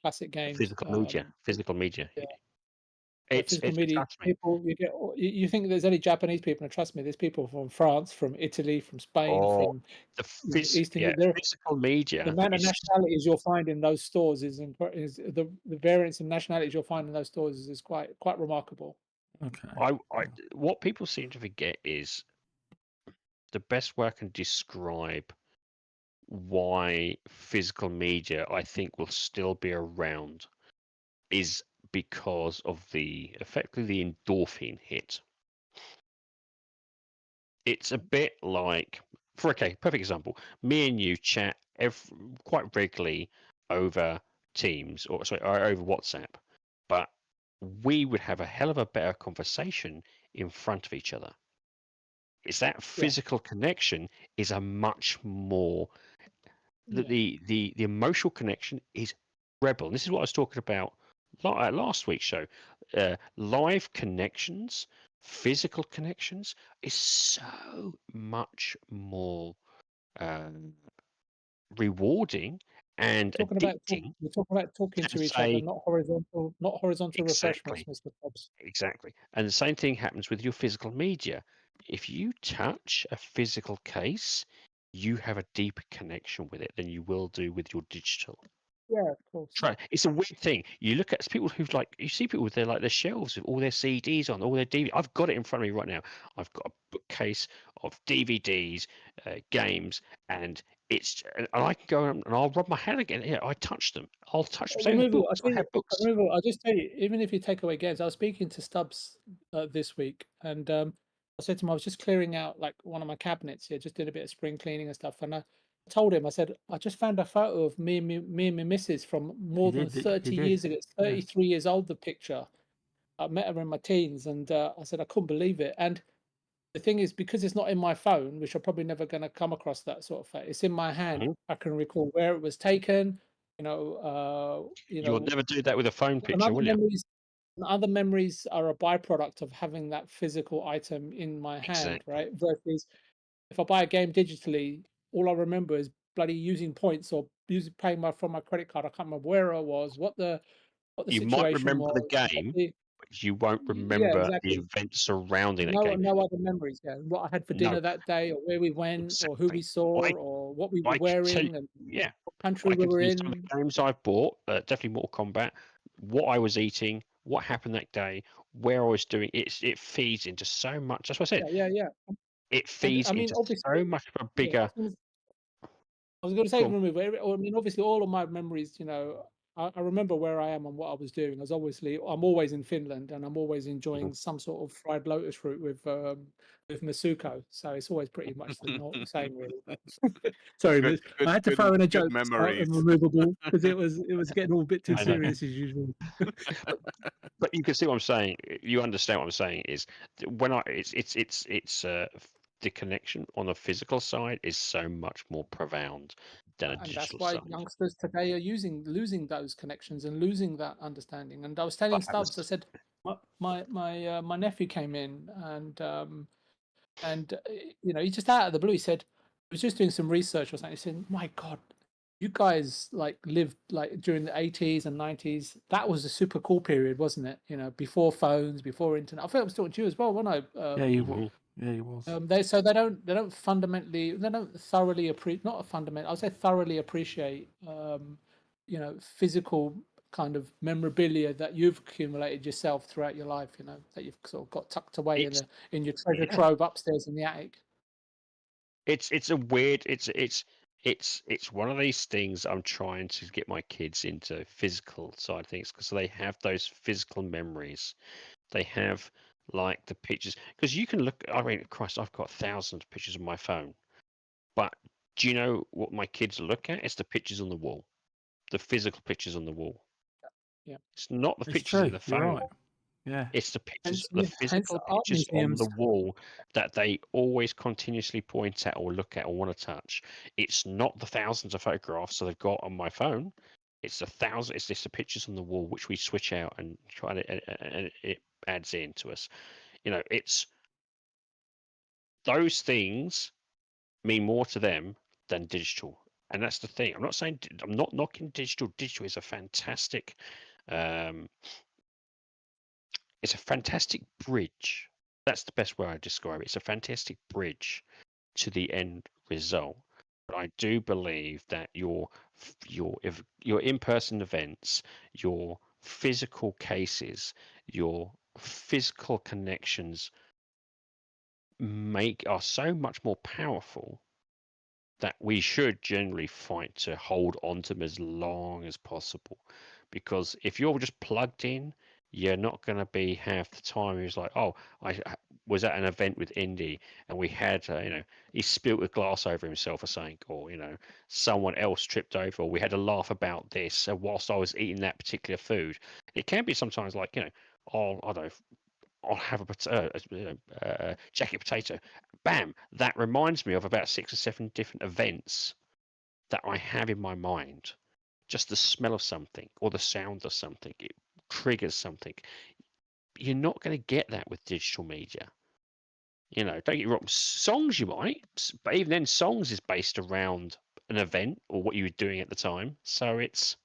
classic games. Physical media. Yeah. It's physical media. trust me. People, you think there's only Japanese people, and trust me, there's people from France, from Italy, from Spain, from Eastern Europe. Physical media. The amount of nationalities you'll find in those stores is the variance in nationalities you'll find in those stores is quite remarkable. Okay. What people seem to forget is the best way I can describe why physical media I think will still be around is because of effectively the endorphin hit. It's a bit like, perfect example, me and you chat quite regularly over Teams or over WhatsApp, but we would have a hell of a better conversation in front of each other. It's that physical connection is a much more the emotional connection is rebel. And this is what I was talking about last week's show. Live connections, physical connections is so much more rewarding and addicting. We're talking about talking to each other, not horizontal refreshments, Mr. Stubz. Exactly. And the same thing happens with your physical media. If you touch a physical case, you have a deeper connection with it than you will do with your digital. Yeah, of course. It's a weird thing. You look at people you see people with their shelves with all their CDs on, all their DVDs. I've got it in front of me right now. I've got a bookcase of DVDs, games, and I can go and I'll rub my hand again. Yeah, I touch them. I'll touch them. I'll just tell you, even if you take away games, I was speaking to Stubz this week, and I said to him, I was just clearing out like one of my cabinets here, just did a bit of spring cleaning and stuff, and I told him, I said, I just found a photo of me and my missus from more than 30 years ago. It's 33 years old, the picture. I met her in my teens, and I said I couldn't believe it. And the thing is, because it's not in my phone, which I'm probably never going to come across that sort of thing. It's in my hand. Mhm. I can recall where it was taken. You'll never do that with a phone and picture, other will you? memories. And other memories are a byproduct of having that physical item in my hand, Exactly. right? Versus if I buy a game digitally, all I remember is bloody using points or paying from my credit card. I can't remember where I was, what the You might situation remember the was. game, but you won't Yeah, remember the exactly. events surrounding that No, game. no other memories. Yeah, what I had for No, dinner that day, or where we went, or who exactly. we saw, or what we were I can tell you, wearing, and yeah, what country I we can were tell you some of in. the games I've bought, definitely Mortal Kombat, what I was eating, what happened that day, where I was doing. It feeds into so much. That's what I said. Yeah. It And feeds I mean, into obviously, so much of a yeah. bigger. I was going to say Go on. remove. I mean, obviously, all of my memories. I remember where I am and what I was doing. I'm always in Finland, and I'm always enjoying some sort of fried lotus root with Masuko. So it's always pretty much the same, really. Sorry, Good, I had to throw in a joke memories. removable because it was getting all a bit too I know. serious as usual. But you can see what I'm saying. You understand what I'm saying is when it's the connection on the physical side is so much more profound than a And that's digital why side. youngsters today are losing those connections and losing that understanding. And I was telling Stubz, I said, my nephew came in, and he just out of the blue, he said, he was just doing some research or something. He said, "My God, you guys lived during the 80s and 90s. That was a super cool period, wasn't it? Before phones, before internet." I think I was talking to you as well, wasn't I? Yeah, you was. Yeah, you was. They don't thoroughly appreciate, not a fundamental, I'll say thoroughly appreciate physical kind of memorabilia that you've accumulated yourself throughout your life, that you've sort of got tucked away in your treasure trove upstairs in the attic. It's a weird. It's one of these things. I'm trying to get my kids into physical side of things because they have those physical memories. They have like the pictures because you can look. I mean, Christ, I've got thousands of pictures on my phone, but do you know what my kids look at? It's the pictures on the wall, the physical pictures on the wall. Yeah, it's not the It's pictures in true. the phone. You're right. Yeah. It's the pictures, hence the physical art pictures on museums. the wall that they always continuously point at or look at or want to touch. It's not the thousands of photographs that I've got on my phone. It's it's just the pictures on the wall which we switch out and try to, and it adds in to us. It's those things mean more to them than digital, and that's the thing. I'm not knocking digital. Digital is a fantastic. It's a fantastic bridge. That's the best way I describe it. It's a fantastic bridge to the end result. But I do believe that your in-person events, your physical cases, your physical connections are so much more powerful that we should generally fight to hold on to them as long as possible. Because if you're just plugged in, you're not going to be half the time. He's like, oh, I was at an event with Indy and we had, he spilt a glass over himself or something, or, someone else tripped over, or we had a laugh about this whilst I was eating that particular food. It can be sometimes like, oh, I don't know, I'll have a jacket potato. Bam! That reminds me of about 6 or 7 different events that I have in my mind. Just the smell of something or the sound of something, it triggers something. You're not going to get that with digital media. Don't get me wrong. Songs you might, but even then, songs is based around an event or what you were doing at the time. So it's.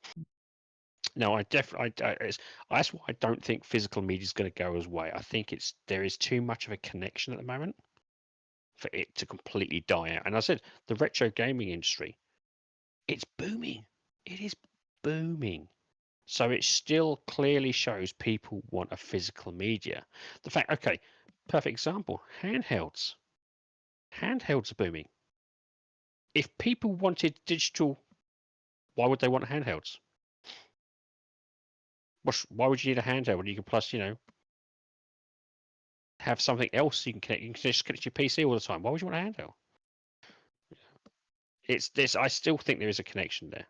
No, that's why I don't think physical media is going to go away. I think there is too much of a connection at the moment for it to completely die out. And I said the retro gaming industry, it's booming. It is booming. So it still clearly shows people want a physical media. The fact, okay, perfect example, handhelds. Handhelds are booming. If people wanted digital, why would they want handhelds? Why would you need a handheld when you can plus, have something else you can connect? You can just connect your PC all the time. Why would you want a handheld? It's this. I still think there is a connection there.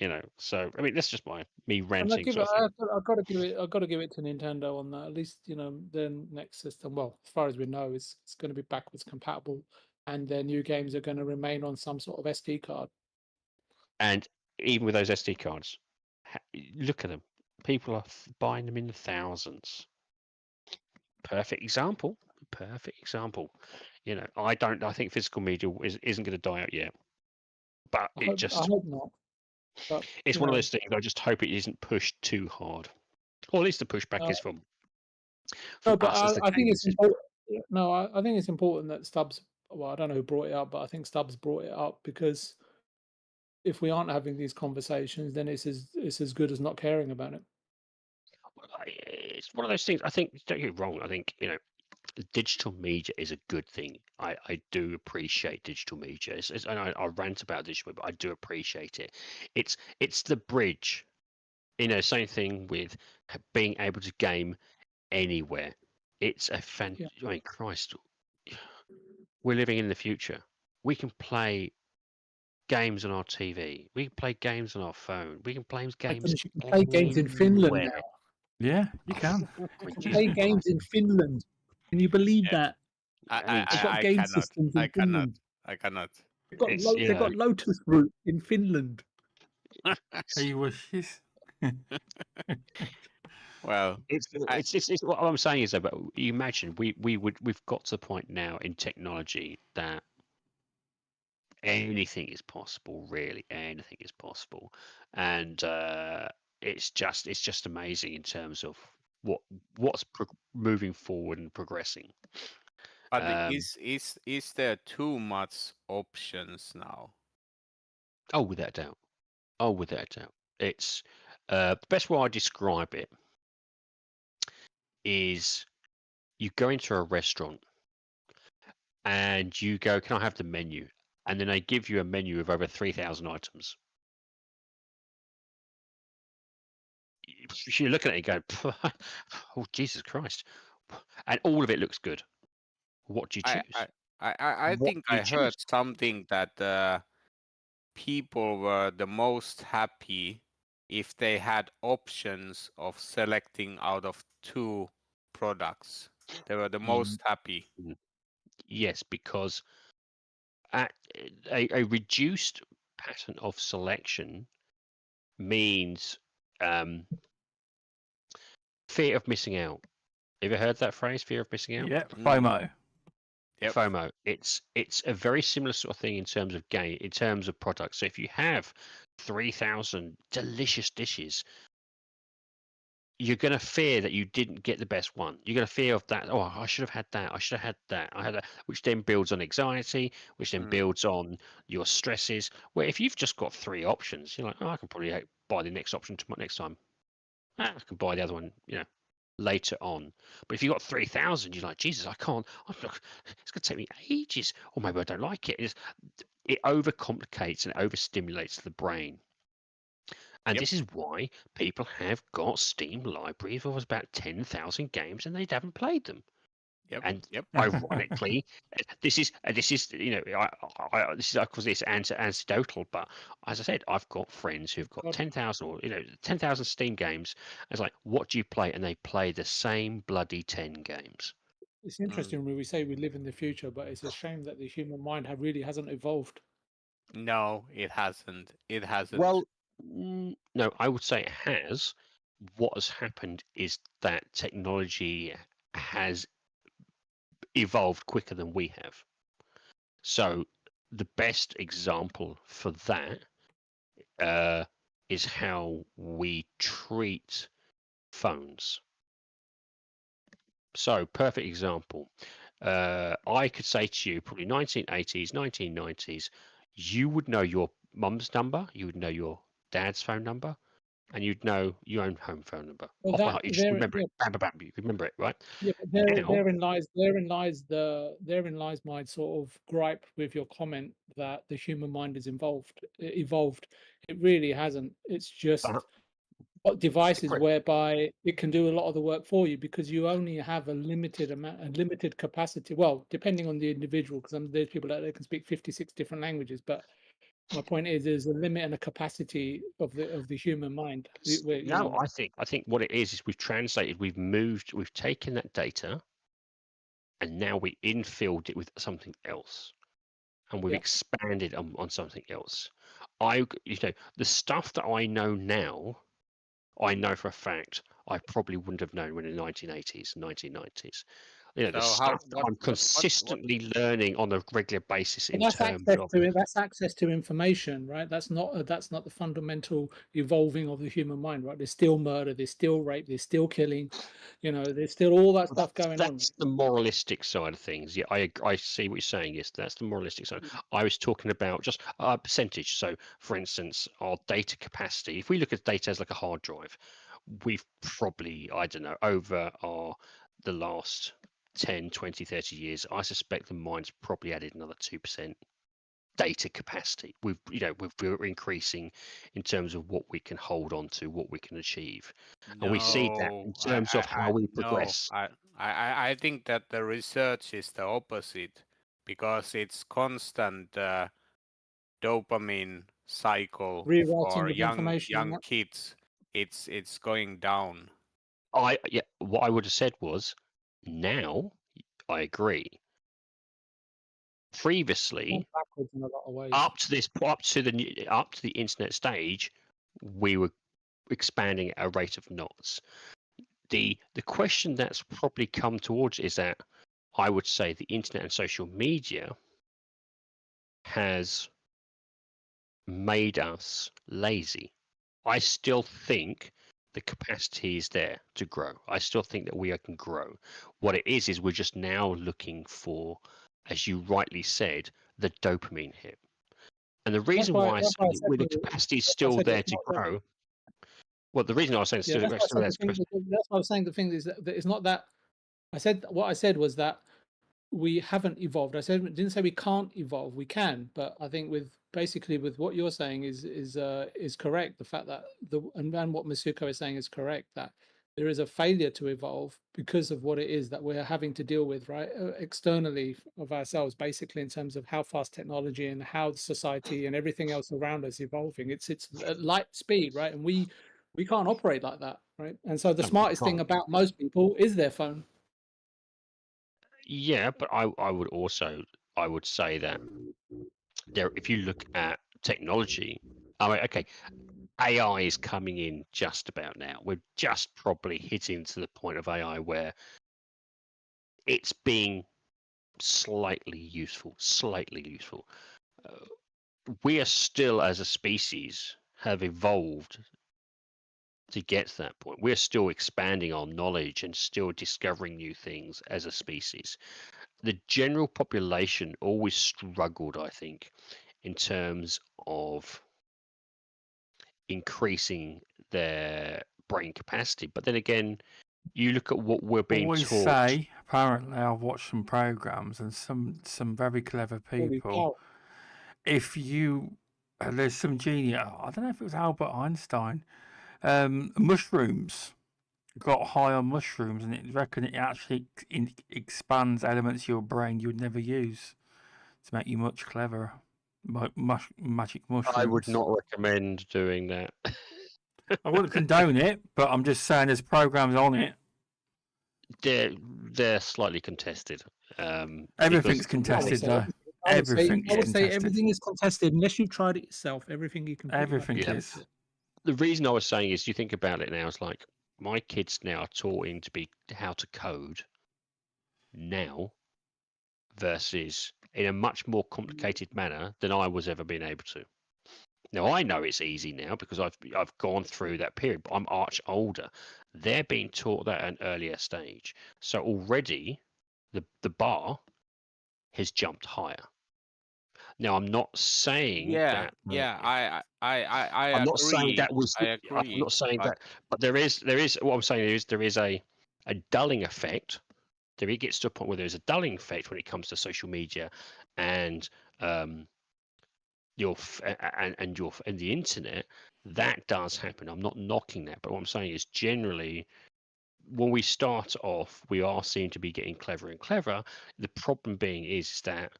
you know. So I mean, that's just me And ranting. I've got to give it to Nintendo on that. At least their next system. Well, as far as we know, it's going to be backwards compatible, and their new games are going to remain on some sort of SD card. And even with those SD cards, look at them. People are buying them in the thousands. Perfect example. Perfect example. You know, I think physical media isn't going to die out yet. But I hope not. But, it's one of those things. I just hope it isn't pushed too hard, or at least the pushback is from no. But us as the I think it's gamers. important. No, I think it's important that Stubz. Well, I don't know who brought it up, but I think Stubz brought it up because if we aren't having these conversations, then it's as good as not caring about it. It's one of those things. I think, don't get me wrong. I think digital media is a good thing. I do appreciate digital media. And I rant about digital media, but I do appreciate it. It's the bridge. Same thing with being able to game anywhere. It's a I mean, Christ, we're living in the future. We can play games on our TV. We can play games on our phone. We can play games. You can play games in Finland anywhere. now. Yeah, you can. You can play games in Finland. Can you believe that? They've got game systems in Finland. I cannot. They've got Lotus Root in Finland. He wishes. Well, it's what I'm saying is that you imagine we've got to the point now in technology that anything is possible. Really, anything is possible, and it's just amazing in terms of what's moving forward and progressing. But is there too much options now? Oh, without doubt. It's the best way I describe it is you go into a restaurant and you go, "Can I have the menu?" And then they give you a menu of over 3,000 items. You're looking at it and go, "Oh, Jesus Christ!" And all of it looks good. What do you choose? I think I heard something that people were the most happy if they had options of selecting out of 2 products. They were the most happy. Yes, because at a reduced pattern of selection means fear of missing out. Have you heard that phrase, fear of missing out? Yeah, FOMO. Yep. FOMO. It's a very similar sort of thing in terms of in terms of products. So if you have 3,000 delicious dishes, you're going to fear that you didn't get the best one. You're going to fear of that. Oh, I should have had that. I should have had that. I had that, which then builds on anxiety, which then builds on your stresses. Where if you've just got 3 options, you're like, oh, I can probably buy the next option next time. I can buy the other one, later on. But if you've got 3,000, you're like, Jesus, I can't. It's going to take me ages. Or maybe I don't like it. It overcomplicates and overstimulates the brain. And this is why people have got Steam libraries of about 10,000 games and they haven't played them. And ironically, this is this is of course it's anecdotal, but as I said, I've got friends who've got 10,000 or 10,000 Steam games. It's like, what do you play? And they play the same bloody 10 games. It's interesting when we say we live in the future, but it's a shame that the human mind really hasn't evolved. No, it hasn't. It hasn't. Well, no, I would say it has. What has happened is that technology has evolved quicker than we have. So the best example for that is how we treat phones. So perfect example. I could say to you, probably 1980s, 1990s, you would know your mum's number, you would know your dad's phone number, and you'd know your own home phone number. Well, you just remember it. Bam, bam, bam. You remember it, right? Yeah, but therein lies my sort of gripe with your comment that the human mind is evolved. It really hasn't. It's just got devices whereby it can do a lot of the work for you because you only have a limited capacity. Well, depending on the individual, because there's people out there that can speak 56 different languages, but My point is, there's a limit and a capacity of the human mind. Where, you No, know, I think what it is we've translated, we've taken that data, and now we infilled it with something else, and we've Yeah. expanded on something else. The stuff that I know now, I know for a fact I probably wouldn't have known when in the 1980s, 1990s. You know, the So stuff that I'm consistently learning on a regular basis in that's terms access of to it. That's access to information, right? That's not the fundamental evolving of the human mind, right? There's still murder, there's still rape, there's still killing, you know, there's still all that stuff going on. That's the moralistic side of things. Yeah, I see what you're saying. Yes, that's the moralistic side. I was talking about just a percentage. So, for instance, our data capacity. If we look at data as like a hard drive, we've probably, I don't know, over the last 10, 20, 30 years, I suspect the mind's probably added another 2% data capacity. We're increasing in terms of what we can hold on to, what we can achieve. And we see that in terms of how we progress. I think that the research is the opposite, because it's constant dopamine cycle for young kids. It's going down. What I would have said was, now I agree. Previously, in a lot of ways. up to the internet stage, we were expanding at a rate of knots. The question that's probably come towards is that I would say the internet and social media has made us lazy. I still think the capacity is there to grow. I still think that we can grow. What it is we're just now looking for, as you rightly said, the dopamine hit. And the reason why I say the capacity is still there to grow. Well, the reason I was saying that's why I was saying the thing is that it's not that. What I said was that we haven't evolved. Didn't say we can't evolve. We can, but I think with what you're saying is correct. The fact that and what Masuko is saying is correct, that there is a failure to evolve because of what it is that we're having to deal with, right, externally of ourselves, basically in terms of how fast technology and how society and everything else around us evolving. It's at light speed, right, and we can't operate like that, right? And so the smartest thing about most people is their phone. Yeah, but I would say that if you look at technology, okay, AI is coming in just about now. We're just probably hitting to the point of AI where it's being slightly useful. We are still, as a species, have evolved to get to that point. We're still expanding our knowledge and still discovering new things as a species. The general population always struggled, I think, in terms of increasing their brain capacity. But then again, you look at what we're being taught. Apparently, I've watched some programs and some very clever people. If you there's some genius. I don't know if it was Albert Einstein. Mushrooms. Got high on mushrooms, and it reckon it actually expands elements of your brain you would never use to make you much cleverer. Magic mushrooms. I would not recommend doing that. I wouldn't condone it, but I'm just saying there's programs on it. They're slightly contested. Everything's contested, though. I would say everything is contested unless you've tried it yourself. Everything you can. Everything is. The reason I was saying is, you think about it now. It's like my kids now are taught how to code now versus in a much more complicated manner than I was ever being able to. Now I know it's easy now because I've gone through that period, but I'm much older. They're being taught that at an earlier stage, so already the bar has jumped higher. Now I'm not saying that. I'm not saying that was. I agree. I'm not saying that, but there is. What I'm saying is there is a dulling effect. It gets to a point where there's a dulling effect when it comes to social media and the internet. That does happen. I'm not knocking that, but what I'm saying is generally, when we start off, we are seen to be getting cleverer and cleverer. The problem being is that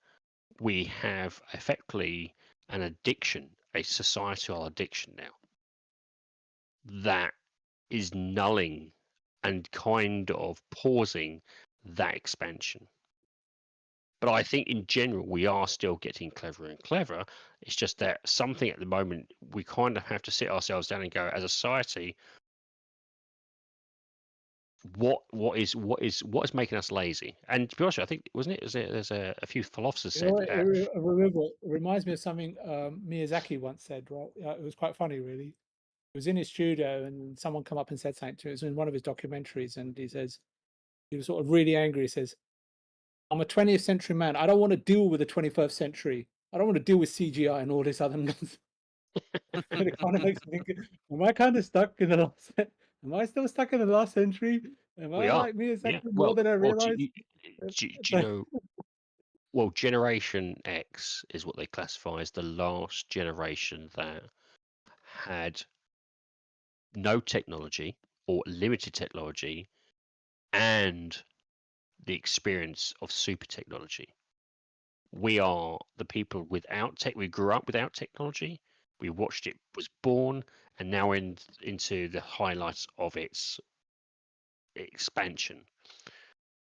we have effectively an addiction, a societal addiction now that is nulling and kind of pausing that expansion. But I think in general, we are still getting cleverer and cleverer. It's just that something at the moment, we kind of have to sit ourselves down and go, as a society, what is making us lazy? And to be honest, I think there's a few philosophers You know said what, it reminds me of something Miyazaki once said, right? It was quite funny, really. He was in his studio and someone come up and said something to him. It was in one of his documentaries, and he says, he was sort of really angry. He says, I'm a 20th century man. I don't want to deal with the 21st century. I don't want to deal with CGI and all this other nonsense. And it kind of makes me think, am I kind of stuck in the last, am I still stuck in the last century? Am we I are. like Miyazaki Yeah. more than I Do realized? you know? Well, Generation X is what they classify as the last generation that had no technology or limited technology and the experience of super technology. We are the people without tech. We grew up without technology. We watched it was born, and now into the highlights of its expansion.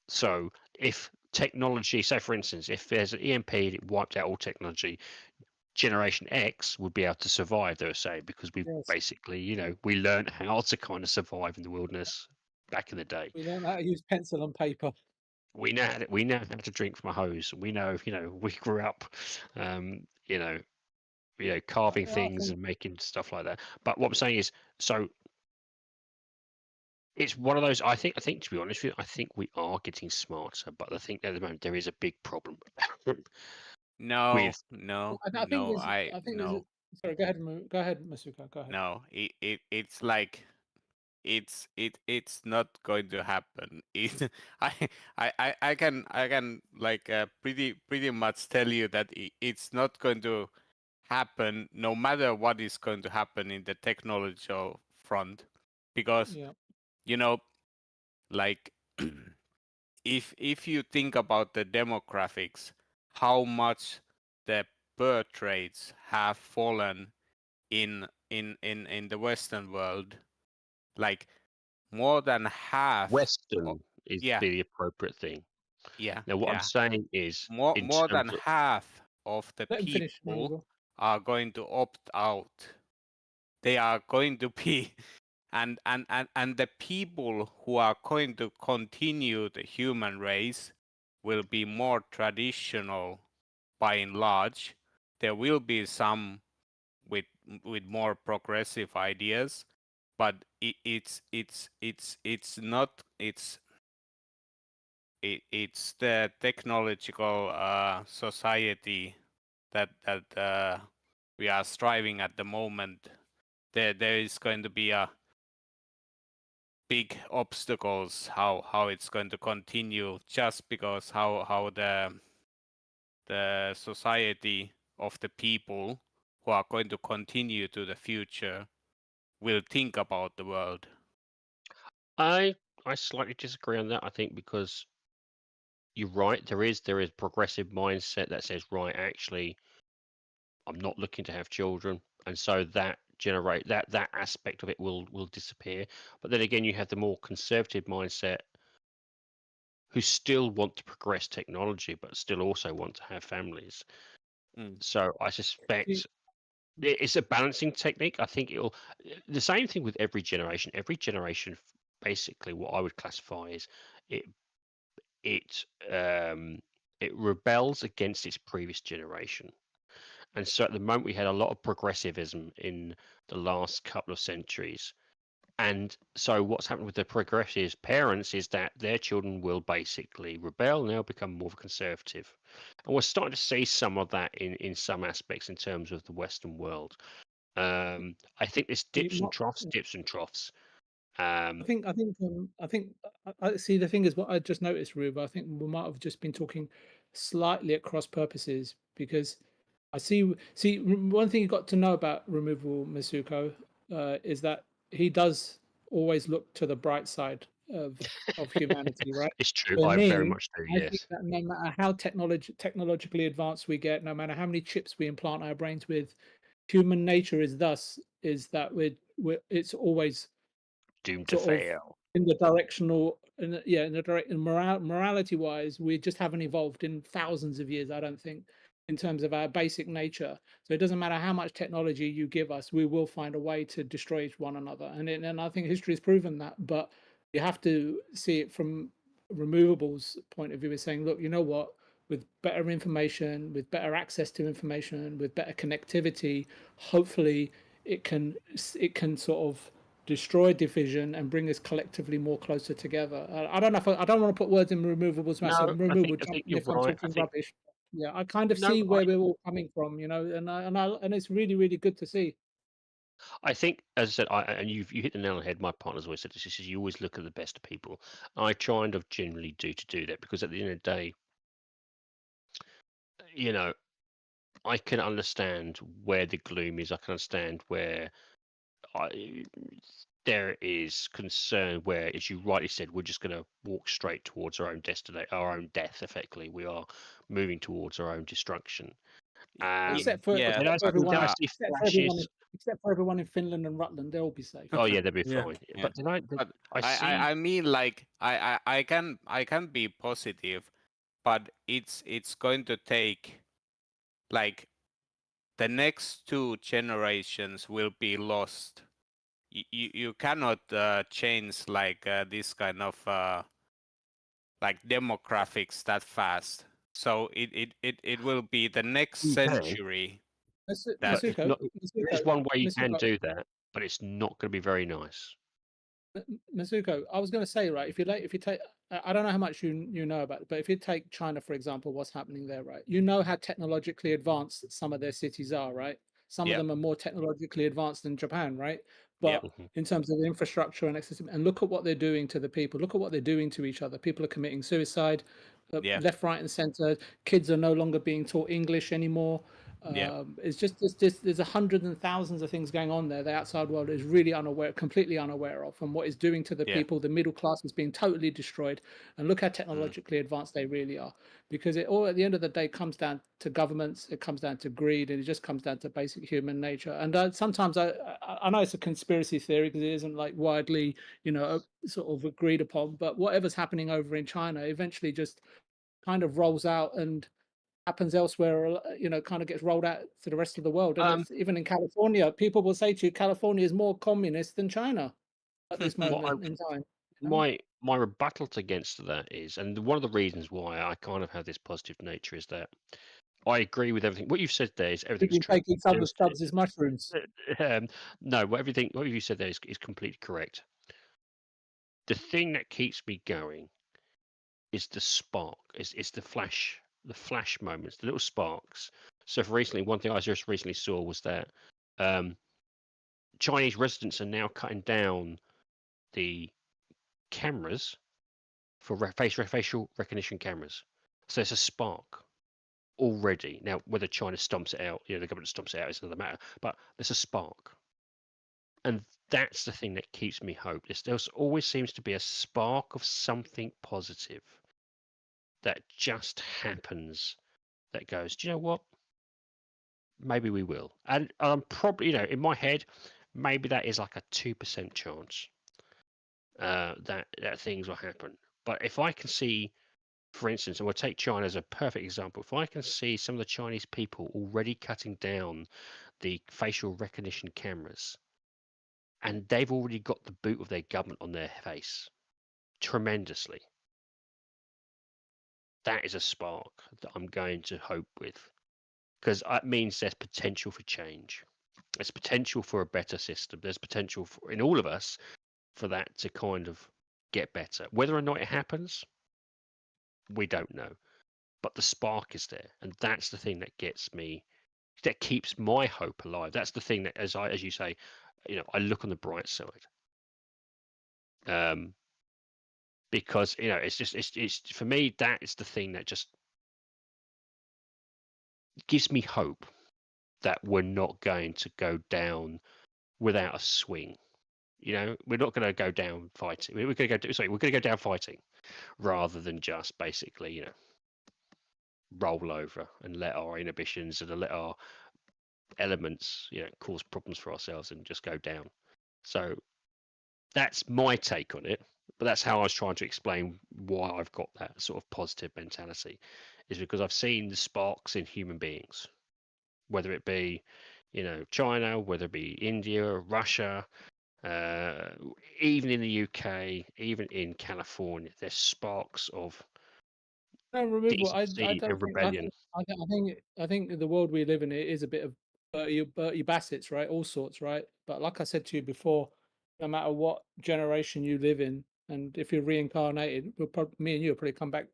So if technology, say for instance, if there's an EMP that wiped out all technology, Generation X would be able to survive, they were saying, because we've basically, we learned how to kind of survive in the wilderness back in the day. We learn how to use pencil and paper. We know how to drink from a hose. We know, we grew up, carving things and making stuff like that. But what I'm saying is, so it's one of those. I think to be honest with you, I think we are getting smarter. But I think at the moment there is a big problem. No. I think No. Sorry, go ahead, Masuka. Go ahead. No, it's like it's not going to happen. I can like pretty much tell you that it's not going to happen, no matter what is going to happen in the technological front, because like if you think about the demographics, how much the birth rates have fallen in the Western world, like more than half. Western is the appropriate thing. Yeah. Now, what I'm saying is, more than half of the people are going to opt out. They are going to be, and the people who are going to continue the human race will be more traditional by and large. There will be some with more progressive ideas, but it's the technological society that we are striving at the moment. There is going to be a big obstacles how it's going to continue, just because how the society of the people who are going to continue to the future will think about the world. I slightly disagree on that. I think because you're right, there is progressive mindset that says, right, actually, I'm not looking to have children, and so that aspect of it will disappear. But then again, you have the more conservative mindset who still want to progress technology, but still also want to have families. So I suspect it's a balancing technique. I think the same thing with every generation. Every generation, basically, what I would classify is it rebels against its previous generation. And so at the moment, we had a lot of progressivism in the last couple of centuries. And so what's happened with the progressive parents is that their children will basically rebel and they'll become more conservative. And we're starting to see some of that in some aspects in terms of the Western world. I think there's dips and troughs. I see. The thing is, what I just noticed, Rube, I think we might have just been talking slightly at cross purposes, because I see one thing you got to know about Removable Masuko is that he does always look to the bright side of humanity, right? It's true. For I very me, much do. I think Yes. that no matter how technologically advanced we get, no matter how many chips we implant our brains with, human nature is that it's always Doomed to sort of fail. in the directional, in the direct, morality wise, we just haven't evolved in thousands of years, I don't think, in terms of our basic nature. So it doesn't matter how much technology you give us, we will find a way to destroy one another. And I think history has proven that. But you have to see it from Removable's point of view, is saying, look, you know what? With better information, with better access to information, with better connectivity, hopefully it can sort of destroy division and bring us collectively more closer together. I don't know if I don't want to put words in Removable's mouth. So No, Removable, I jump think in you're if I'm right. I talking think rubbish. Yeah, I kind of no. see where we're all coming from, you know, and it's really, really good to see. I think, as I said, and you hit the nail on the head. My partner's always said this: is you always look at the best of people. I kind of generally do that because at the end of the day, you know, I can understand where the gloom is. I can understand where there is concern where, as you rightly said, we're just going to walk straight towards our own destiny, our own death. Effectively, we are moving towards our own destruction. Except for, Yeah, But then I but see flashes. except for everyone in Finland and Rutland, they'll be safe. Oh yeah, they'll be Yeah. fine. Yeah. But then but I see. I mean, like I can be positive, but it's going to take, like, the next 2 generations will be lost. You cannot change like this kind of like demographics that fast. So it will be the next You can. century. But Masuko, there's one way you can Masuko, do that, but it's not going to be very nice. Masuko, I was going to say, right, if you take, I don't know how much you know about it, but if you take China, for example, what's happening there, right? You know how technologically advanced some of their cities are, right? Some of Yep. them are more technologically advanced than Japan, right? Yep. But in terms of infrastructure and accessibility, and look at what they're doing to the people. Look at what they're doing to each other. People are committing suicide, Yeah. left, right, and center. Kids are no longer being taught English anymore. Yeah. It's just there's hundreds and thousands of things going on there the outside world is really completely unaware of, and what it's doing to the Yeah. people. The middle class is being totally destroyed, and look how technologically advanced they really are. Because it all, at the end of the day, comes down to governments, it comes down to greed, and it just comes down to basic human nature. And sometimes I know it's a conspiracy theory because it isn't like widely, you know, sort of agreed upon, but whatever's happening over in China eventually just kind of rolls out and happens elsewhere, you know, kind of gets rolled out to the rest of the world. And it's, even in California, people will say to you, California is more communist than China at this moment in time. My rebuttal against that is, and one of the reasons why I kind of have this positive nature is that I agree with everything. What you've said there is everything's true. Taking some of Stubz' mushrooms. No, what you said there is completely correct. The thing that keeps me going is the spark. It's the flash moments, the little sparks. So for recently, one thing I just recently saw was that Chinese residents are now cutting down the cameras for facial recognition cameras. So it's a spark already. Now, whether China stomps it out, you know, the government stomps it out, is another matter. But there's a spark, and that's the thing that keeps me hope. There always seems to be a spark of something positive that just happens. That goes, do you know what? Maybe we will. And I'm probably, you know, in my head, maybe that is like a 2% chance that things will happen. But if I can see, for instance, and we'll take China as a perfect example, if I can see some of the Chinese people already cutting down the facial recognition cameras, and they've already got the boot of their government on their face tremendously, that is a spark that I'm going to hope with, because that means there's potential for change. There's potential for a better system. There's potential for, in all of us, for that to kind of get better. Whether or not it happens, we don't know. But the spark is there, and that's the thing that gets me, that keeps my hope alive. That's the thing that, as you say, you know, I look on the bright side. Because, you know, it's for me, that is the thing that just gives me hope that we're not going to go down without a swing. You know, we're not going to go down fighting. We're going to go. Sorry, we're going to go down fighting, rather than just basically, you know, roll over and let our inhibitions and let our elements, you know, cause problems for ourselves and just go down. So that's my take on it. But that's how I was trying to explain why I've got that sort of positive mentality, is because I've seen the sparks in human beings, whether it be, you know, China, whether it be India, Russia, even in the UK, even in California, there's sparks of No, removable. I decency don't and think. rebellion. I think the world we live in it is a bit of Bertie Bassett's, right? All sorts, right? But like I said to you before, no matter what generation you live in, and if you're reincarnated, me and you will probably come back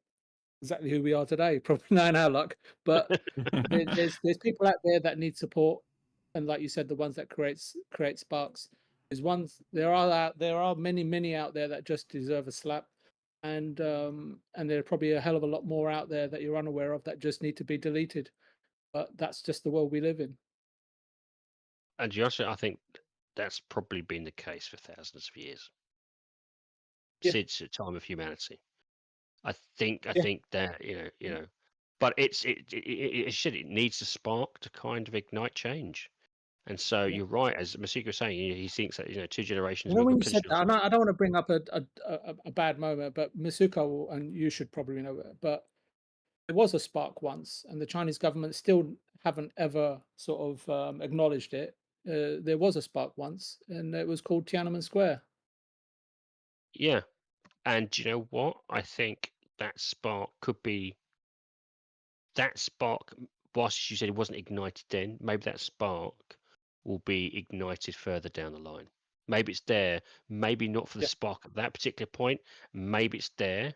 exactly who we are today. Probably not in our luck, but there's people out there that need support, and like you said, the ones that create sparks. There's ones there are many out there that just deserve a slap, and there are probably a hell of a lot more out there that you're unaware of that just need to be deleted. But that's just the world we live in. And Josh, I think that's probably been the case for thousands of years, since the time of humanity. I think that you know, but it needs a spark to kind of ignite change. And so you're right, as Masuka was saying, he thinks that, you know, 2 generations. You know, We've when got you said potential. that, I don't want to bring up a bad moment, but Masuka and you should probably know it, but there was a spark once, and the Chinese government still haven't ever sort of acknowledged it. There was a spark once, and it was called Tiananmen Square. Yeah, and do you know what? I think that spark could be that spark. Whilst you said it wasn't ignited then, maybe that spark will be ignited further down the line. Maybe it's there, maybe not for the spark at that particular point. Maybe it's there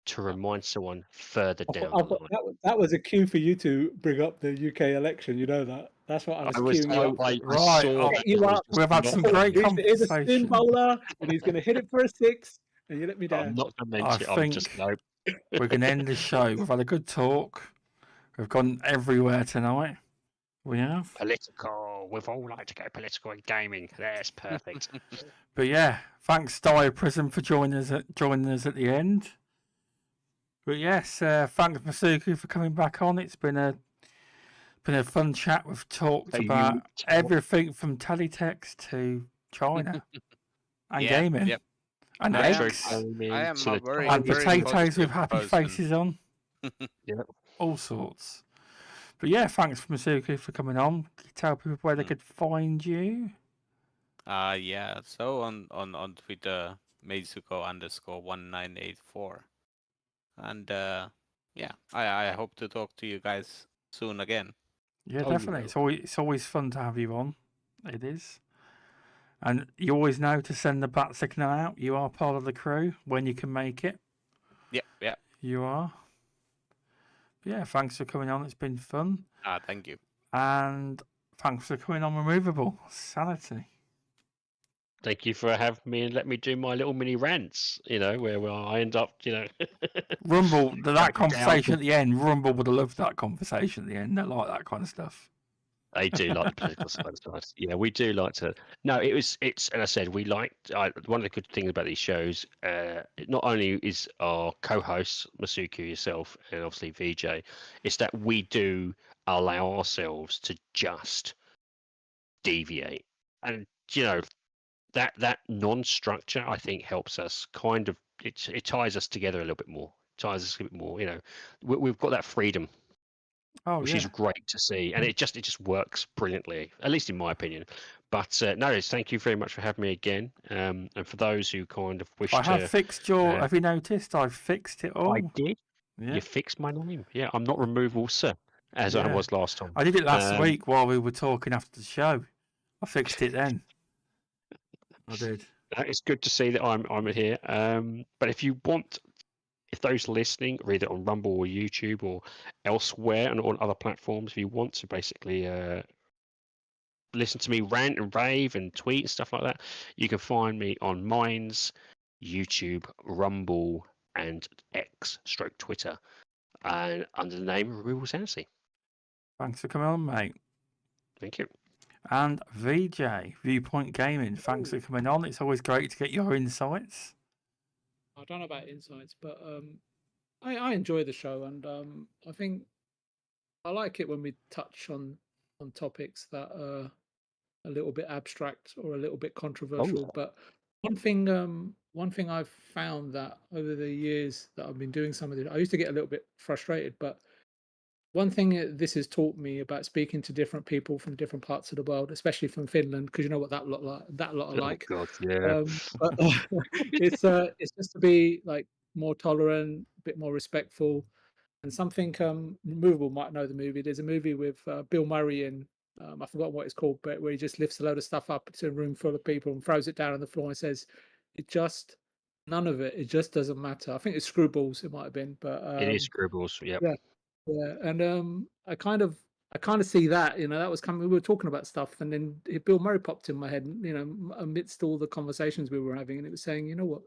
to remind someone further down the line. That was a cue for you to bring up the UK election. You know that. That's what I was queuing you up. I Right, saw I've- that. You up. We've had some Oh, great here's a spin conversation. bowler, and he's going to hit it for a 6, and you let me down. I'm not going to I mention it. I'm just think we're going to end the show. We've had a good talk. We've gone everywhere tonight. We have. political. We've all like to go political in gaming. That's perfect. But yeah, thanks Diaprism for joining us at the end. But yes, thanks Masuku for coming back on. It's been a fun chat. We've talked about everything from teletext to China and gaming and eggs I am a very and potatoes positive with happy person. faces on. All sorts. But yeah, thanks Masuku for coming on. Can you tell people where they could find you? Yeah. So on Twitter, Meisuko_1984, and yeah, I hope to talk to you guys soon again. Yeah, definitely. It's always fun to have you on. It is. And you always know to send the bat signal out. You are part of the crew when you can make it. Yeah. You are. Yeah, thanks for coming on. It's been fun. Thank you. And thanks for coming on Removable Sanity. Thank you for having me and let me do my little mini rants, you know, where I end up, you know. Rumble, that conversation at the end, Rumble would have loved that conversation at the end. They like that kind of stuff. They do like the political side. Yeah, we do like to. No, it's, and I said, we like, one of the good things about these shows, not only is our co-hosts, Masuku, yourself, and obviously VJ, it's that we do allow ourselves to just deviate. And, you know, that non-structure, I think, helps us kind of, it ties us together a little bit more. Ties us a bit more, you know. We've got that freedom. Which is great to see, and it just works brilliantly, at least in my opinion. But no, thank you very much for having me again. And for those who kind of wish I have fixed your. Have you noticed? I've fixed it all. I did. Yeah. You fixed my name. Yeah, I'm not Removeable Sir, as I was last time. I did it last week while we were talking after the show. I fixed it then. I did. It's good to see that I'm here. But if you want. If those listening, either on Rumble or YouTube or elsewhere and on other platforms, if you want to basically listen to me rant and rave and tweet and stuff like that, you can find me on Minds, YouTube, Rumble, and X/Twitter, and under the name RemovableSanity. Thanks for coming on, mate. Thank you. And VJ, Viewpoint Gaming. Thanks for coming on. It's always great to get your insights. I don't know about insights, but I enjoy the show, and I think I like it when we touch on topics that are a little bit abstract or a little bit controversial. But one thing I've found that over the years that I've been doing some of this, I used to get a little bit frustrated, but one thing this has taught me about speaking to different people from different parts of the world, especially from Finland, because you know what that lot are like. God, yeah. But it's just to be like more tolerant, a bit more respectful, and something. Removable might know the movie. There's a movie with Bill Murray in. I forgot what it's called, but where he just lifts a load of stuff up to a room full of people and throws it down on the floor and says, none of it. It just doesn't matter. I think it's Screwballs. It might have been, but It is Scribbles, yeah. yeah, and I kind of see that, that was coming. We were talking about stuff, and then Bill Murray popped in my head, amidst all the conversations we were having, and it was saying, you know what,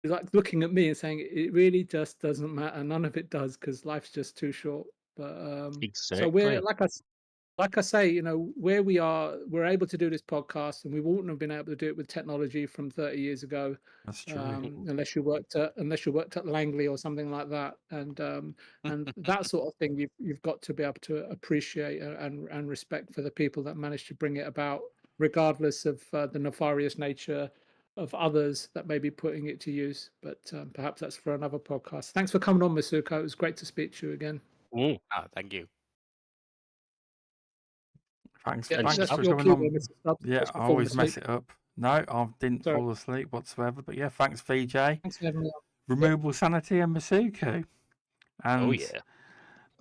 it's like looking at me and saying, it really just doesn't matter. None of it does, because life's just too short. But Exactly. so we're like I say, where we are, we're able to do this podcast, and we wouldn't have been able to do it with technology from 30 years ago. That's true. Unless you worked at Langley or something like that, and that sort of thing. You've got to be able to appreciate and respect for the people that managed to bring it about, regardless of the nefarious nature of others that may be putting it to use. But perhaps that's for another podcast. Thanks for coming on, Masuko. It was great to speak to you again. Thank you. Thanks Yeah, for that's coming your on. cue there, Mr. Stubz. Yeah, Just I before always we mess sleep. it up. No, I didn't Sorry. fall asleep whatsoever. But yeah, thanks VJ, Thanks for having me on. Removable Sanity, and Masuko. And Oh, yeah.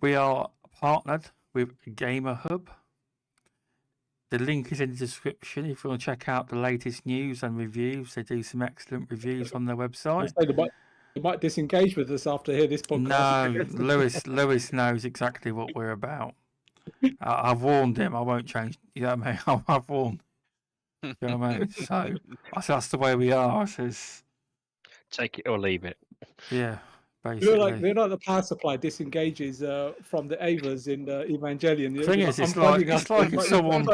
we are partnered with GamerHub. The link is in the description if you want to check out the latest news and reviews. They do some excellent reviews on their website. They might disengage with us after hear this podcast. No, Lewis knows exactly what we're about. I've warned him. I won't change. You know what I mean? I've warned. You know what I mean? So I said, that's the way we are. I says, Take it or leave it. yeah, basically. They're like the power supply disengages from the Avas in Evangelion. The thing is, it's like if someone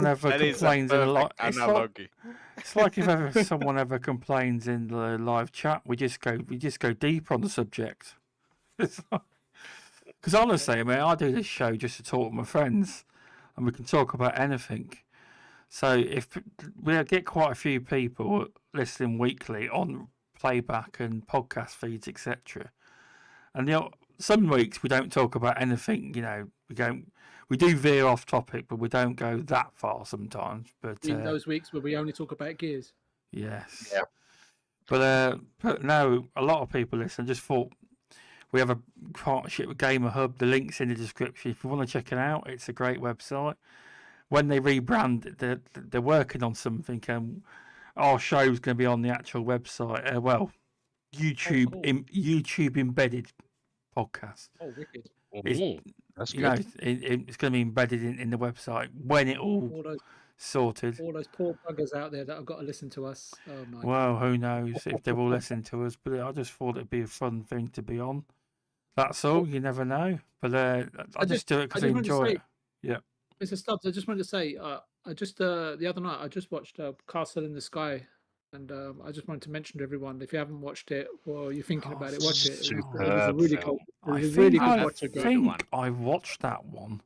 ever complains in a lot. It's like if ever someone ever complains in the live chat, we just go deeper on the subject. Because honestly, I mean, I do this show just to talk to my friends, and we can talk about anything. So if we get quite a few people listening weekly on playback and podcast feeds, etc., and some weeks we don't talk about anything. We do veer off topic, but we don't go that far sometimes. But in those weeks where we only talk about gears. Yes. Yeah. But no, a lot of people listen. I just thought we have a partnership with GamerHub. The link's in the description. If you want to check it out, it's a great website. When they rebrand, they're working on something, and our show's going to be on the actual website. YouTube, cool. YouTube embedded podcast. Oh, wicked! That's good. It's going to be embedded in the website when it all sorted. All those poor buggers out there that have got to listen to us. Oh my! Well, who knows if they're all listening to us? But I just thought it'd be a fun thing to be on. That's all. You never know. But I just do it because I enjoy it. Yeah. Mr. Stubz, I just wanted to say, I just the other night I just watched Castle in the Sky, and I just wanted to mention to everyone, if you haven't watched it or you're thinking about it, watch it. It was a really cool. I think I watched that one.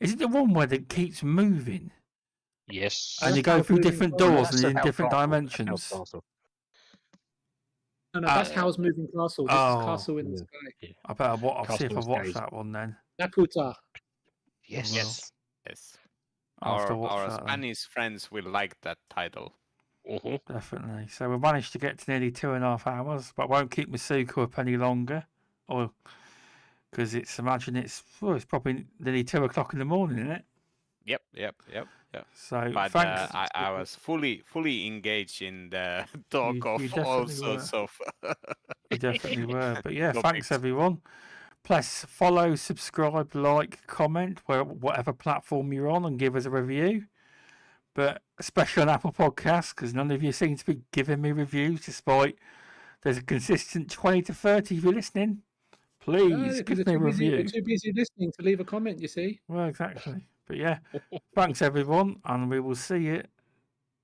Is it the one where it keeps moving? Yes. And you go through different doors and in different dimensions. No, that's Howl's Moving Castle. This is Castle in the Sky. I better see if I watch that one then. Laputa. Yes. Our Spanish friends will like that title. Definitely. So we managed to get to nearly 2.5 hours, but I won't keep Masuko up any longer, because it's probably nearly 2 o'clock in the morning, isn't it? Yep. So but thanks. I was fully engaged in the talk of all sorts of. You definitely were, but yeah, thanks everyone. Plus, follow, subscribe, like, comment, whatever platform you're on, and give us a review. But especially on Apple Podcasts, because none of you seem to be giving me reviews, despite there's a consistent 20 to 30 of you listening. Please give me a review. You're too busy listening to leave a comment, you see. Well, exactly. But yeah, thanks everyone, and we will see you